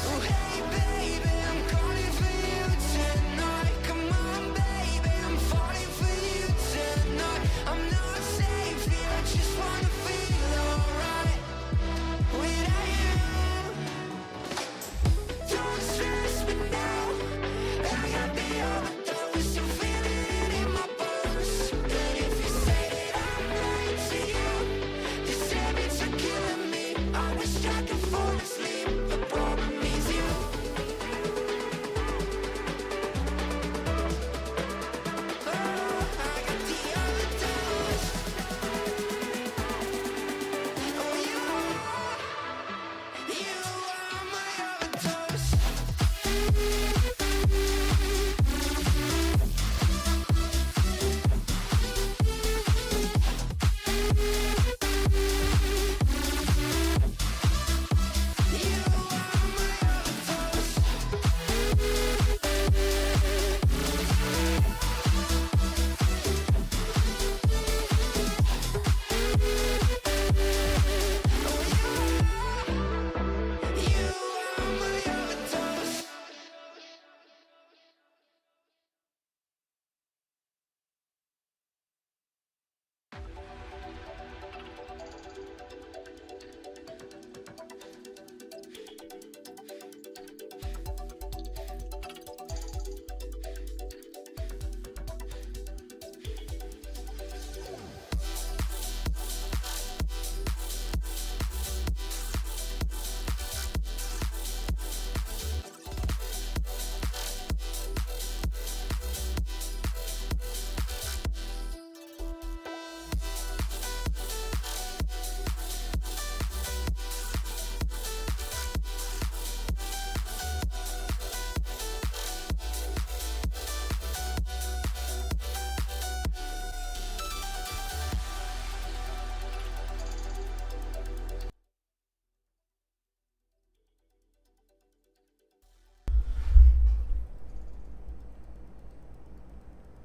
Oh, hey, baby, I'm calling for you tonight. Come on, baby, I'm falling for you tonight. I'm not safe here, I just wanna feel alright without you. Don't stress me now. I got the overdose. I'm feeling it in my bones. And if you say that I'm lying to you, these habits are killing me. I wish I could fall asleep. The problem is you. Oh, I got the overdose. Oh, you are my overdose. You are my overdose. You are my overdose.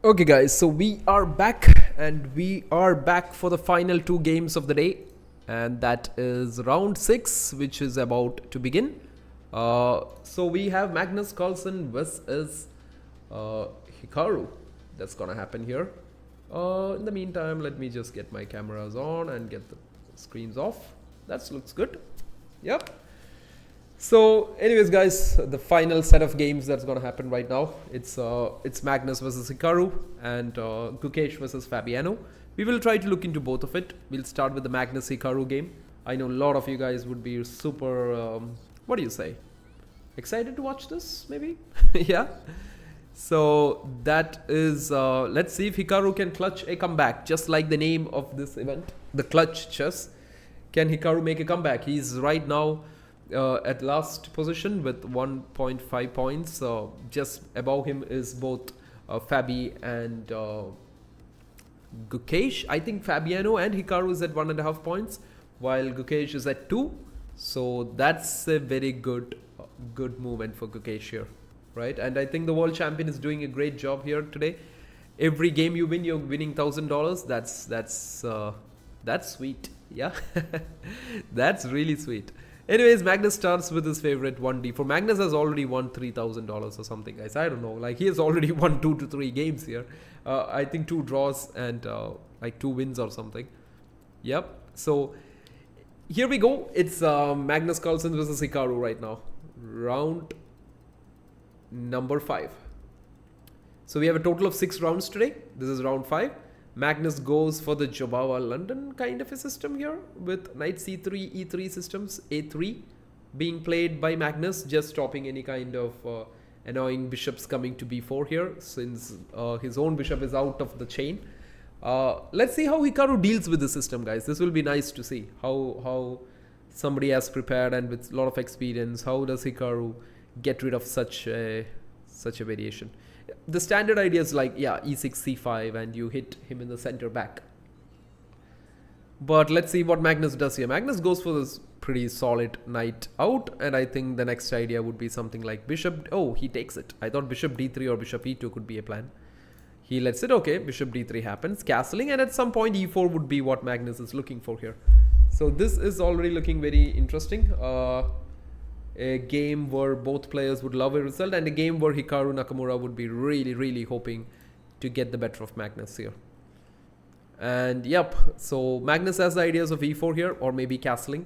Okay, guys, so we are back, and we are back for the final two games of the day, and that is round 6, which is about to begin. So we have Magnus Carlsen versus Hikaru. That's gonna happen here. In the meantime, let me just get my cameras on and get the screens off. That looks good. Yep. So, anyways, guys, the final set of games that's gonna happen right now. It's Magnus versus Hikaru and Gukesh versus Fabiano. We will try to look into both of it. We'll start with the Magnus Hikaru game. I know a lot of you guys would be super, what do you say? Excited to watch this, maybe? Yeah. So that is, let's see if Hikaru can clutch a comeback, just like the name of this event, the Clutch Chess. Can Hikaru make a comeback? He's right now at last position with 1.5 points. Just above him is both Fabi and Gukesh. I think Fabiano and Hikaru is at 1.5 points, while Gukesh is at 2. So that's a very good good movement for Gukesh here, right? And I think the world champion is doing a great job here today. Every game you win, you're winning $1,000. That's sweet. Yeah, that's really sweet. Anyways, Magnus starts with his favorite 1D4. Magnus has already won $3,000 or something, guys. I don't know. Like, he has already won 2 to 3 games here. I think 2 draws and like 2 wins or something. Yep. So here we go. It's Magnus Carlsen versus Hikaru right now. Round number 5. So we have a total of 6 rounds today. This is round 5. Magnus goes for the Jobawa London kind of a system here with knight c3, e3 systems, a3 being played by Magnus, just stopping any kind of annoying bishops coming to b4 here, since his own bishop is out of the chain. Let's see how Hikaru deals with the system, guys. This will be nice to see how somebody has prepared and with a lot of experience. How does Hikaru get rid of such a variation? The standard idea is like, yeah, e6, c5, and you hit him in the center back. But let's see what Magnus does here. Magnus goes for this pretty solid knight out, and I think the next idea would be something like bishop. Oh, he takes it. I thought bishop d3 or bishop e2 could be a plan. He lets it. Okay, bishop d3 happens, castling, and at some point e4 would be what Magnus is looking for here. So this is already looking very interesting. A game where both players would love a result, and a game where Hikaru Nakamura would be really hoping to get the better of Magnus here. And yep, so Magnus has the ideas of e4 here, or maybe castling.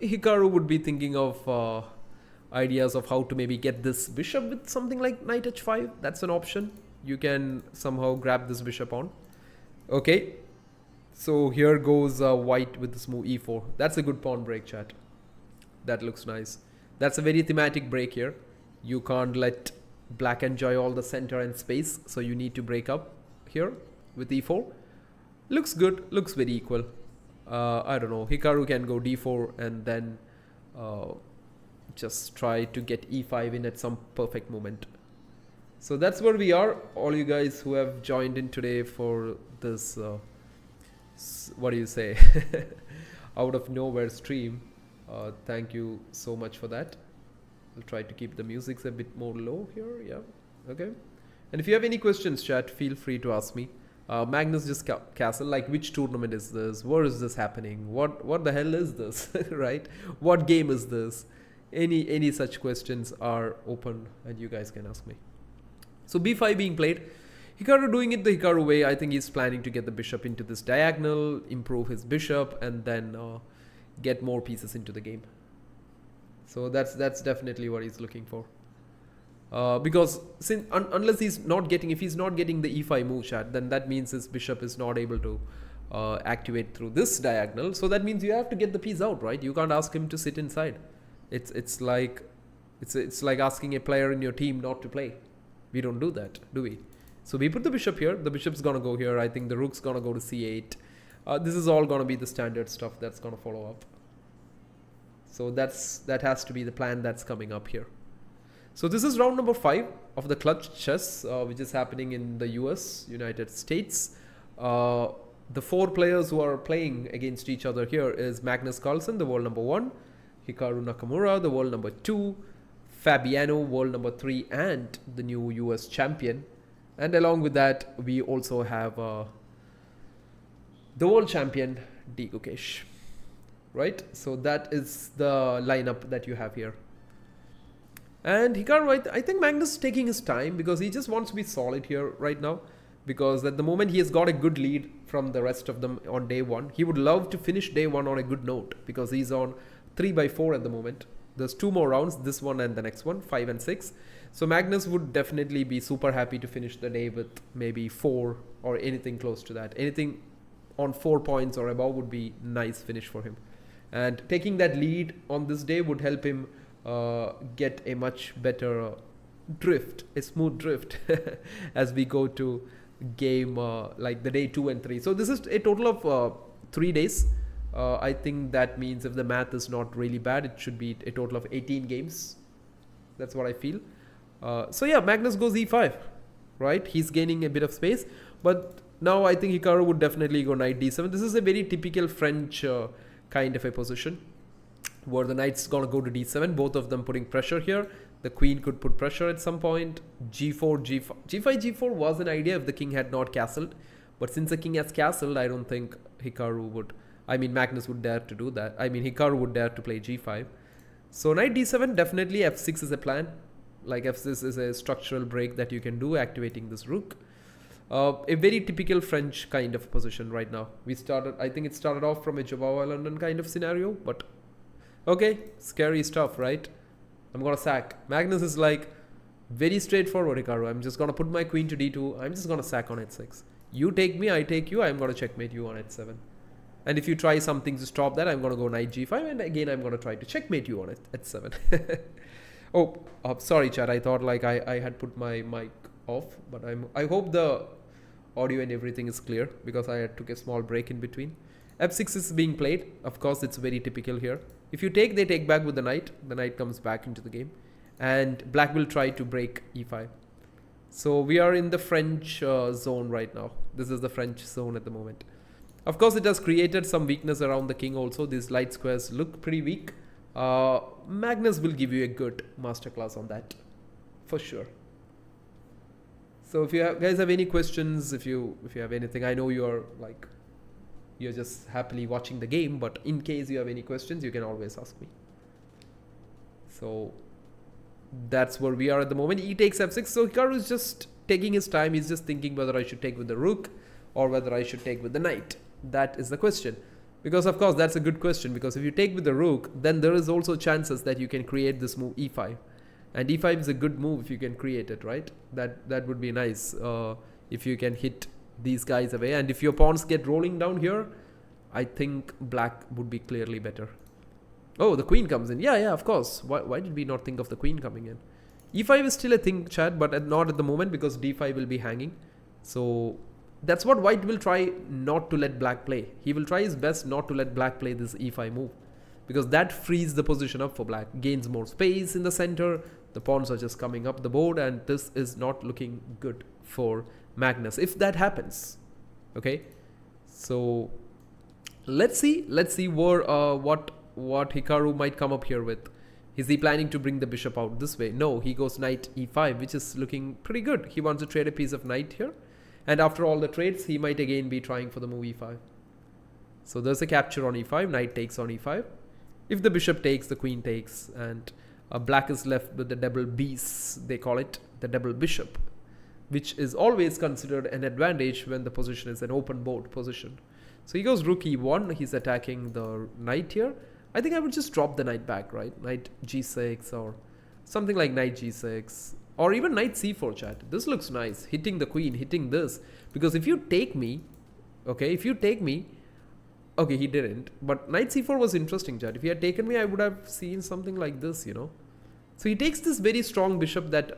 Hikaru would be thinking of ideas of how to maybe get this bishop with something like knight h5. That's an option. You can somehow grab this bishop on. Okay, so here goes white with this move e4. That's a good pawn break, chat. That looks nice. That's a very thematic break here. You can't let black enjoy all the center and space, so you need to break up here with e4. Looks good, looks very equal. I don't know, Hikaru can go d4 and then just try to get e5 in at some perfect moment. So that's where we are. All you guys who have joined in today for this what do you say, out of nowhere stream, thank you so much for that. I'll try to keep the music a bit more low here. Yeah, okay. And if you have any questions, chat, feel free to ask me. Magnus just castle, like, which tournament is this? Where is this happening? What the hell is this? Right? What game is this? Any such questions are open and you guys can ask me. So b5 being played. Hikaru doing it the Hikaru way. I think he's planning to get the bishop into this diagonal, improve his bishop, and then get more pieces into the game. So that's definitely what he's looking for. Because since unless he's not getting, if he's not getting the e5 move, chat, then that means his bishop is not able to activate through this diagonal. So that means you have to get the piece out, right? You can't ask him to sit inside. It's like asking a player in your team not to play. We don't do that, do we? So we put the bishop here. The bishop's gonna go here. I think the rook's gonna go to c8. This is all gonna be the standard stuff that's gonna follow up. So that has to be the plan that's coming up here. So this is round number 5 of the clutch chess, which is happening in the US, United States. The 4 players who are playing against each other here is Magnus Carlsen, the world number 1, Hikaru Nakamura, the world number 2, Fabiano, world number 3, and the new US champion. And along with that, we also have the world champion, Gukesh. Right? So that is the lineup that you have here. And Hikaru, I think Magnus is taking his time because he just wants to be solid here right now. Because at the moment he has got a good lead from the rest of them on day 1. He would love to finish day 1 on a good note because he's on 3/4 at the moment. There's 2 more rounds, this one and the next one, 5 and 6. So Magnus would definitely be super happy to finish the day with maybe 4 or anything close to that. Anything on 4 points or above would be nice finish for him. And taking that lead on this day would help him get a much better drift, a smooth drift as we go to game like the day 2 and 3. So this is a total of 3 days. I think that means if the math is not really bad, it should be a total of 18 games. That's what I feel. So yeah, Magnus goes e5, right? He's gaining a bit of space. But now I think Hikaru would definitely go knight d7. This is a very typical French kind of a position. where the knight's gonna go to d7, both of them putting pressure here. The queen could put pressure at some point. g4, g5. g5, g4 was an idea if the king had not castled. But since the king has castled, I don't think Hikaru would... I mean, Magnus would dare to do that. I mean, Hikaru would dare to play g5. So knight d7, definitely f6 is a plan. Like f6 is a structural break that you can do, activating this rook. A very typical French kind of position right now. I think it started off from a Javawa London kind of scenario, but okay, scary stuff, right? I'm gonna sack. Magnus is like very straightforward, Hikaru. I'm just gonna put my queen to d2. I'm just gonna sack on h6. You take me, I take you. I'm gonna checkmate you on h7. And if you try something to stop that, I'm gonna go knight g5, and again I'm gonna try to checkmate you on h7. Oh, sorry, chat. I thought like I had put my mic off, but I hope the audio and everything is clear because I took a small break in between. f6 is being played. Of course, it's very typical here. If you take, they take back with the knight. The knight comes back into the game, and black will try to break e5. So we are in the French zone right now. This is the French zone at the moment. Of course, it has created some weakness around the king also. These light squares look pretty weak. Magnus will give you a good masterclass on that, for sure. So if you guys have any questions, if you have anything, I know you're just happily watching the game, but in case you have any questions, you can always ask me. So that's where we are at the moment. E takes f6. So Hikaru is just taking his time. He's just thinking whether I should take with the rook or whether I should take with the knight. That is the question. Because of course that's a good question, because if you take with the rook, then there is also chances that you can create this move e5. And e5 is a good move if you can create it, right? That would be nice if you can hit these guys away. And if your pawns get rolling down here, I think black would be clearly better. Oh, the queen comes in. Yeah, of course. Why did we not think of the queen coming in? e5 is still a thing, chat, but not at the moment because d5 will be hanging. So that's what white will try not to let black play. He will try his best not to let black play this e5 move, because that frees the position up for black, gains more space in the center. The pawns are just coming up the board, and this is not looking good for Magnus if that happens. Okay, so let's see where what Hikaru might come up here with. Is he planning to bring the bishop out this way? No, he goes knight e5, which is looking pretty good. He wants to trade a piece of knight here, and after all the trades, he might again be trying for the move e5. So there's a capture on e5. Knight takes on e5. If the bishop takes, the queen takes, and black is left with the double beasts, they call it, the double bishop, which is always considered an advantage when the position is an open board position. So he goes rook e1, he's attacking the knight here. I think I would just drop the knight back, right? Knight g6 or something like knight g6, or even knight c4, chat. This looks nice, hitting the queen, hitting this, because if you take me, okay, okay, he didn't. But knight c4 was interesting, chat. If he had taken me, I would have seen something like this, you know. So he takes this very strong bishop that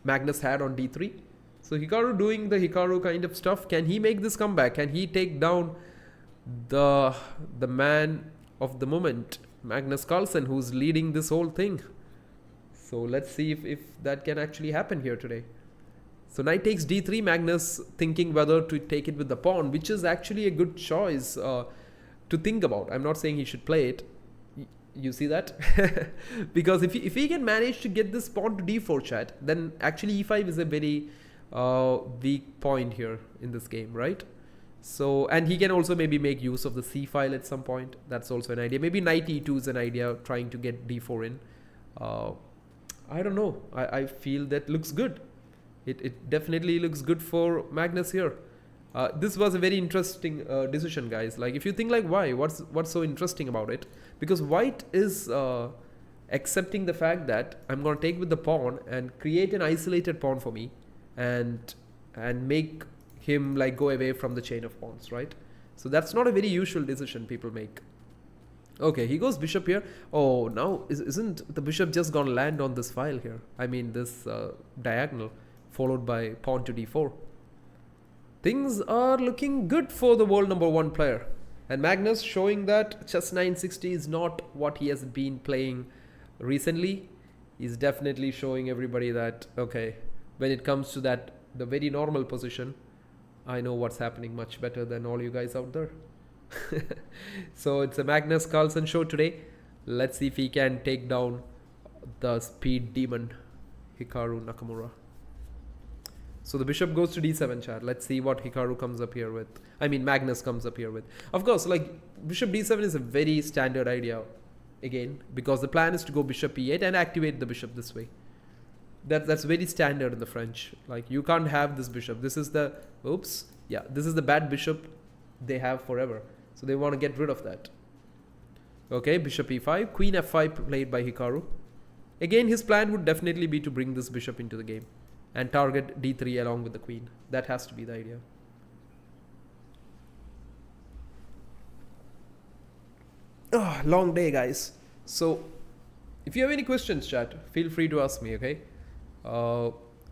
Magnus had on d3. So Hikaru doing the Hikaru kind of stuff. Can he make this comeback? Can he take down the man of the moment, Magnus Carlsen, who's leading this whole thing? So let's see if that can actually happen here today. So knight takes d3, Magnus thinking whether to take it with the pawn, which is actually a good choice to think about. I'm not saying he should play it. You see that? Because if he can manage to get this pawn to d4, chat, then actually e5 is a very weak point here in this game, right? So, and he can also maybe make use of the c file at some point. That's also an idea. Maybe knight e2 is an idea, trying to get d4 in. I don't know. I feel that looks good. It definitely looks good for Magnus here. This was a very interesting decision, guys. Like, if you think like, why? What's so interesting about it? Because white is accepting the fact that I'm going to take with the pawn and create an isolated pawn for me, and make him like go away from the chain of pawns, right? So that's not a very usual decision people make. Okay, he goes bishop here. Oh, now isn't the bishop just gonna land on this file here? I mean this diagonal, followed by pawn to d4. Things are looking good for the world #1 player. And Magnus showing that chess 960 is not what he has been playing recently. He's definitely showing everybody that, okay, when it comes to that, the very normal position, I know what's happening much better than all you guys out there. So it's a Magnus Carlsen show today. Let's see if he can take down the speed demon Hikaru Nakamura. So the bishop goes to d7, chat. Let's see what Hikaru comes up here with. I mean, Magnus comes up here with. Of course, like, bishop d7 is a very standard idea, again, because the plan is to go bishop e8 and activate the bishop this way. That's very standard in the French. Like, you can't have this bishop. This is the, oops, yeah, this is the bad bishop they have forever. So they want to get rid of that. Okay, bishop e5, queen f5 played by Hikaru. Again, his plan would definitely be to bring this bishop into the game and target d3 along with the queen. That has to be the idea. Oh, long day, guys. So, if you have any questions, chat, feel free to ask me, okay?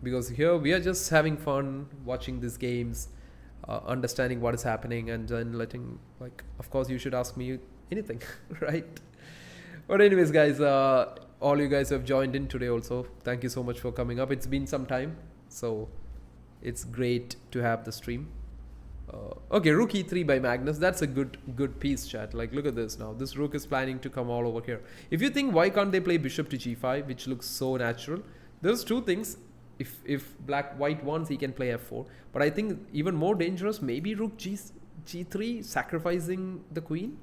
Because here we are just having fun watching these games, understanding what is happening, and then letting, like, of course, you should ask me anything, right? But anyways, guys, all you guys who have joined in today also, thank you so much for coming up. It's been some time, so it's great to have the stream. Okay, rook e3 by Magnus. That's a good piece, chat. Like, look at this now. This rook is planning to come all over here. If you think, why can't they play bishop to g5, which looks so natural? There's two things. If white wants, he can play f4. But I think even more dangerous, maybe rook g3, sacrificing the queen.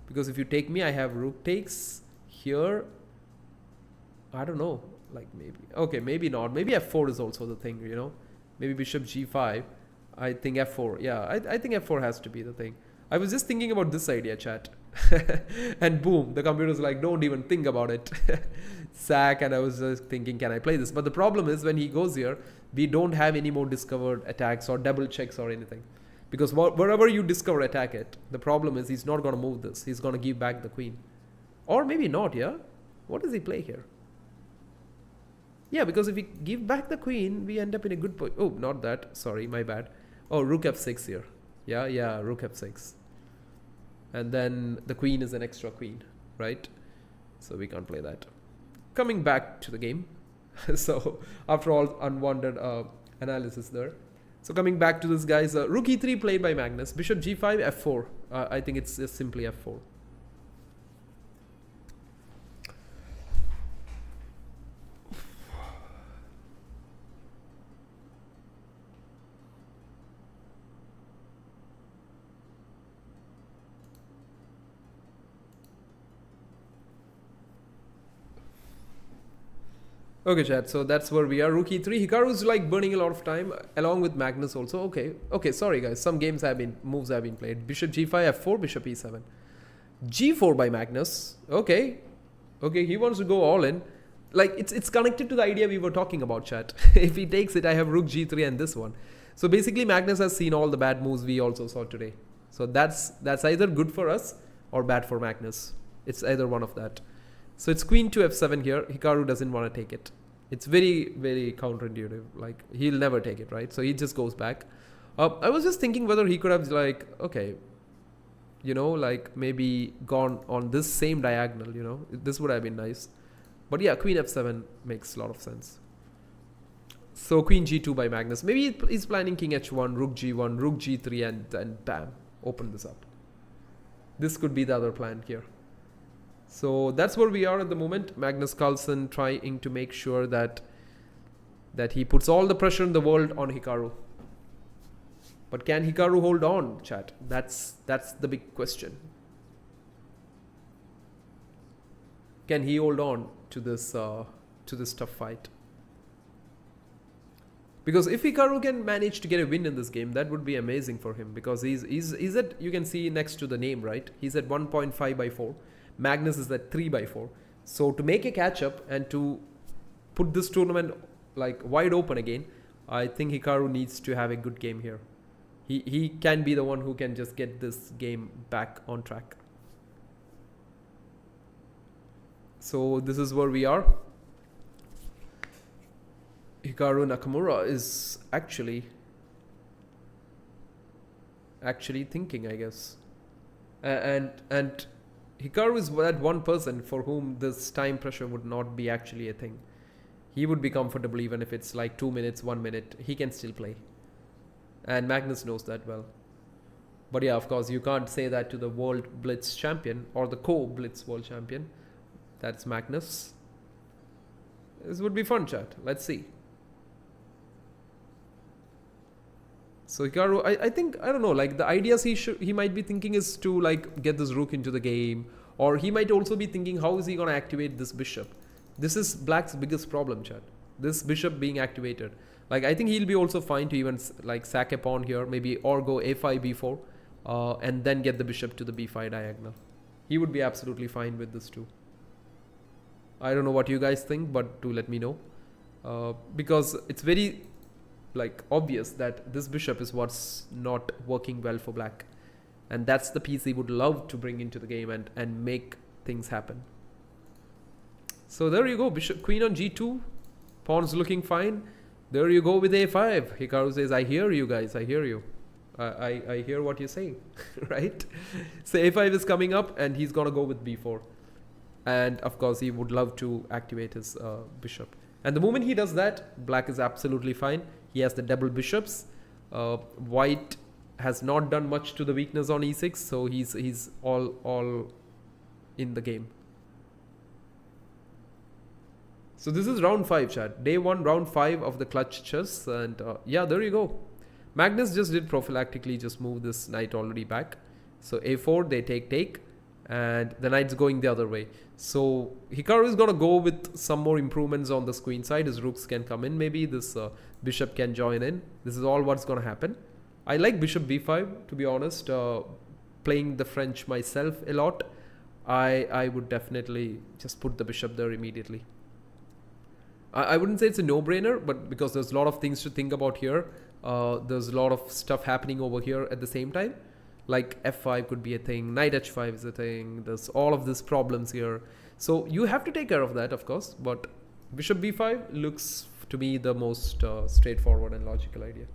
Because if you take me, I have rook takes here. I don't know. Like, maybe. Okay, maybe not. Maybe f4 is also the thing, you know. Maybe bishop g5. I think f4. Yeah, I think f4 has to be the thing. I was just thinking about this idea, chat. And boom, the computer's like, don't even think about it. Sack, and I was just thinking, can I play this? But the problem is, when he goes here, we don't have any more discovered attacks or double checks or anything. Because wherever you discover attack it, the problem is he's not going to move this. He's going to give back the queen. Or maybe not, yeah? What does he play here? Yeah, because if we give back the queen, we end up in a good point. Oh, not that. Sorry, my bad. Oh, rook f6 here. Yeah, rook f6. And then the queen is an extra queen, right? So we can't play that. Coming back to the game. So after all unwanted analysis there. So coming back to this, guys, rook e3 played by Magnus. Bishop g5, f4. I think it's just simply f4. Okay, chat, so that's where we are. Rook e3. Hikaru's like burning a lot of time, along with Magnus also. Okay, sorry guys, some moves have been played. Bishop g5, f4, bishop e7. g4 by Magnus. Okay, he wants to go all in. Like, it's connected to the idea we were talking about, chat. If he takes it, I have rook g3 and this one. So basically, Magnus has seen all the bad moves we also saw today. So that's either good for us or bad for Magnus. It's either one of that. So it's queen to f7 here. Hikaru doesn't want to take it. It's very, very counterintuitive. Like, he'll never take it, right? So he just goes back. I was just thinking whether he could have, like, okay, you know, like maybe gone on this same diagonal, you know. This would have been nice. But yeah, queen f7 makes a lot of sense. So queen g2 by Magnus. Maybe he's planning king h1, rook g1, rook g3, and then bam, open this up. This could be the other plan here. So that's where we are at the moment. Magnus Carlsen trying to make sure that he puts all the pressure in the world on Hikaru. But can Hikaru hold on, chat? That's the big question. Can he hold on to this tough fight? Because if Hikaru can manage to get a win in this game, that would be amazing for him. Because he's at, you can see next to the name, right? He's at 1.5 by 4. Magnus is at 3 by 4. So to make a catch up and to put this tournament like wide open again, I think Hikaru needs to have a good game here. He can be the one who can just get this game back on track. So this is where we are. Hikaru Nakamura is actually thinking, I guess. And Hikaru is that one person for whom this time pressure would not be actually a thing. He would be comfortable even if it's like 2 minutes, 1 minute. He can still play. And Magnus knows that well. But yeah, of course, you can't say that to the world Blitz champion or the co-Blitz world champion. That's Magnus. This would be fun, chat. Let's see. So Hikaru, I think, I don't know, like the ideas he might be thinking is to like get this rook into the game, or he might also be thinking how is he going to activate this bishop. This is black's biggest problem, chat. This bishop being activated. Like I think he'll be also fine to even like sack a pawn here, maybe, or go a5 b4 and then get the bishop to the b5 diagonal. He would be absolutely fine with this too. I don't know what you guys think, but do let me know, because it's very like obvious that this bishop is what's not working well for black, and that's the piece he would love to bring into the game and make things happen. So there you go, bishop queen on g2, pawn's looking fine. There you go with a5. Hikaru says, I hear you guys, I hear you. I hear what you're saying, right? So a5 is coming up and he's gonna go with b4. And of course he would love to activate his bishop. And the moment he does that, black is absolutely fine. He has the double bishops. White has not done much to the weakness on e6, so he's all in the game. So this is round 5, chat. Day 1, round 5 of the clutch chess. And yeah, there you go. Magnus just did prophylactically just move this knight already back. So a4, they take. And the knight's going the other way. So Hikaru is going to go with some more improvements on the queen side. His rooks can come in. Maybe this bishop can join in. This is all what's going to happen. I like bishop b5, to be honest. Playing the French myself a lot, I would definitely just put the bishop there immediately. I wouldn't say it's a no-brainer, but because there's a lot of things to think about here. There's a lot of stuff happening over here at the same time. Like f5 could be a thing, knight h5 is a thing, there's all of these problems here. So you have to take care of that, of course, but bishop b5 looks to me the most straightforward and logical idea.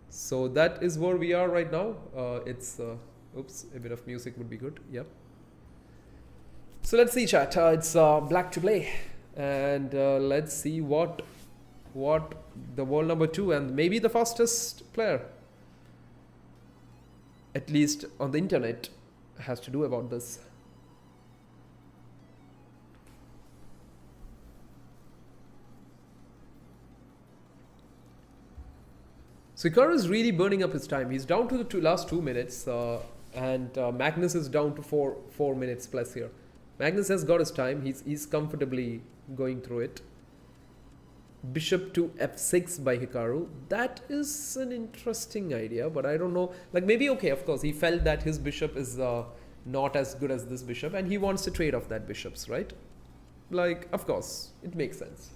So that is where we are right now. It's, oops, a bit of music would be good, yep. So let's see, chat, it's black to play. And let's see what the world number 2 and maybe the fastest player, at least on the internet, has to do about this. So Hikaru is really burning up his time. He's down to the last 2 minutes and Magnus is down to 4 minutes plus here. Magnus has got his time. He's comfortably going through it. Bishop to f6 by Hikaru. That is an interesting idea, but I don't know. Like maybe, okay, of course, he felt that his bishop is not as good as this bishop and he wants to trade off that bishops, right? Like, of course, it makes sense.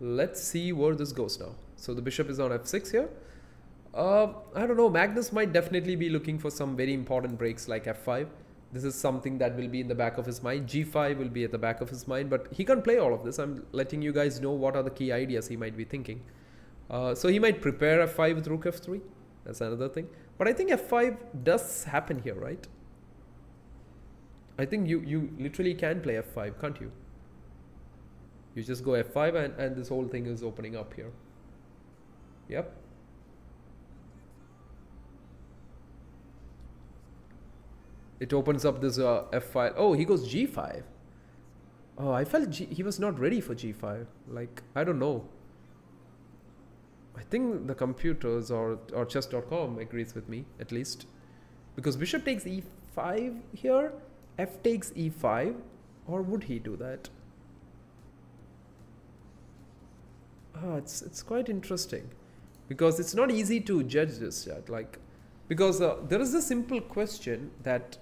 Let's see where this goes now. So the bishop is on f6 here. I don't know. Magnus might definitely be looking for some very important breaks like f5. This is something that will be in the back of his mind. g5 will be at the back of his mind, but he can't play all of this. I'm letting you guys know what are the key ideas he might be thinking. So he might prepare f5 with rook f3. That's another thing. But I think f5 does happen here, right? I think you literally can play f5, can't you? You just go f5 and this whole thing is opening up here. Yep. It opens up this f5. Oh, he goes g5. Oh, I felt he was not ready for g5. Like, I don't know. I think the computers or chess.com agrees with me, at least. Because bishop takes e5 here. F takes e5. Or would he do that? It's quite interesting, because it's not easy to judge this yet. Like, because there is a simple question that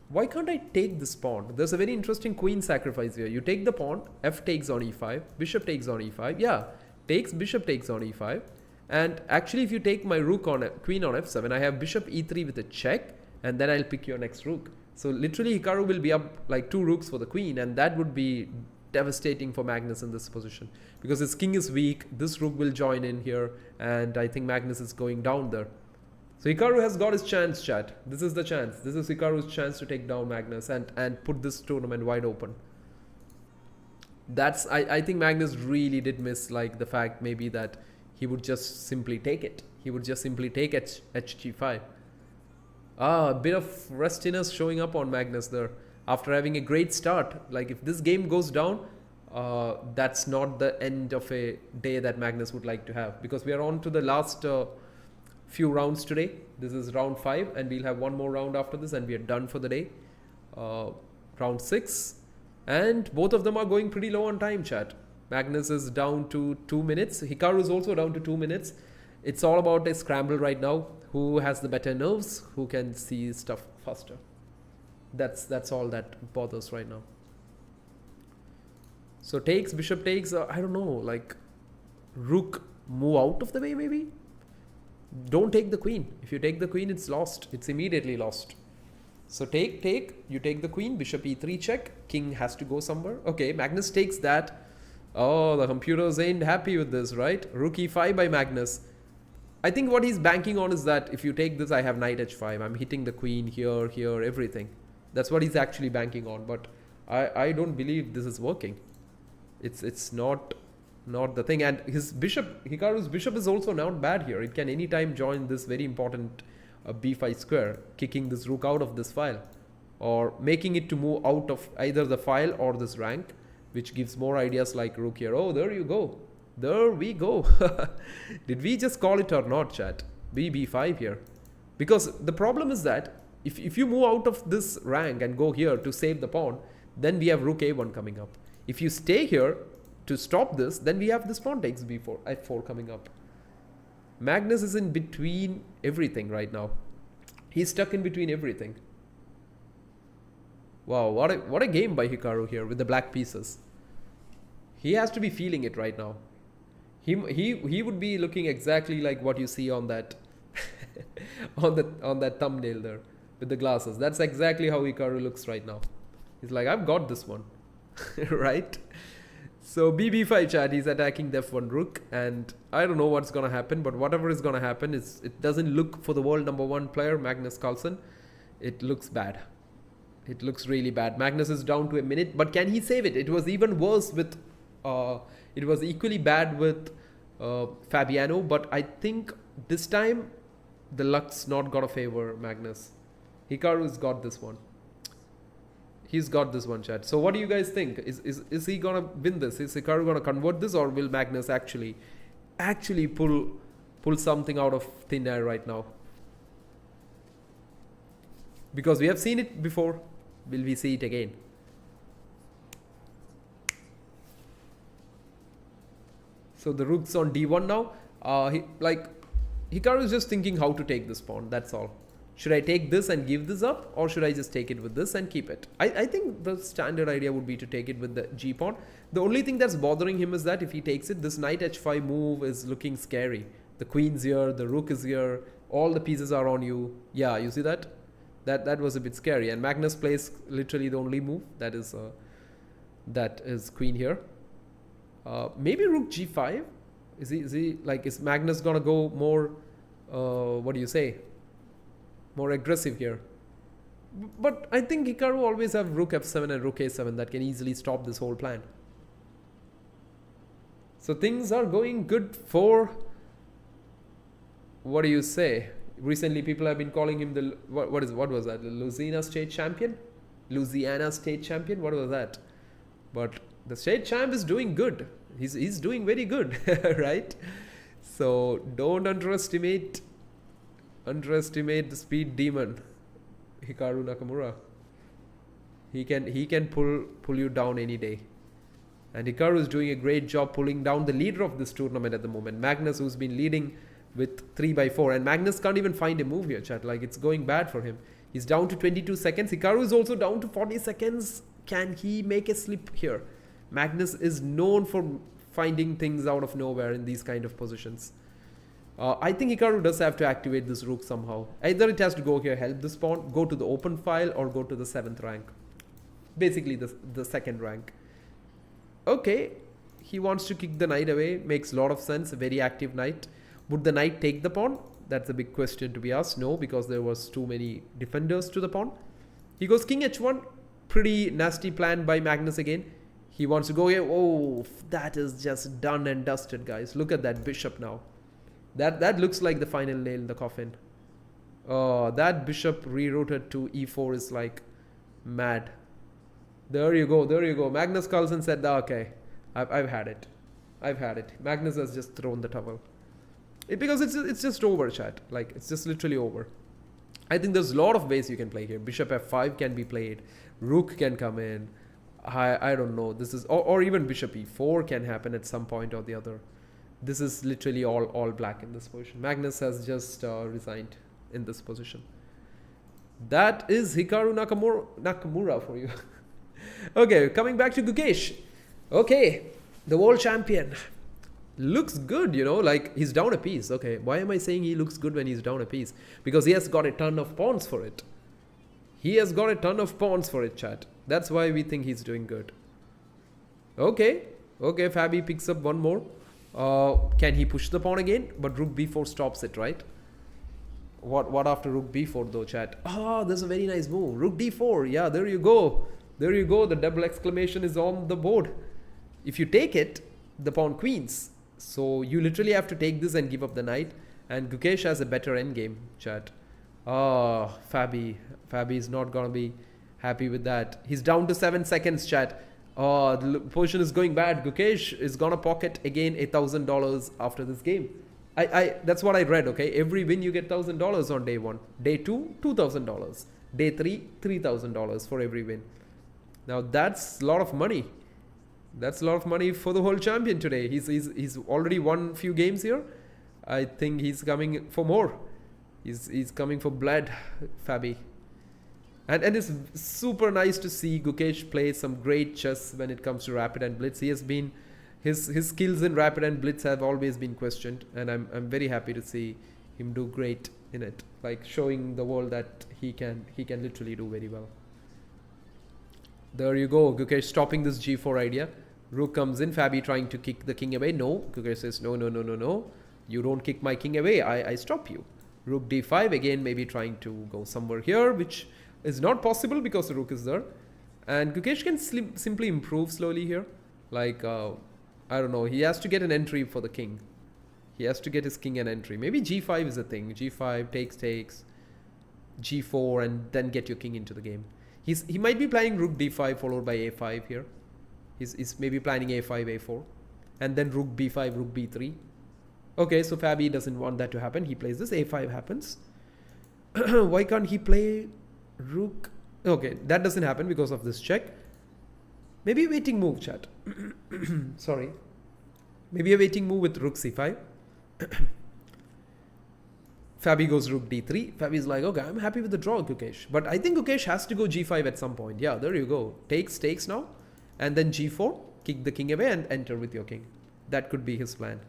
why can't I take this pawn? There's a very interesting queen sacrifice here. You take the pawn, f takes on e5, bishop takes on e5. Yeah, takes, bishop takes on e5. And actually, if you take my rook on queen on f7, I have bishop e3 with a check, and then I'll pick your next rook. So literally, Hikaru will be up like 2 rooks for the queen, and that would be devastating for Magnus in this position, because his king is weak. This rook will join in here, and I think Magnus is going down there. So Hikaru has got his chance, chat. This is the chance. This is Hikaru's chance to take down Magnus and put this tournament wide open. That's I think Magnus really did miss like the fact maybe that he would just simply take it. He would just simply take HG5. A bit of rustiness showing up on Magnus there after having a great start. Like if this game goes down, that's not the end of a day that Magnus would like to have, because we are on to the last few rounds today. This is round 5 and we'll have one more round after this and we are done for the day. Round 6, and both of them are going pretty low on time, chat. Magnus is down to 2 minutes. Hikaru is also down to 2 minutes. It's all about a scramble right now. Who has the better nerves? Who can see stuff faster? That's all that bothers right now. So takes, bishop takes, I don't know, like rook move out of the way maybe? Don't take the queen. If you take the queen, it's lost. It's immediately lost. So take, you take the queen, bishop e3 check, king has to go somewhere. Okay, Magnus takes that. Oh, the computers ain't happy with this, right? Rook e5 by Magnus. I think what he's banking on is that if you take this, I have knight h5. I'm hitting the queen here, here, everything. That's what he's actually banking on. But I don't believe this is working. It's not the thing. And his bishop, Hikaru's bishop is also not bad here. It can anytime join this very important b5 square, kicking this rook out of this file or making it to move out of either the file or this rank, which gives more ideas like rook here. Oh, there you go. There we go. Did we just call it or not, chat? b5 here. Because the problem is that if you move out of this rank and go here to save the pawn, then we have rook a1 coming up. If you stay here to stop this, then we have this pawn takes b4, f4 coming up. Magnus is in between everything right now. He's stuck in between everything. Wow, what a game by Hikaru here with the black pieces. He has to be feeling it right now. He would be looking exactly like what you see on that on that thumbnail there with the glasses. That's exactly how Hikaru looks right now. He's like, I've got this one. Right? So bb5 chat, he's attacking the f1 rook, and I don't know what's gonna happen, but whatever is gonna happen is it doesn't look for the world #1 player Magnus Carlsen. It looks bad. It looks really bad. Magnus is down to a minute, but can he save it? It was even worse with it was equally bad with Fabiano, but I think this time the luck's not gonna favor Magnus. Hikaru's got this one. He's got this one, chat. So what do you guys think? Is he gonna win this? Is Hikaru gonna convert this, or will Magnus actually pull something out of thin air right now? Because we have seen it before. Will we see it again? So the rook's on d1 now. Hikaru is just thinking how to take this pawn. That's all. Should I take this and give this up, or should I just take it with this and keep it? I think the standard idea would be to take it with the g pawn. The only thing that's bothering him is that if he takes it, this knight h5 move is looking scary. The queen's here, the rook is here, all the pieces are on you. Yeah, you see that? That was a bit scary. And Magnus plays literally the only move. That is queen here. Maybe rook g5. Is Magnus gonna go more? What do you say? More aggressive here. But I think Hikaru always have rook f7 and rook a7 that can easily stop this whole plan. So things are going good for, what do you say? Recently people have been calling him the, what was that? The Louisiana state champion? Louisiana state champion? What was that? But the state champ is doing good. He's doing very good, right? So don't underestimate the speed demon, Hikaru Nakamura. He can pull you down any day. And Hikaru is doing a great job pulling down the leader of this tournament at the moment, Magnus, who's been leading with 3/4. And Magnus can't even find a move here, chat. Like, it's going bad for him. He's down to 22 seconds. Hikaru is also down to 40 seconds. Can he make a slip here? Magnus is known for finding things out of nowhere in these kind of positions. I think Hikaru does have to activate this rook somehow. Either it has to go here, help this pawn, go to the open file, or go to the 7th rank. Basically the 2nd rank. Okay, he wants to kick the knight away. Makes a lot of sense. A very active knight. Would the knight take the pawn? That's a big question to be asked. No, because there was too many defenders to the pawn. He goes king h1. Pretty nasty plan by Magnus again. He wants to go here. Oh, that is just done and dusted, guys. Look at that bishop now. That looks like the final nail in the coffin. Oh, that bishop rerouted to e4 is like mad. There you go. There you go. Magnus Carlsen said, okay, I've had it. I've had it. Magnus has just thrown the towel. Because it's just over, chat. Like, it's just literally over. I think there's a lot of ways you can play here. Bishop f5 can be played. Rook can come in. I don't know. This is or even bishop e4 can happen at some point or the other. This is literally all black in this position. Magnus has just resigned in this position. That is Hikaru Nakamura for you. Okay, coming back to Gukesh. Okay, the world champion. Looks good, you know, like he's down a piece. Okay, why am I saying he looks good when he's down a piece? Because he has got a ton of pawns for it. He has got a ton of pawns for it, chat. That's why we think he's doing good. Okay, Fabi picks up one more. Can he push the pawn again? But rook b4 stops it, right? What after rook b4 though, chat? Oh, there's a very nice move. Rook d4. Yeah, there you go. There you go. The double exclamation is on the board. If you take it, the pawn queens. So you literally have to take this and give up the knight. And Gukesh has a better endgame, chat. Oh, Fabi is not going to be happy with that. He's down to 7 seconds, chat. Oh, the position is going bad. Gukesh is going to pocket again $1,000 after this game. That's what I read, okay? Every win you get $1,000 on day 1. Day 2, $2,000. Day 3, $3,000 for every win. Now that's a lot of money. That's a lot of money for the world champion today. He's already won few games here. I think he's coming for more. He's coming for blood, Fabi. And it's super nice to see Gukesh play some great chess when it comes to Rapid and Blitz. He has been his skills in Rapid and Blitz have always been questioned, and I'm very happy to see him do great in it, like showing the world that he can literally do very well. There you go, Gukesh stopping this g4 idea. Rook comes in, Fabi trying to kick the king away. No, Gukesh says no. You don't kick my king away. I stop you. Rook d5 again, maybe trying to go somewhere here, which is not possible because the rook is there. And Gukesh can simply improve slowly here. Like, I don't know. He has to get an entry for the king. He has to get his king an entry. Maybe g5 is a thing. g5 takes, g4, and then get your king into the game. He might be planning rook d5 followed by a5 here. He's maybe planning a5, a4. And then rook b5, rook b3. Okay, so Fabi doesn't want that to happen. He plays this, a5 happens. Why can't he play rook? Okay, that doesn't happen because of this check. Maybe a waiting move, chat. Sorry. Maybe a waiting move with rook c5. Fabi goes rook d3. Fabi's like, okay, I'm happy with the draw, Gukesh. But I think Gukesh has to go g5 at some point. Yeah, there you go. Takes now. And then g4. Kick the king away and enter with your king. That could be his plan.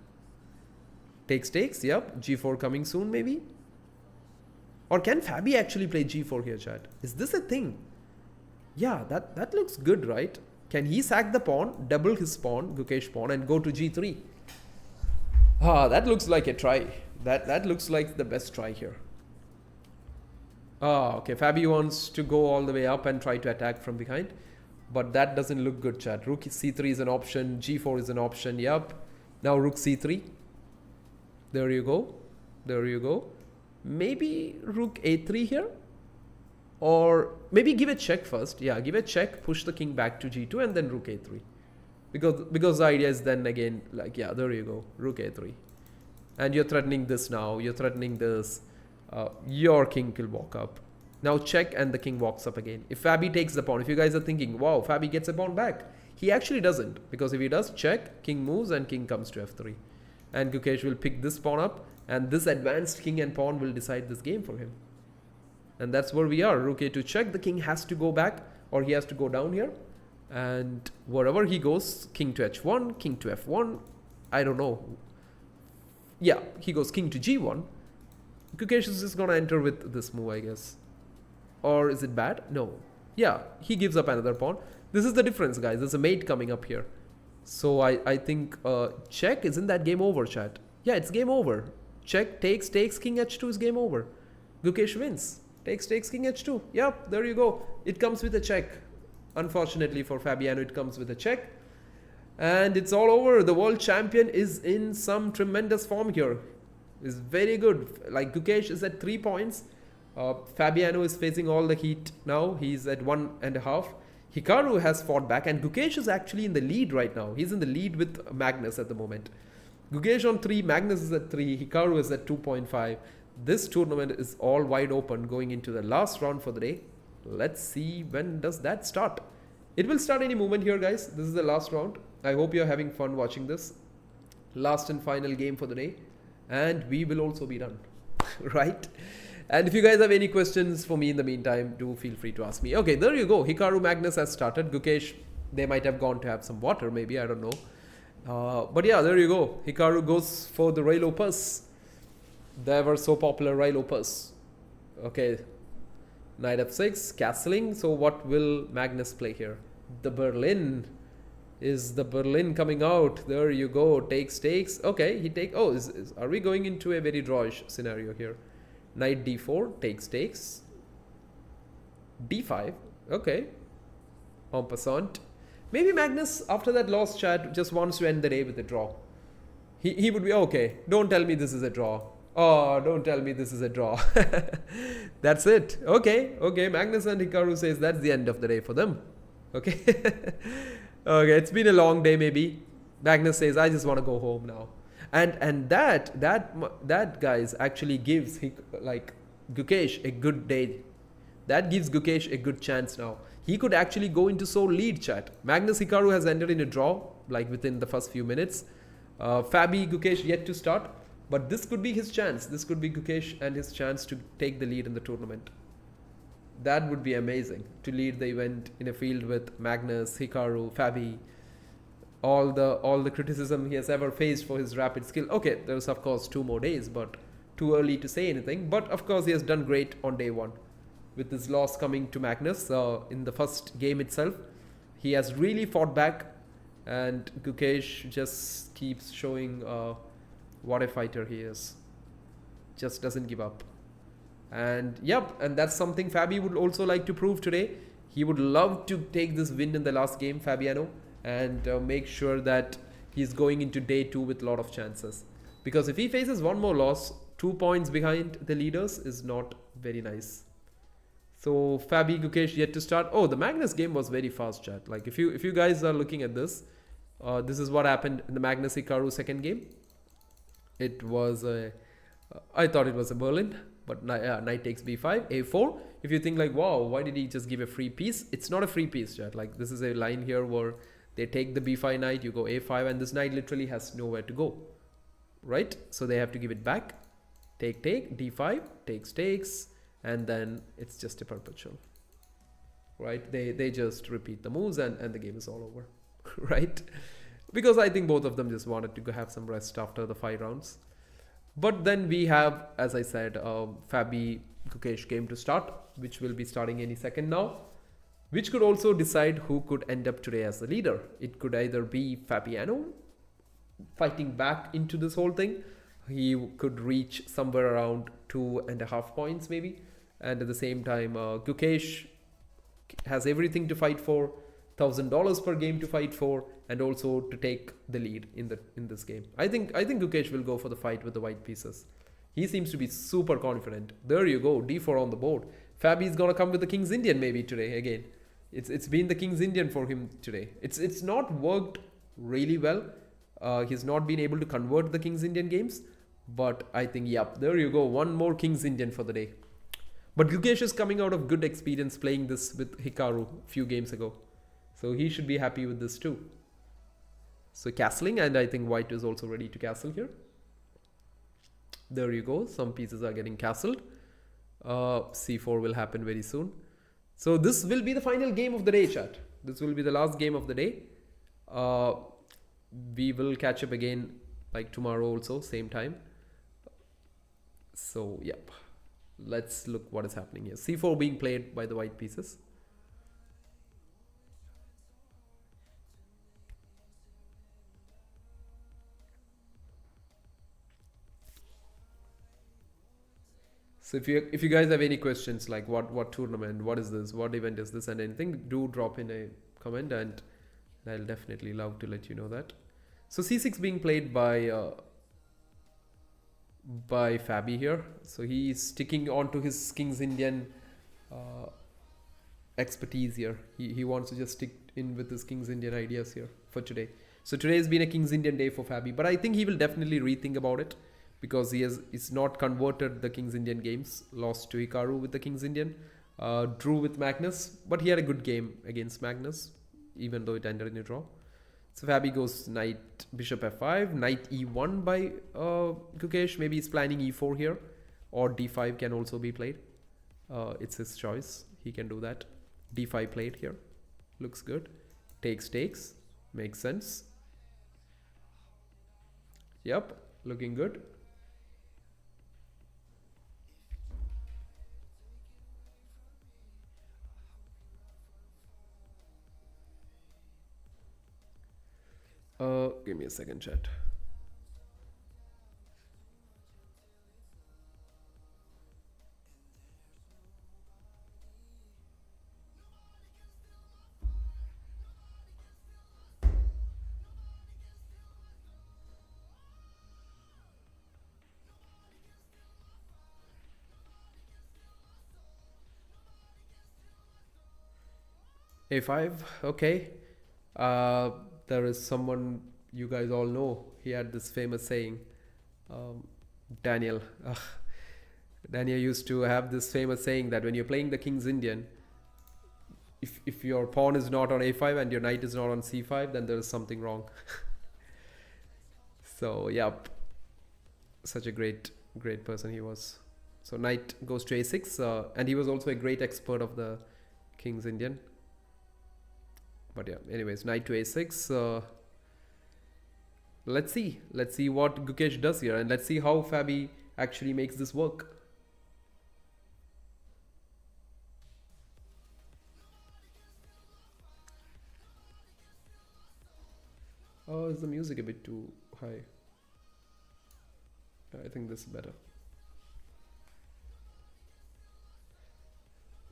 Takes. Yep. g4 coming soon, maybe. Or can Fabi actually play g4 here, chat? Is this a thing? Yeah, that looks good, right? Can he sack the pawn, double his pawn, Gukesh pawn, and go to g3? Ah, that looks like a try. That looks like the best try here. Ah, okay. Fabi wants to go all the way up and try to attack from behind. But that doesn't look good, chat. Rook c3 is an option. G4 is an option. Yep. Now rook c3. There you go. Maybe rook a3 here. Or maybe give a check first. Yeah, give a check. Push the king back to g2 and then rook a3. Because the idea is then again, like, yeah, there you go. Rook a3. And you're threatening this now. You're threatening this. Your king will walk up. Now check and the king walks up again. If Fabi takes the pawn, if you guys are thinking, wow, Fabi gets a pawn back. He actually doesn't. Because if he does, check, king moves and king comes to f3. And Gukesh will pick this pawn up. And this advanced king and pawn will decide this game for him. And that's where we are. Rook a2 check. The king has to go back or he has to go down here. And wherever he goes, king to h1, king to f1. I don't know. Yeah, he goes king to g1. Gukesh is just going to enter with this move, I guess. Or is it bad? No. Yeah, he gives up another pawn. This is the difference, guys. There's a mate coming up here. So I think check. Isn't that game over, chat? Yeah, it's game over. Check, takes, king h2 is game over. Gukesh wins. Takes, king h2. Yep, there you go. It comes with a check. Unfortunately for Fabiano, it comes with a check. And it's all over. The world champion is in some tremendous form here. Is very good. Like Gukesh is at 3 points. Fabiano is facing all the heat now. He's at 1.5. Hikaru has fought back, and Gukesh is actually in the lead right now. He's in the lead with Magnus at the moment. Gukesh on 3, Magnus is at 3, Hikaru is at 2.5. This tournament is all wide open going into the last round for the day. Let's see when does that start. It will start any moment here, guys. This is the last round. I hope you're having fun watching this. Last and final game for the day. And we will also be done. Right? And if you guys have any questions for me in the meantime, do feel free to ask me. Okay, there you go. Hikaru Magnus has started. Gukesh, they might have gone to have some water, maybe. I don't know. But yeah, there you go. Hikaru goes for the Rail Opus. The ever so popular Rail Opus. Okay. Knight f6, castling. So what will Magnus play here? The Berlin. Is the Berlin coming out? There you go. Takes. Okay, he take. Oh, are we going into a very drawish scenario here? Knight d4, takes. d5. Okay. En passant. Maybe Magnus, after that lost chat, just wants to end the day with a draw. He would be, okay, don't tell me this is a draw. Oh, don't tell me this is a draw. That's it. Okay. Magnus and Hikaru says that's the end of the day for them. Okay. Okay, it's been a long day maybe. Magnus says, I just want to go home now. And that guys actually gives like Gukesh a good day. That gives Gukesh a good chance now. He could actually go into sole lead, chat. Magnus Hikaru has ended in a draw, like within the first few minutes. Fabi, Gukesh yet to start. But this could be his chance. This could be Gukesh and his chance to take the lead in the tournament. That would be amazing. To lead the event in a field with Magnus, Hikaru, Fabi. All the criticism he has ever faced for his rapid skill. Okay, there's of course 2 more days, but too early to say anything. But of course he has done great on day 1. With his loss coming to Magnus in the first game itself. He has really fought back. And Gukesh just keeps showing what a fighter he is. Just doesn't give up. And yep, and that's something Fabi would also like to prove today. He would love to take this win in the last game, Fabiano. And make sure that he's going into day 2 with a lot of chances. Because if he faces one more loss, 2 points behind the leaders is not very nice. So Fabi, Gukesh yet to start. Oh, the Magnus game was very fast, chat. Like if you guys are looking at this, this is what happened in the Magnus Hikaru second game. It was I thought it was a Berlin, but knight takes b5, a4. If you think like, wow, why did he just give a free piece? It's not a free piece, chat. Like this is a line here where they take the b5 knight, you go a5, and this knight literally has nowhere to go, right? So they have to give it back. Take, d5, takes, and then it's just a perpetual, right? They just repeat the moves and the game is all over, right? Because I think both of them just wanted to go have some rest after the 5 rounds. But then we have, as I said, Fabi Gukesh game to start, which will be starting any second now. Which could also decide who could end up today as the leader. It could either be Fabiano fighting back into this whole thing. He could reach somewhere around 2.5 points maybe. And at the same time, Gukesh has everything to fight for. $1,000 per game to fight for. And also to take the lead in this game. I think Gukesh will go for the fight with the white pieces. He seems to be super confident. There you go, d4 on the board. Fabi is gonna come with the King's Indian maybe today again. It's been the King's Indian for him today. It's not worked really well. He's not been able to convert the King's Indian games. But I think, yep, there you go. One more King's Indian for the day. But Gukesh is coming out of good experience playing this with Hikaru a few games ago. So he should be happy with this too. So castling, and I think white is also ready to castle here. There you go. Some pieces are getting castled. C4 will happen very soon. So this will be the final game of the day, chat. This will be the last game of the day. We will catch up again like tomorrow also, same time. So, yep. Let's look what is happening here. C4 being played by the white pieces. So if you guys have any questions like what tournament, what is this, what event is this, and anything, do drop in a comment, and I'll definitely love to let you know that. So c6 being played by Fabi here. So he's sticking on to his King's Indian uh, expertise here. He wants to just stick in with his King's Indian ideas here for today. So today has been a King's Indian day for Fabi, but I think he will definitely rethink about it, because he's not converted the King's Indian games. Lost to Hikaru with the King's Indian, drew with Magnus, but he had a good game against Magnus, even though it ended in a draw. So Fabi goes knight, bishop f5, knight e1 by Gukesh. Maybe he's planning e4 here, or d5 can also be played. It's his choice. He can do that. d5 played here. Looks good. Takes. Makes sense. Yep, looking good. Give me a second, chat. A5, okay. There is someone you guys all know. He had this famous saying, Daniel. Daniel used to have this famous saying that when you're playing the King's Indian, if your pawn is not on A5 and your knight is not on C5, then there is something wrong. So, yep. Such a great person he was. So, knight goes to A6, and he was also a great expert of the King's Indian. But yeah, anyways, knight to A6. Let's see what Gukesh does here, and let's see how Fabi actually makes this work. Oh, is the music a bit too high? I think this is better.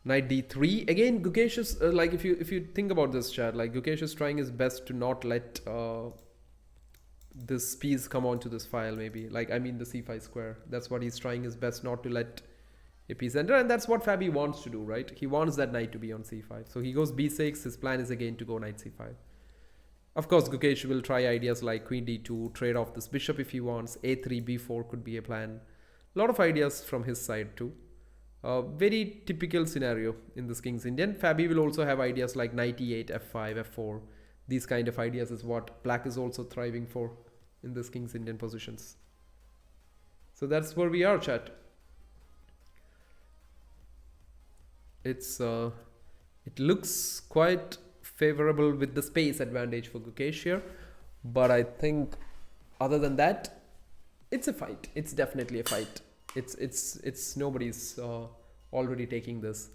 Knight d3 again. Gukesh is like, if you think about this, chat, like Gukesh is trying his best to not let this piece come onto this file. Maybe, like, I mean the c5 square. That's what he's trying his best not to let a piece enter, and that's what Fabi wants to do, right? He wants that knight to be on c5. So he goes b6. His plan is again to go knight c5. Of course, Gukesh will try ideas like queen d2, trade off this bishop if he wants. A3, b4 could be a plan. A lot of ideas from his side too. Very typical scenario in this King's Indian. Fabi will also have ideas like knight e8, f5, f4. These kind of ideas is what black is also thriving for in this King's Indian positions. So that's where we are, chat. It looks quite favorable with the space advantage for Gukesh here, but I think other than that, it's a fight. It's definitely a fight. It's nobody's already taking this.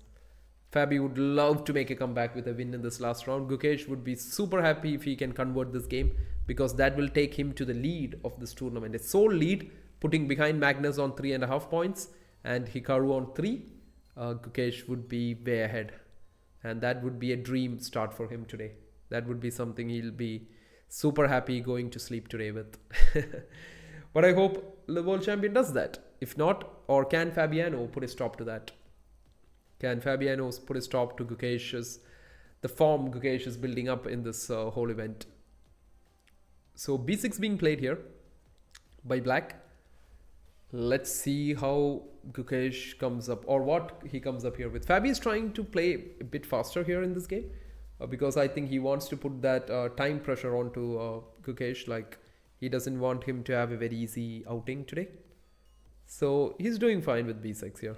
Fabi would love to make a comeback with a win in this last round. Gukesh would be super happy if he can convert this game, because that will take him to the lead of this tournament. A sole lead, putting behind Magnus on 3.5 points and Hikaru on 3. Gukesh would be way ahead, and that would be a dream start for him today. That would be something he'll be super happy going to sleep today with. But I hope the world champion does that. If not, or can Fabiano put a stop to that? Can Fabiano put a stop to the form Gukesh is building up in this whole event? So b6 being played here by black. Let's see how Gukesh comes up, or what he comes up here with. Fabi is trying to play a bit faster here in this game, because I think he wants to put that time pressure onto Gukesh. Like, he doesn't want him to have a very easy outing today. So he's doing fine with b6 here.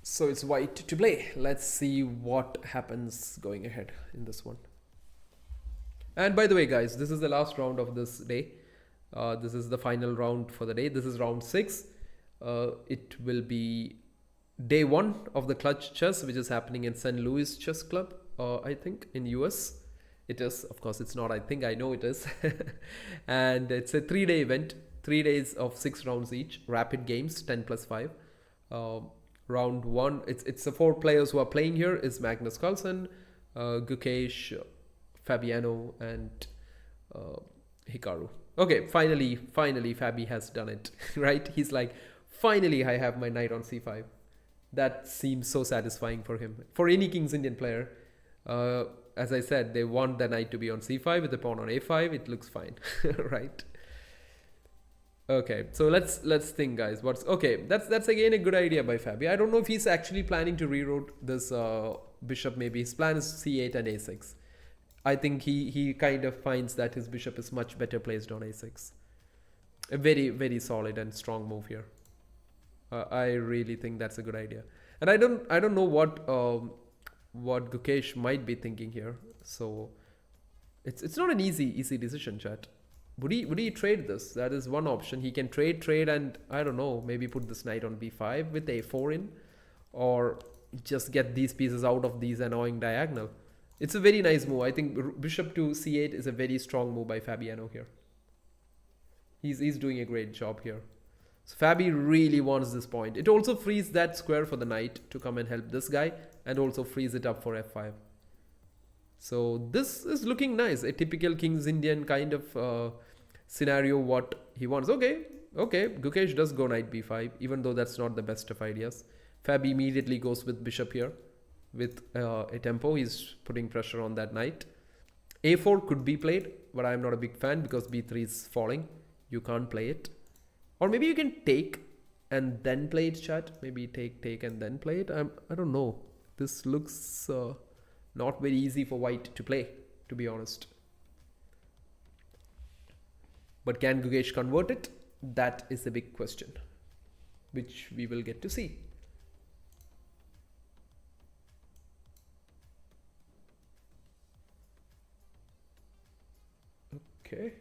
So it's white to play. Let's see what happens going ahead in this one. And by the way, guys, this is the last round of this day. This is the final round for the day. This is round 6. It will be day one of the clutch chess, which is happening in St. Louis Chess Club, I think, in US. It is, of course, it's not, I think, I know it is. And it's a 3-day event, 3 days of 6 rounds each, rapid games, 10 plus 5. Round 1, it's the 4 players who are playing here is Magnus Carlsen, Gukesh, Fabiano, and Hikaru. Okay, finally Fabi has done it, right? He's like, finally I have my knight on c5. That seems so satisfying for him. For any King's Indian player, as I said, they want the knight to be on c5 with the pawn on a5. It looks fine, right? Okay, so let's think, guys. Okay? That's again a good idea by Fabi. I don't know if he's actually planning to reroute this bishop. Maybe his plan is c8 and a6. I think he kind of finds that his bishop is much better placed on a6. A very, very solid and strong move here. I really think that's a good idea. And I don't know what Gukesh might be thinking here. So it's not an easy decision, chat. Would he trade this? That is one option. He can trade, and I don't know, maybe put this knight on b5 with a4 in, or just get these pieces out of these annoying diagonal. It's a very nice move. I think bishop to c8 is a very strong move by Fabiano here. He's doing a great job here. So Fabi really wants this point. It also frees that square for the knight to come and help this guy, and also frees it up for f5. So this is looking nice. A typical King's Indian kind of scenario what he wants. Okay, Gukesh does go knight b5, even though that's not the best of ideas. Fabi immediately goes with bishop here. With a tempo, he's putting pressure on that knight. a4 could be played, but I'm not a big fan because b3 is falling. You can't play it. Or maybe you can take and then play it, chat. Maybe take and then play it. I don't know. This looks not very easy for white to play, to be honest. But can Gukesh convert it? That is the big question, which we will get to see. Okay.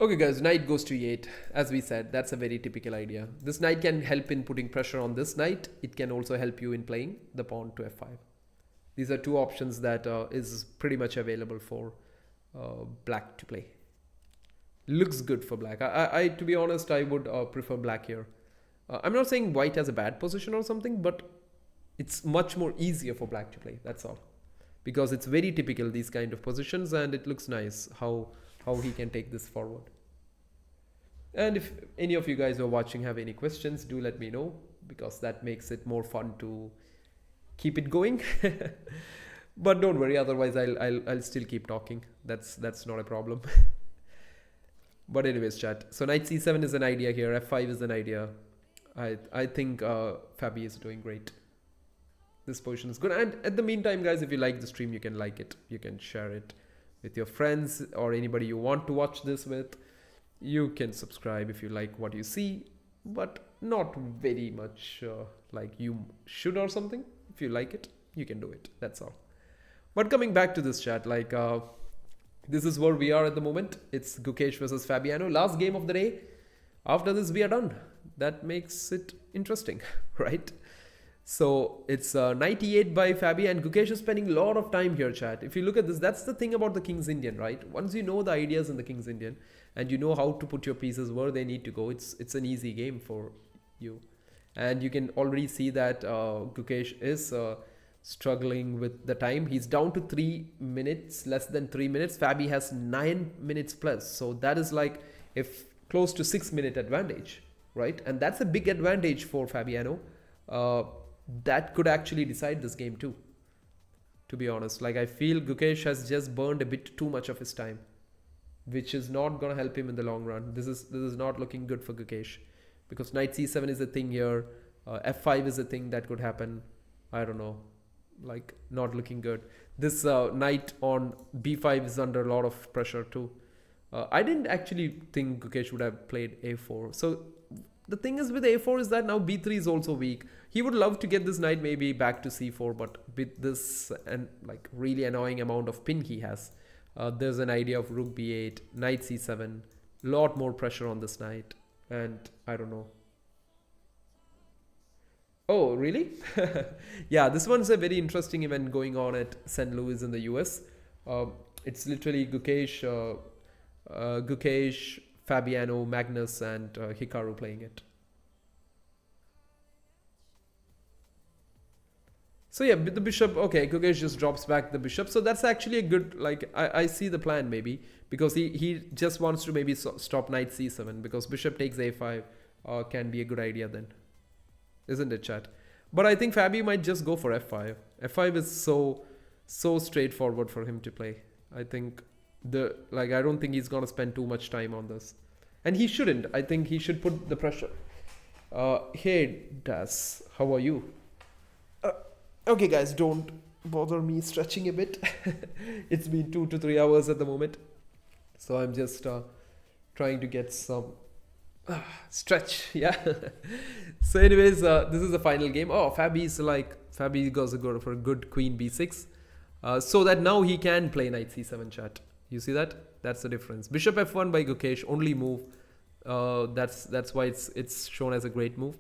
Okay guys, knight goes to e8. As we said, that's a very typical idea. This knight can help in putting pressure on this knight. It can also help you in playing the pawn to f5. These are two options that is pretty much available for black to play. Looks good for black. I to be honest, I would prefer black here. I'm not saying white has a bad position or something, but it's much more easier for black to play. That's all. Because it's very typical, these kind of positions, and it looks nice how he can take this forward. And if any of you guys who are watching have any questions, do let me know, because that makes it more fun to keep it going. But don't worry, otherwise I'll still keep talking. That's not a problem. But anyways, chat. So knight c7 is an idea here. f5 is an idea. I think Fabi is doing great. This position is good. And at the meantime, guys, if you like the stream, you can like it. You can share it with your friends or anybody you want to watch this with. You can subscribe if you like what you see, but not very much like you should or something. If you like it, you can do it. That's all. But coming back to this chat, like this is where we are at the moment. It's Gukesh versus Fabiano. Last game of the day. After this, we are done. That makes it interesting, right? So it's knight e8 by Fabi, and Gukesh is spending a lot of time here, chat. If you look at this, that's the thing about the King's Indian, right? Once you know the ideas in the King's Indian and you know how to put your pieces where they need to go, it's an easy game for you. And you can already see that Gukesh is struggling with the time. He's down to 3 minutes, less than 3 minutes. Fabi has 9 minutes plus. So that is like if close to 6-minute advantage, right? And that's a big advantage for Fabiano. That could actually decide this game too, to be honest. Like I feel Gukesh has just burned a bit too much of his time, which is not going to help him in the long run. This is not looking good for Gukesh, because knight c7 is a thing here. f5 is a thing that could happen. I don't know, like not looking good. This knight on b5 is under a lot of pressure too. I didn't actually think Gukesh would have played a4. So the thing is with a4 is that now b3 is also weak. He would love to get this knight maybe back to c4, but with this and like really annoying amount of pin he has, there's an idea of rook b8, knight c7, Lot more pressure on this knight, and I don't know. Oh, really? Yeah, this one's a very interesting event going on at St. Louis in the US. It's literally Gukesh, Fabiano, Magnus, and Hikaru playing it. So yeah, the bishop, okay, Gukesh just drops back the bishop. So that's actually a good, like, I see the plan maybe. Because he just wants to maybe stop knight c7. Because bishop takes a5 can be a good idea then. Isn't it, chat? But I think Fabi might just go for f5. f5 is so straightforward for him to play. I think I don't think he's gonna spend too much time on this. And he shouldn't. I think he should put the pressure. Hey Das, how are you? Okay guys, don't bother me stretching a bit. It's been 2 to 3 hours at the moment. So I'm just trying to get some stretch, yeah. So anyways, this is the final game. Oh, Fabi goes to go for a good queen b6. So that now he can play knight c7, chat. You see that? That's the difference. Bishop f1 by Gukesh, only move. That's why it's shown as a great move.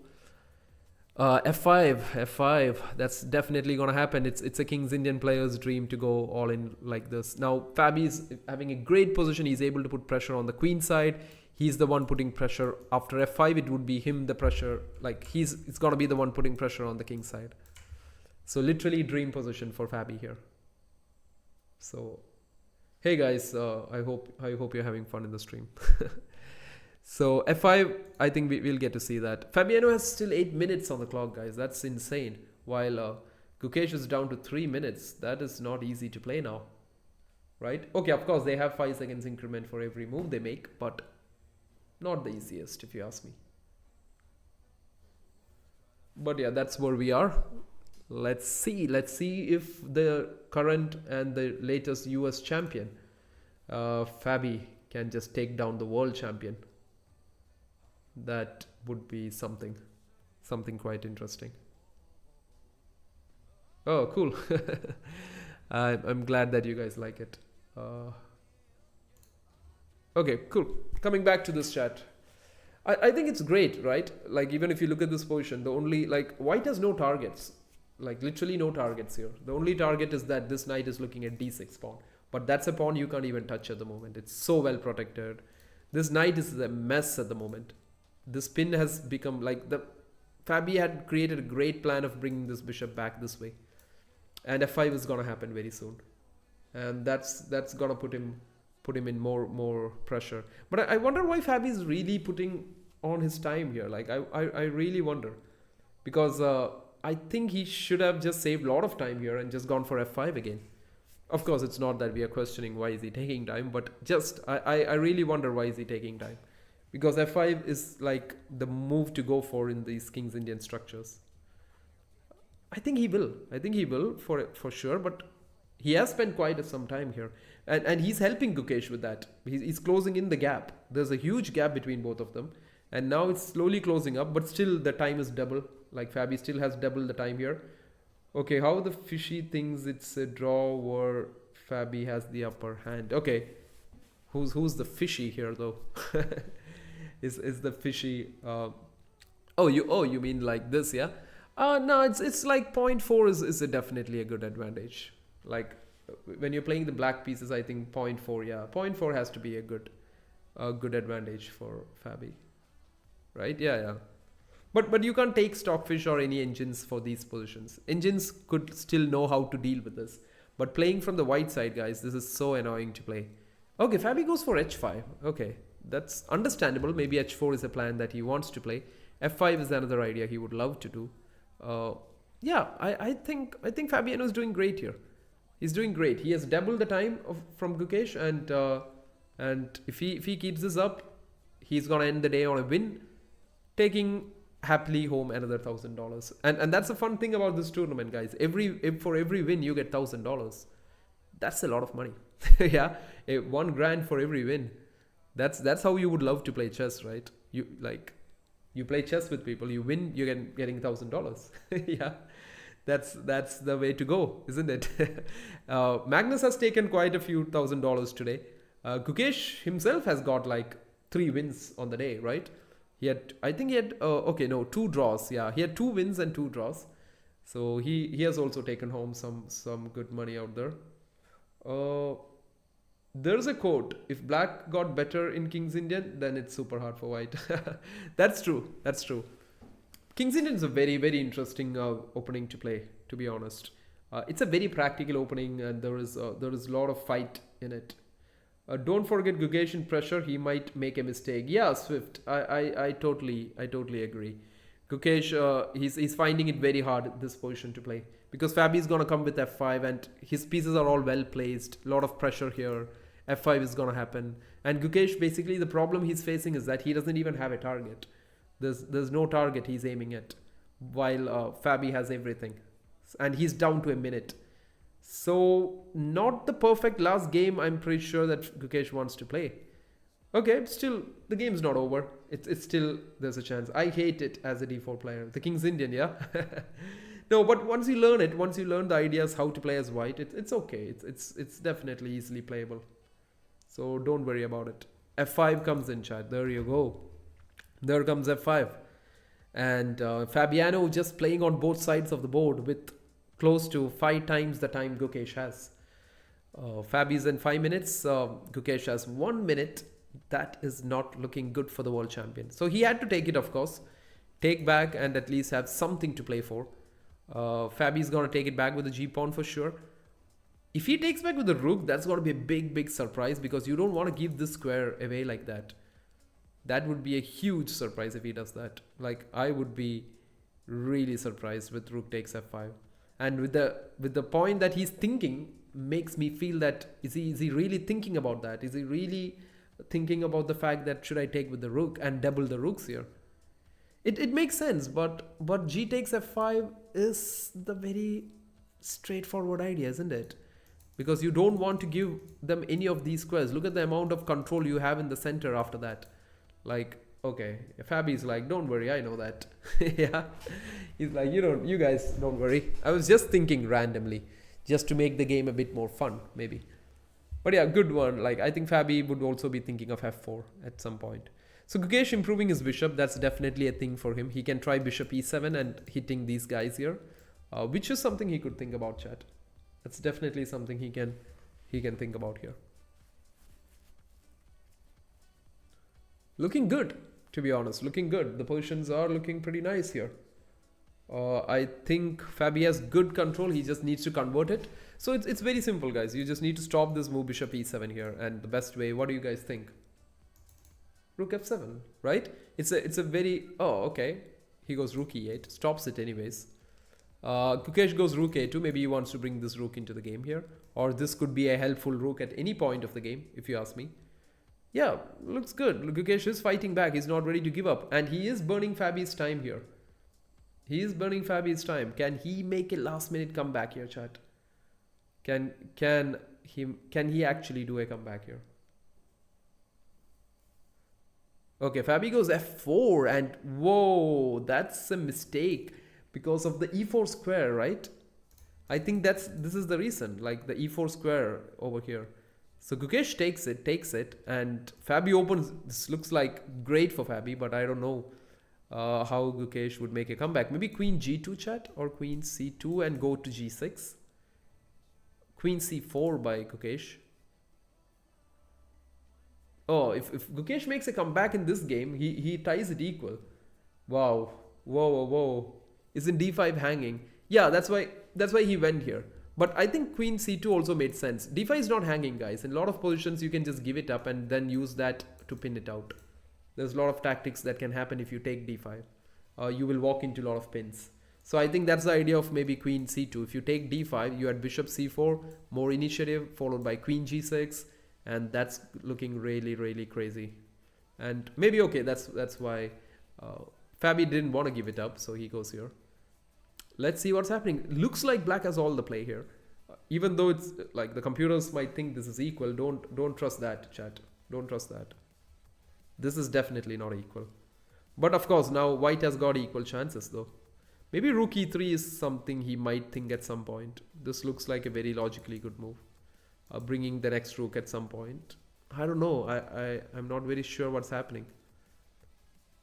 F5, that's definitely gonna happen. It's a King's Indian player's dream to go all in like this. Now Fabi's having a great position. He's able to put pressure on the queen side. He's the one putting pressure. After f5, it would be him the pressure. Like it's gonna be the one putting pressure on the king side. So literally dream position for Fabi here. So hey guys, I hope you're having fun in the stream. So f5, I think we'll get to see that. Fabiano has still 8 minutes on the clock, guys. That's insane. While Gukesh is down to 3 minutes. That is not easy to play now. Right? Okay, of course, they have 5 seconds increment for every move they make. But not the easiest, if you ask me. But yeah, that's where we are. Let's see if the current and the latest US champion, Fabi, can just take down the world champion. That would be something quite interesting. Oh, cool. I'm glad that you guys like it. Okay, cool. Coming back to this chat. I think it's great, right? Like, even if you look at this position, the only, like, white has no targets. Like, literally no targets here. The only target is that this knight is looking at d6 pawn. But that's a pawn you can't even touch at the moment. It's so well protected. This knight is a mess at the moment. This pin has become like Fabi had created a great plan of bringing this bishop back this way. And f5 is going to happen very soon. And that's going to put him in more pressure. But I wonder why Fabi is really putting on his time here. Like, I really wonder. Because I think he should have just saved a lot of time here and just gone for f5 again. Of course, it's not that we are questioning why is he taking time, but just I really wonder why is he taking time. Because f5 is like the move to go for in these King's Indian structures. I think he will for sure, but he has spent quite some time here. And he's helping Gukesh with that. He's closing in the gap. There's a huge gap between both of them. And now it's slowly closing up, but still the time is double. Like Fabi still has double the time here. Okay, how the fishy thinks it's a draw where Fabi has the upper hand. Okay, who's the fishy here though? is the fishy? You mean like this, yeah? No, it's like 0.4 is definitely a good advantage. Like when you're playing the black pieces, I think 0.4, yeah, 0.4 has to be a good advantage for Fabi, right? Yeah. But you can't take Stockfish or any engines for these positions. Engines could still know how to deal with this. But playing from the white side, guys, this is so annoying to play. Okay, Fabi goes for h5. Okay, that's understandable. Maybe h4 is a plan that he wants to play. f5 is another idea he would love to do. I think Fabiano is doing great here. He's doing great. He has doubled the time from Gukesh, and if he keeps this up, he's gonna end the day on a win, taking happily home another $1,000. And that's the fun thing about this tournament, guys. For every win you get $1,000. That's a lot of money. Yeah, $1 grand for every win. That's how you would love to play chess, right? You play chess with people, you win, you're getting $1,000. Yeah, that's the way to go, isn't it? Magnus has taken quite a few $1,000 today. Gukesh himself has got like 3 wins on the day, right? I think he had, okay, no, 2 draws. Yeah, he had 2 wins and 2 draws. So he has also taken home some good money out there. Uh, there's a quote: "If black got better in King's Indian, then it's super hard for white." That's true. That's true. King's Indian is a very interesting opening to play. To be honest, it's a very practical opening, and there is a lot of fight in it. Don't forget Gukesh in pressure. He might make a mistake. Yeah, Swift. I totally agree. Gukesh, he's finding it very hard this position to play because Fabi's gonna come with f5 and his pieces are all well placed. A lot of pressure here. f5 is gonna happen, and Gukesh, basically the problem he's facing is that he doesn't even have a target. There's no target he's aiming at, while Fabi has everything, and he's down to a minute. So not the perfect last game. I'm pretty sure that Gukesh wants to play. Okay, still the game's not over. It's still, there's a chance. I hate it as a d4 player. The King's Indian, yeah. No, but once you learn it, once you learn the ideas how to play as white, it's okay. It's definitely easily playable. So don't worry about it. f5 comes in, chat. There you go. There comes f5, and Fabiano just playing on both sides of the board with close to 5 times the time Gukesh has. Fabi's in 5 minutes. Gukesh has 1 minute. That is not looking good for the world champion. So he had to take it, of course. Take back and at least have something to play for. Fabi's going to take it back with the G-pawn for sure. If he takes back with the rook, that's going to be a big surprise because you don't want to give this square away like that. That would be a huge surprise if he does that. Like, I would be really surprised with rook takes f5. And with the point that he's thinking makes me feel that is he really thinking about that? Is he really thinking about the fact that should I take with the rook and double the rooks here? It makes sense, but g takes f5 is the very straightforward idea, isn't it? Because you don't want to give them any of these squares. Look at the amount of control you have in the center after that. Like, okay, Fabi's like, don't worry, I know that. Yeah, he's like, you guys don't worry. I was just thinking randomly, just to make the game a bit more fun, maybe. But yeah, good one. Like, I think Fabi would also be thinking of f4 at some point. So Gukesh improving his bishop, that's definitely a thing for him. He can try bishop e7 and hitting these guys here, which is something he could think about, chat. That's definitely something he can think about here. Looking good, to be honest. Looking good. The positions are looking pretty nice here. I think Fabi has good control. He just needs to convert it. So it's very simple, guys. You just need to stop this move bishop e7 here. And the best way, what do you guys think? Rook f7, right? It's a very... Oh, okay. He goes rook e8. Stops it anyways. Gukesh goes rook a2. Maybe he wants to bring this rook into the game here. Or this could be a helpful rook at any point of the game, if you ask me. Yeah, looks good. Gukesh is fighting back. He's not ready to give up. And he is burning Fabi's time here. He is burning Fabi's time. Can he make a last minute comeback here, chat? Can he actually do a comeback here? Okay, Fabi goes f4 and whoa, that's a mistake because of the e4 square, right? I think this is the reason, like the e4 square over here. So Gukesh takes it, and Fabi opens. This looks like great for Fabi, but I don't know how Gukesh would make a comeback. Maybe queen g2, chat, or queen c2 and go to g6. Queen c4 by Gukesh. Oh, if Gukesh makes a comeback in this game, he ties it equal. Wow. Whoa. Isn't d5 hanging? Yeah, that's why he went here. But I think queen c2 also made sense. d5 is not hanging, guys. In a lot of positions, you can just give it up and then use that to pin it out. There's a lot of tactics that can happen if you take d5. You will walk into a lot of pins. So I think that's the idea of maybe queen c2. If you take d5, you had bishop c4, more initiative, followed by queen g6. And that's looking really crazy. And maybe, okay, that's why Fabi didn't want to give it up. So he goes here. Let's see what's happening. Looks like black has all the play here. Even though it's like the computers might think this is equal. Don't trust that, chat. Don't trust that. This is definitely not equal. But of course, now white has got equal chances though. Maybe rook e3 is something he might think at some point. This looks like a very logically good move. Bringing the next rook at some point. I don't know. I'm not very sure what's happening.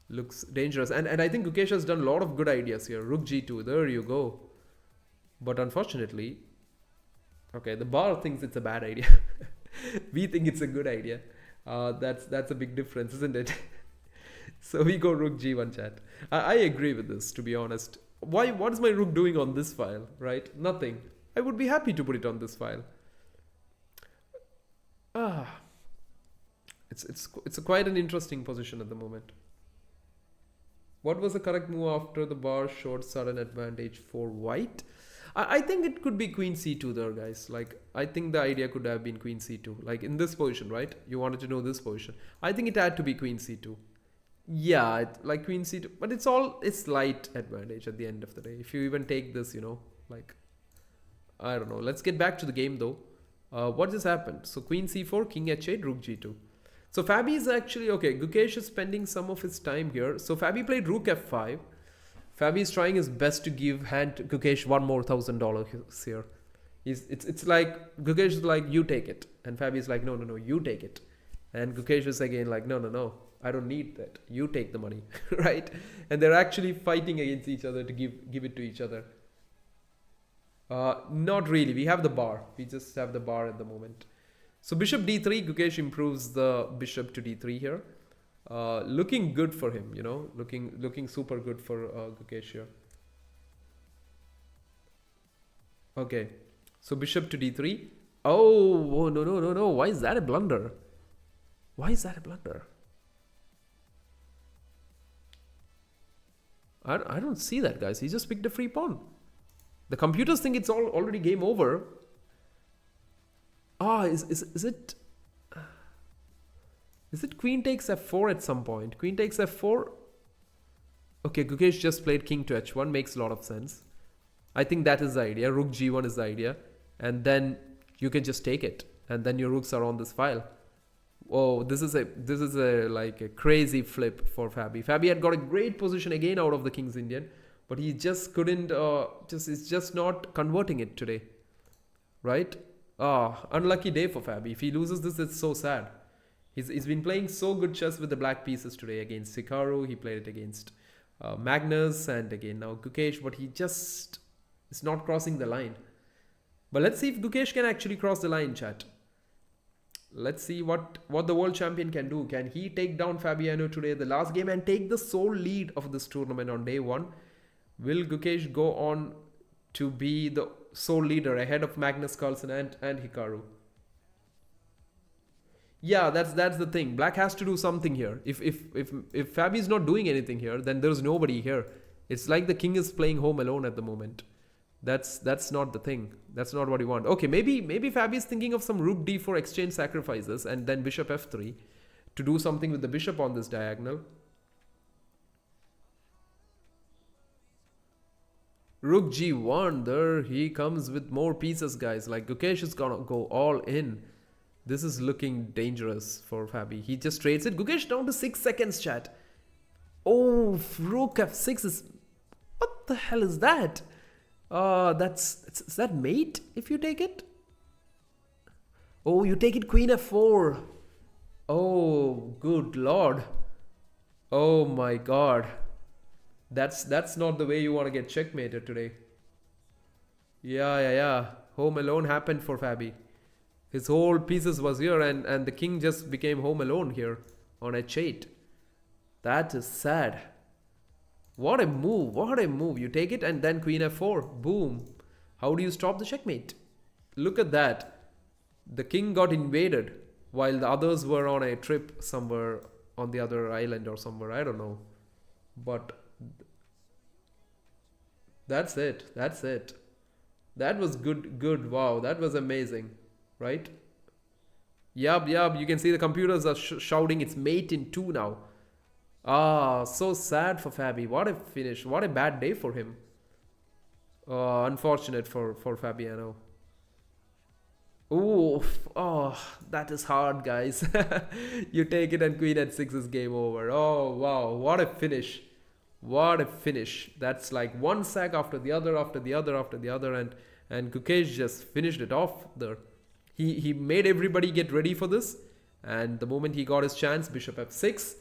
Looks dangerous. And I think Gukesh has done a lot of good ideas here. Rook G2. There you go. But unfortunately, okay, the bar thinks it's a bad idea. We think it's a good idea. That's a big difference, isn't it? So we go Rook G1 chat. I agree with this, to be honest. What is my rook doing on this file, right? Nothing. I would be happy to put it on this file. It's quite an interesting position at the moment. What was the correct move after the bar showed sudden advantage for white? I think it could be queen c2 there, guys. Like, I think the idea could have been queen c2. Like, in this position, right? You wanted to know this position. I think it had to be queen c2. Yeah, like queen c2. But it's light advantage at the end of the day. If you even take this, you know, like, I don't know. Let's get back to the game, though. What just happened? So, queen c4, king h8, rook g2. So, Fabi is actually, okay, Gukesh is spending some of his time here. So, Fabi played rook f5. Fabi is trying his best to give hand to Gukesh $1 more $1,000 here. It's like, Gukesh is like, you take it. And Fabi is like, no, you take it. And Gukesh is again like, no, I don't need that. You take the money, right? And they're actually fighting against each other to give it to each other. Not really. We have the bar. We just have the bar at the moment. So bishop d3, Gukesh improves the bishop to d3 here. Looking good for him, you know, looking super good for Gukesh here. Okay, so bishop to d3. Oh, no. Why is that a blunder? Why is that a blunder? I don't see that, guys. He just picked a free pawn. The computers think it's already game over. Is it... Is it queen takes f4 at some point? Queen takes f4. Okay, Gukesh just played king to h1. Makes a lot of sense. I think that is the idea. Rook g1 is the idea. And then you can just take it. And then your rooks are on this file. Oh, this is a like a crazy flip for Fabi. Fabi had got a great position again out of the King's Indian. But he just couldn't, it's just not converting it today. Right? Unlucky day for Fabi. If he loses this, it's so sad. He's been playing so good chess with the black pieces today against Hikaru. He played it against Magnus and again now Gukesh. But he just is not crossing the line. But let's see if Gukesh can actually cross the line, chat. Let's see what the world champion can do. Can he take down Fabiano today, the last game, and take the sole lead of this tournament on day one? Will Gukesh go on to be the sole leader ahead of Magnus, Carlsen and Hikaru? Yeah, that's the thing. Black has to do something here. If Fabi is not doing anything here, then there's nobody here. It's like the king is playing home alone at the moment. That's not the thing. That's not what you want. Okay, maybe Fabi is thinking of some rook d4 exchange sacrifices and then bishop f3 to do something with the bishop on this diagonal. Rook g1, there he comes with more pieces, guys. Like Gukesh is gonna go all in. This is looking dangerous for Fabi. He just trades it. Gukesh down to 6 seconds, chat. Oh, rook f6 is... What the hell is that? Is that mate if you take it? Oh, you take it queen f4. Oh, good lord. Oh my god. That's not the way you want to get checkmated today. Yeah. Home alone happened for Fabi. His whole pieces was here and the king just became home alone here on h8. That is sad. What a move. What a move. You take it and then queen f4. Boom. How do you stop the checkmate? Look at that. The king got invaded while the others were on a trip somewhere on the other island or somewhere. I don't know. But that's it. That was good. Wow. That was amazing. Right? Yup. You can see the computers are shouting it's mate in 2 now. So sad for Fabi. What a finish. What a bad day for him. Unfortunate for Fabiano. Oh, that is hard, guys. You take it and queen h6 is game over. Oh, wow. What a finish. That's like one sack after the other. And Gukesh just finished it off there. He made everybody get ready for this. And the moment he got his chance, bishop f6,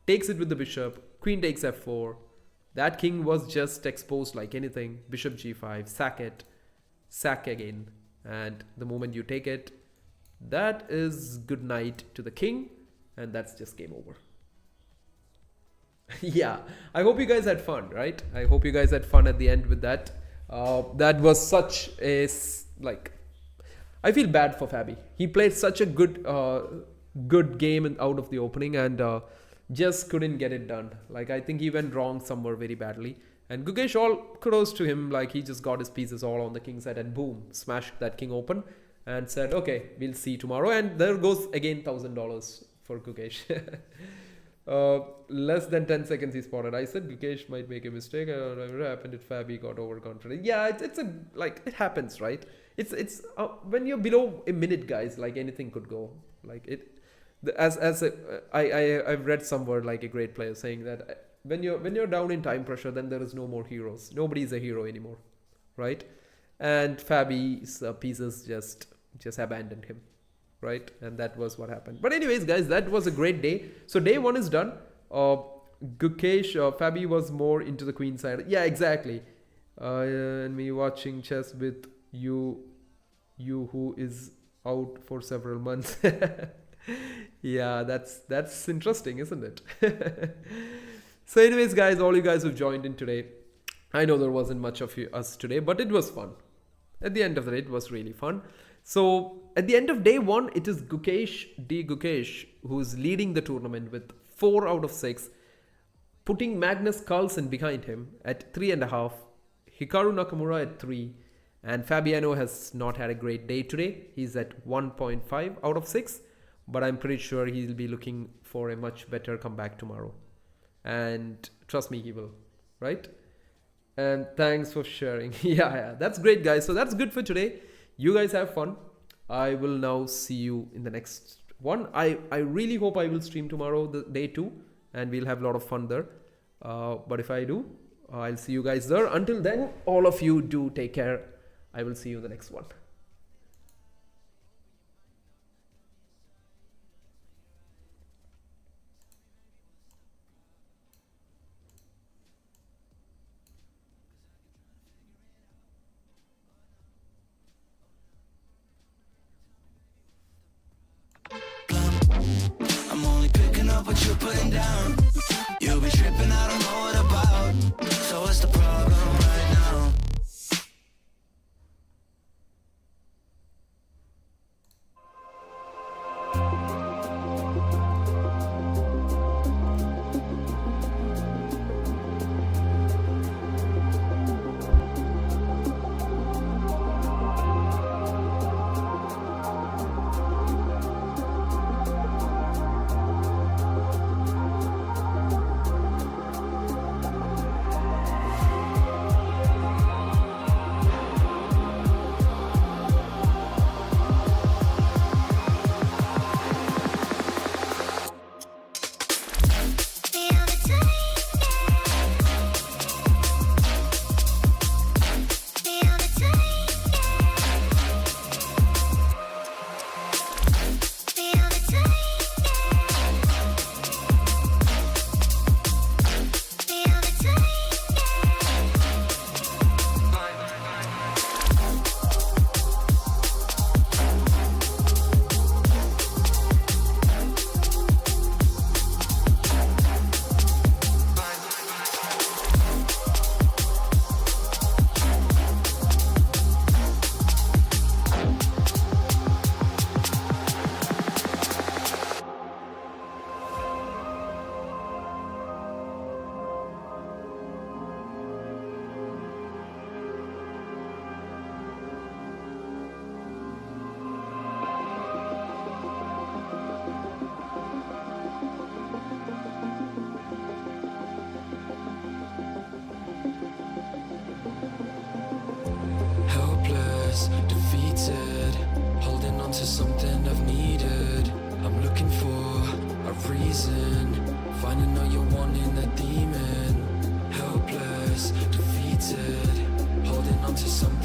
takes it with the bishop, queen takes f4. That king was just exposed like anything. Bishop g5, sack it, sack again. And the moment you take it, that is good night to the king. And that's just game over. Yeah, I hope you guys had fun, right? I hope you guys had fun at the end with that. That was such a, like, I feel bad for Fabi. He played such a good game out of the opening and just couldn't get it done. Like, I think he went wrong somewhere very badly. And Gukesh, all kudos to him. Like, he just got his pieces all on the king side and boom, smashed that king open and said, okay, we'll see tomorrow. And there goes again $1,000 for Gukesh. Less than 10 seconds he spotted. I said Gukesh might make a mistake. Whatever happened if Fabi got overconfident. Yeah, it's a, like, it happens, right? It's when you're below a minute, guys, like anything could go. Like it, I've read somewhere like a great player saying that when you're down in time pressure, then there is no more heroes. Nobody's a hero anymore, right? And Fabi's pieces just abandoned him, right? And that was what happened. But anyways, guys, that was a great day. So day one is done. Gukesh, Fabi was more into the queen side. Yeah, exactly. And me watching chess with you who is out for several months. Yeah, that's interesting, isn't it? So anyways, guys, all you guys who've joined in today, I know there wasn't much of us today, but it was fun. At the end of the day, it was really fun. So at the end of day one, it is Gukesh who's leading the tournament with 4 out of 6, putting Magnus Carlsen behind him at 3.5, Hikaru Nakamura at 3, and Fabiano has not had a great day today. He's at 1.5 out of 6, but I'm pretty sure he'll be looking for a much better comeback tomorrow. And trust me, he will, right? And thanks for sharing. Yeah, that's great, guys. So that's good for today. You guys have fun. I will now see you in the next one. I really hope I will stream tomorrow, the day 2, and we'll have a lot of fun there. But if I do, I'll see you guys there. Until then, all of you do take care. I will see you in the next one. I'm only picking up what you're putting down. You'll be tripping, I don't know what about. So what's the problem right now? Defeated, holding on to something I've needed. I'm looking for a reason, finding out you're wanting that demon. Helpless, defeated, holding on to something